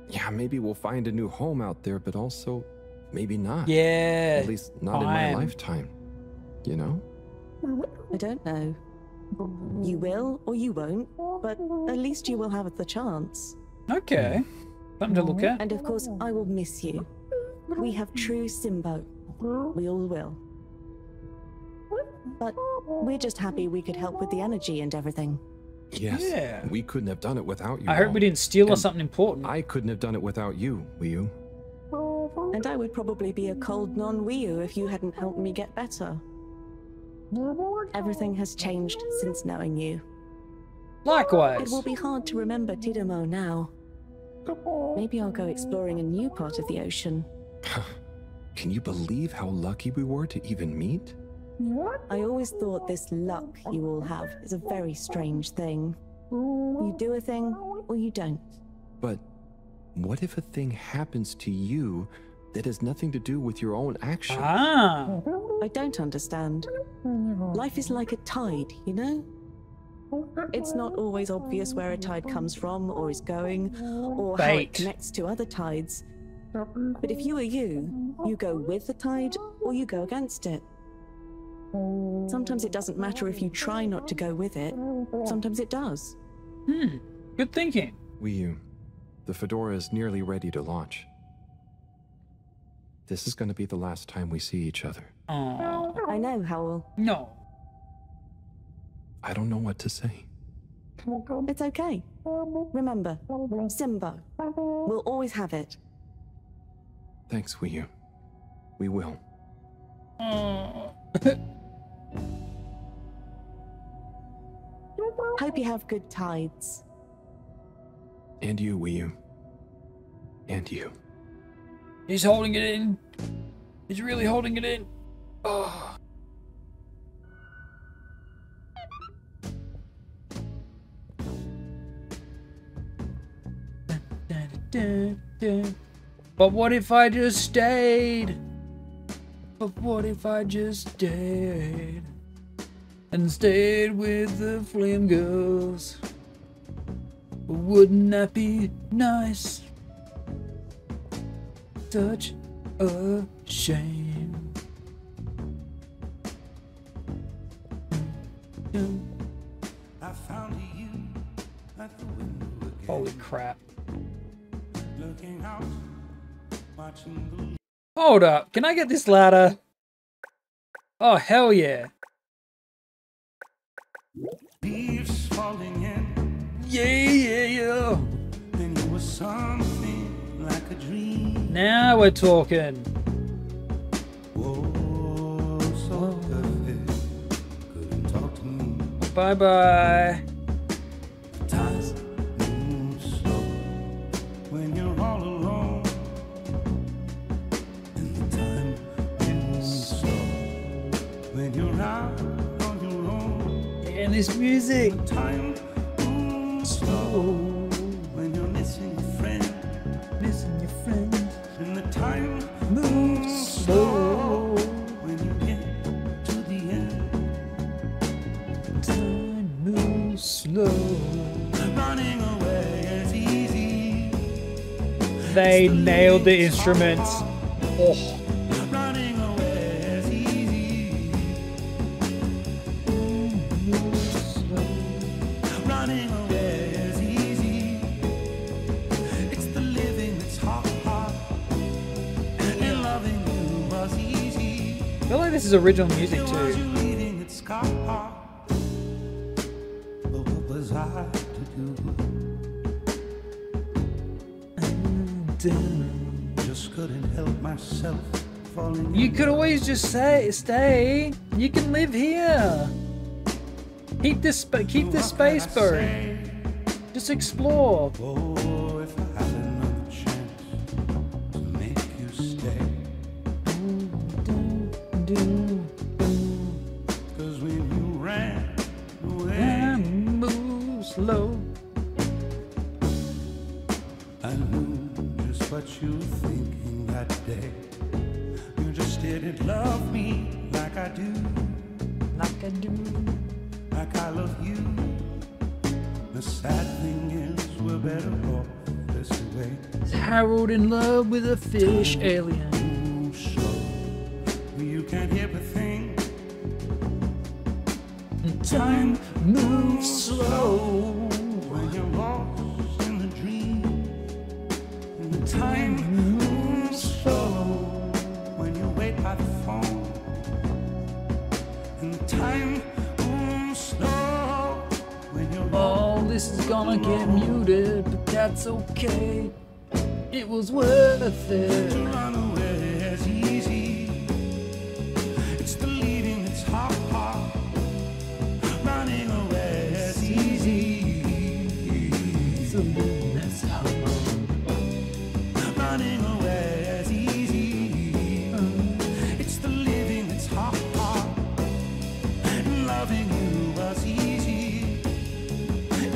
yeah, maybe we'll find a new home out there, but also maybe not. Yeah. At least not in my lifetime. You know? I don't know. You will or you won't, but at least you will have the chance. Okay. Something to look at. And of course, I will miss you. We have true Simbo. We all will. But we're just happy we could help with the energy and everything. Yes. Yeah. We couldn't have done it without you. I hope we didn't steal or something important. I couldn't have done it without you, Wii-U. And I would probably be a cold non-Wii-U if you hadn't helped me get better. Everything has changed since knowing you. Likewise. It will be hard to remember Tidamo now. Maybe I'll go exploring a new part of the ocean. Can you believe how lucky we were to even meet? I always thought this luck you all have is a very strange thing. You do a thing, or you don't. But what if a thing happens to you that has nothing to do with your own actions? Ah. I don't understand. Life is like a tide, you know? It's not always obvious where a tide comes from, or is going, or how it connects to other tides. But if you are you go with the tide, or you go against it. Sometimes it doesn't matter if you try not to go with it. Sometimes it does. Good thinking. Wii-U, the Fedora is nearly ready to launch. This is going to be the last time we see each other. Aww. I know, Howl. No. I don't know what to say. It's okay. Remember, Simbo. We'll always have it. Thanks, Wii-U. We will. Hope you have good tides. And you, Wii-U. And you. He's holding it in. He's really holding it in. Oh. But what if I just stayed? But what if I just stayed? And stayed with the Flame Girls? Wouldn't that be nice? Such a shame. I found you at the window again. Holy crap. Looking out, watching the... Hold up, can I get this ladder? Oh, hell yeah. Leaves falling in. Yeah. Then it was something like a dream. Now we're talking. Whoa, so perfect. Couldn't talk to me. Bye-bye. Time moves slow when you're all alone. And the time moves slow when you're out on your own. And this music. Time moves slow when you're missing a friend. Missing your friend. And the time moves slow when you get to the end. Time moves slow. Running away is easy. They nailed the instruments. Oh. Running away is easy. Running away is easy. It's the living that's hard. And loving you was easy. I feel like this is original music It was too. you leaving it scarred. But what was I to do? Just couldn't help myself falling. You could always just stay. You can live here. Keep this space boat. Just explore. Oh, if I had another chance to make you stay. 'Cause when you ran away, Time moves slow. I knew just what you were thinking that day. You just didn't love me like I do. Like I do. Like I love you. The sad thing is we're better off this way. Harold in love with a fish alien. You can't hear a thing. Time moves slow. When you're lost in the dream. Time moves slow. When you wait by the phone. And time moves slow. When you're Oh, this is gonna get muted, but that's okay. It was worth it. to run away is easy. It's the leaving that's hard. Running away is easy. It's the leaving that's hard. Running away is easy. It's the living that's hard. And loving you was easy.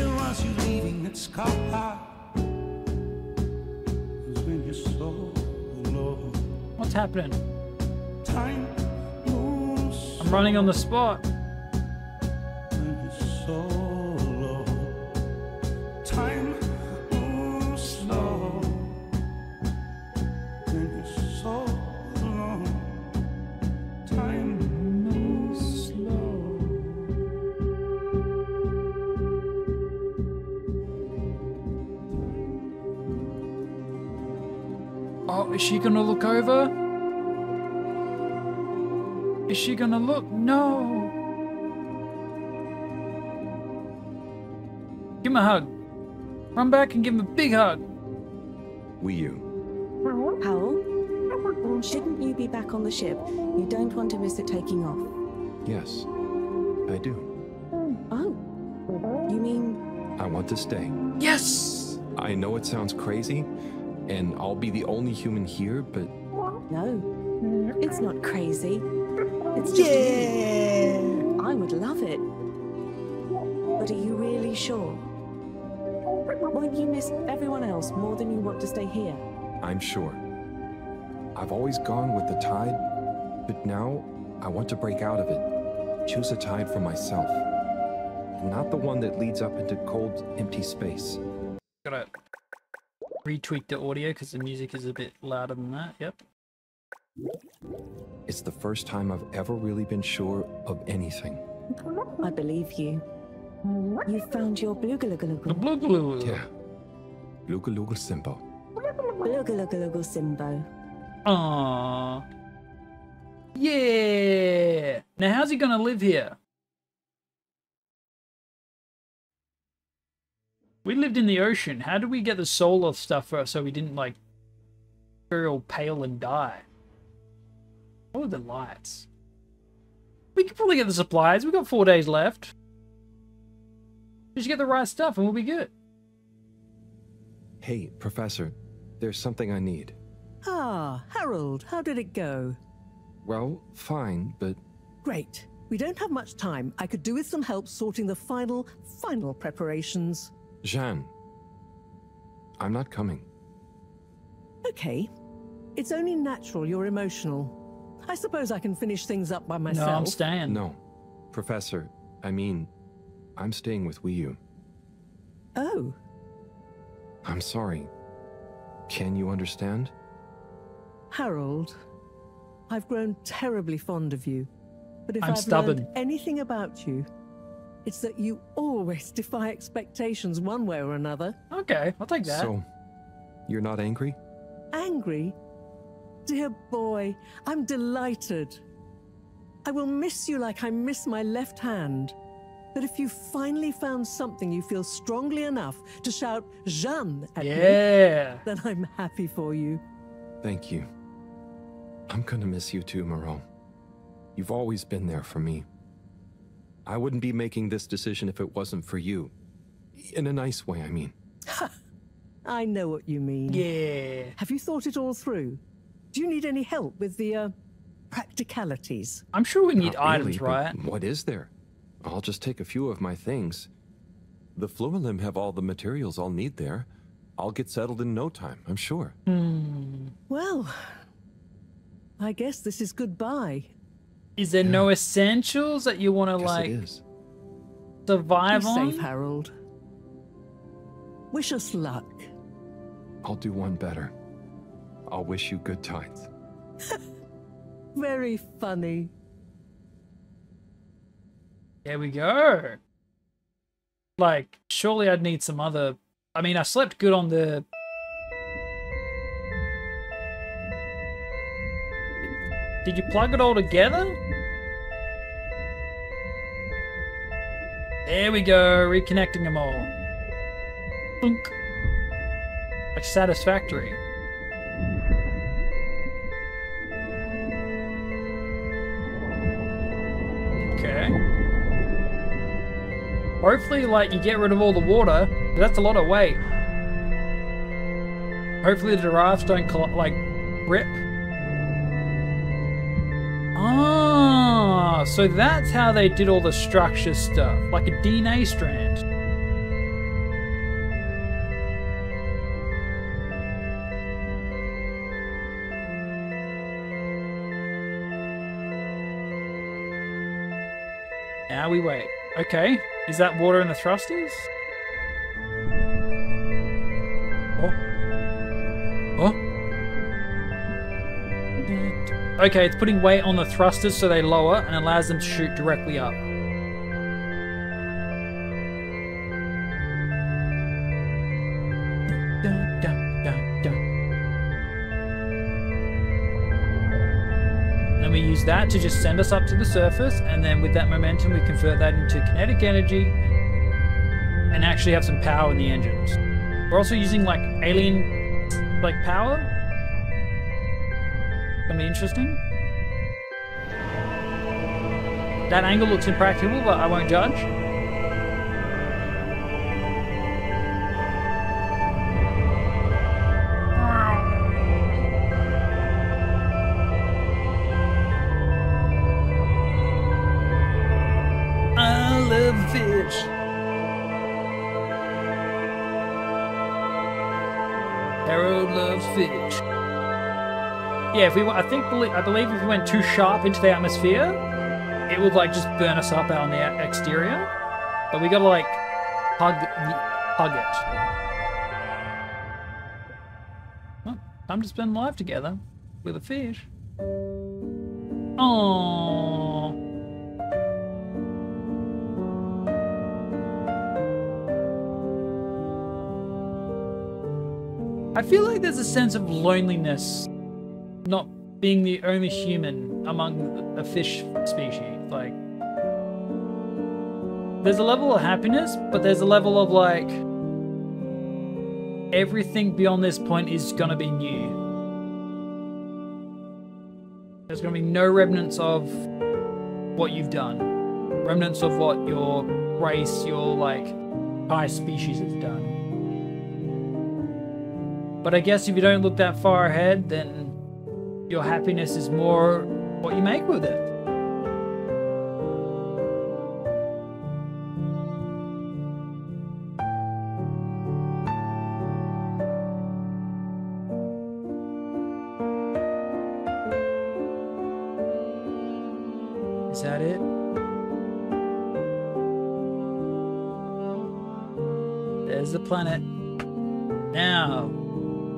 It was you leaving that's scarred. 'Cause when you're so alone, What's happening? time moves. I'm running on the spot. When you're so alone, time moves slow. When you're so alone, time moves slow. Oh, is she gonna look over? Is she gonna look? No. Give him a hug. Run back and give him a big hug. Wii Howell, shouldn't you be back on the ship? You don't want to miss it taking off. Yes, I do. Oh, you mean... I want to stay. Yes! I know it sounds crazy, and I'll be the only human here, but... No, it's not crazy. It's just you. I would love it. But are you really sure? Won't you miss everyone else more than you want to stay here? I'm sure. I've always gone with the tide, but now I want to break out of it. Choose a tide for myself. Not the one that leads up into cold, empty space. Gotta retweak the audio because the music is a bit louder than that. Yep. It's the first time I've ever really been sure of anything. I believe you. You found your Bloogaloogaloo. Yeah. Bloogaloogal Simbo. Bloogaloogaloogal Simbo. Aww. Yeah. Now how's he gonna live here? We lived in the ocean. How did we get the solar stuff first so we didn't like go all pale and die? What are the lights? We could probably get the supplies. We've got 4 days left. Just get the right stuff and we'll be good. Hey, Professor, there's something I need. Ah, Harold, how did it go? Well, fine, but Great. We don't have much time. I could do with some help sorting the final preparations. Jeanne, I'm not coming. Okay. It's only natural you're emotional. I suppose I can finish things up by myself. No, I'm staying. No. Professor, I mean, I'm staying with Wiyu. Oh. I'm sorry. Can you understand? Harold, I've grown terribly fond of you. But if I'm I've stubborn. learned anything about you, it's that you always defy expectations one way or another. Okay, I'll take that. So, you're not angry? Angry? Dear boy, I'm delighted. I will miss you like I miss my left hand. But if you finally found something you feel strongly enough to shout Jeanne at me, then I'm happy for you. Thank you. I'm gonna miss you too, Moreau. You've always been there for me. I wouldn't be making this decision if it wasn't for you. In a nice way, I mean. I know what you mean. Yeah. Have you thought it all through? Do you need any help with the, practicalities? I'm sure we need Not really, items, but right? What is there? I'll just take a few of my things. The Fluorlim have all the materials I'll need there. I'll get settled in no time, I'm sure. Well, I guess this is goodbye. Is there no essentials that you want to, like, survive Be on? safe, Harold. Wish us luck. I'll do one better. I'll wish you good times. Very funny. There we go. Like, surely I'd need some other... I mean, I slept good on the... Did you plug it all together? There we go, reconnecting them all. Boink. Like satisfactory. Okay. Hopefully, like, you get rid of all the water, but that's a lot of weight. Hopefully the giraffes don't, like, rip. Ah, so that's how they did all the structure stuff, like a DNA strand. Now we wait. Okay, is that water in the thrusters? Oh. Okay, it's putting weight on the thrusters so they lower and allows them to shoot directly up. Then we use that to just send us up to the surface, and then with that momentum we convert that into kinetic energy and actually have some power in the engines. We're also using like alien like power. Gonna be interesting. That angle looks impractical, but I won't judge. I love fish. Harold loves fish. Yeah, if we, I believe if we went too sharp into the atmosphere, it would like just burn us up out on the exterior. But we gotta like hug it. Well, time to spend life together with a fish. Aww. I feel like there's a sense of loneliness not being the only human among a fish species. Like, there's a level of happiness, but there's a level of like, everything beyond this point is gonna be new. There's gonna be no remnants of what you've done. Remnants of what your race, your like, high species has done. But I guess if you don't look that far ahead, then your happiness is more what you make with it. that it? There's the planet. Now,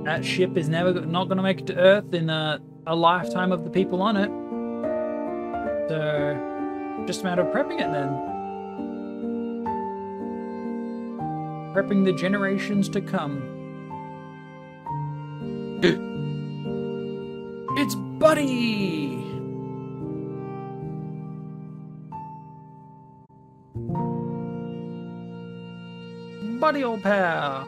that ship is not going to make it to Earth in a lifetime of the people on it. So, just a matter of prepping it then. Prepping the generations to come. It's Buddy! Buddy old pal.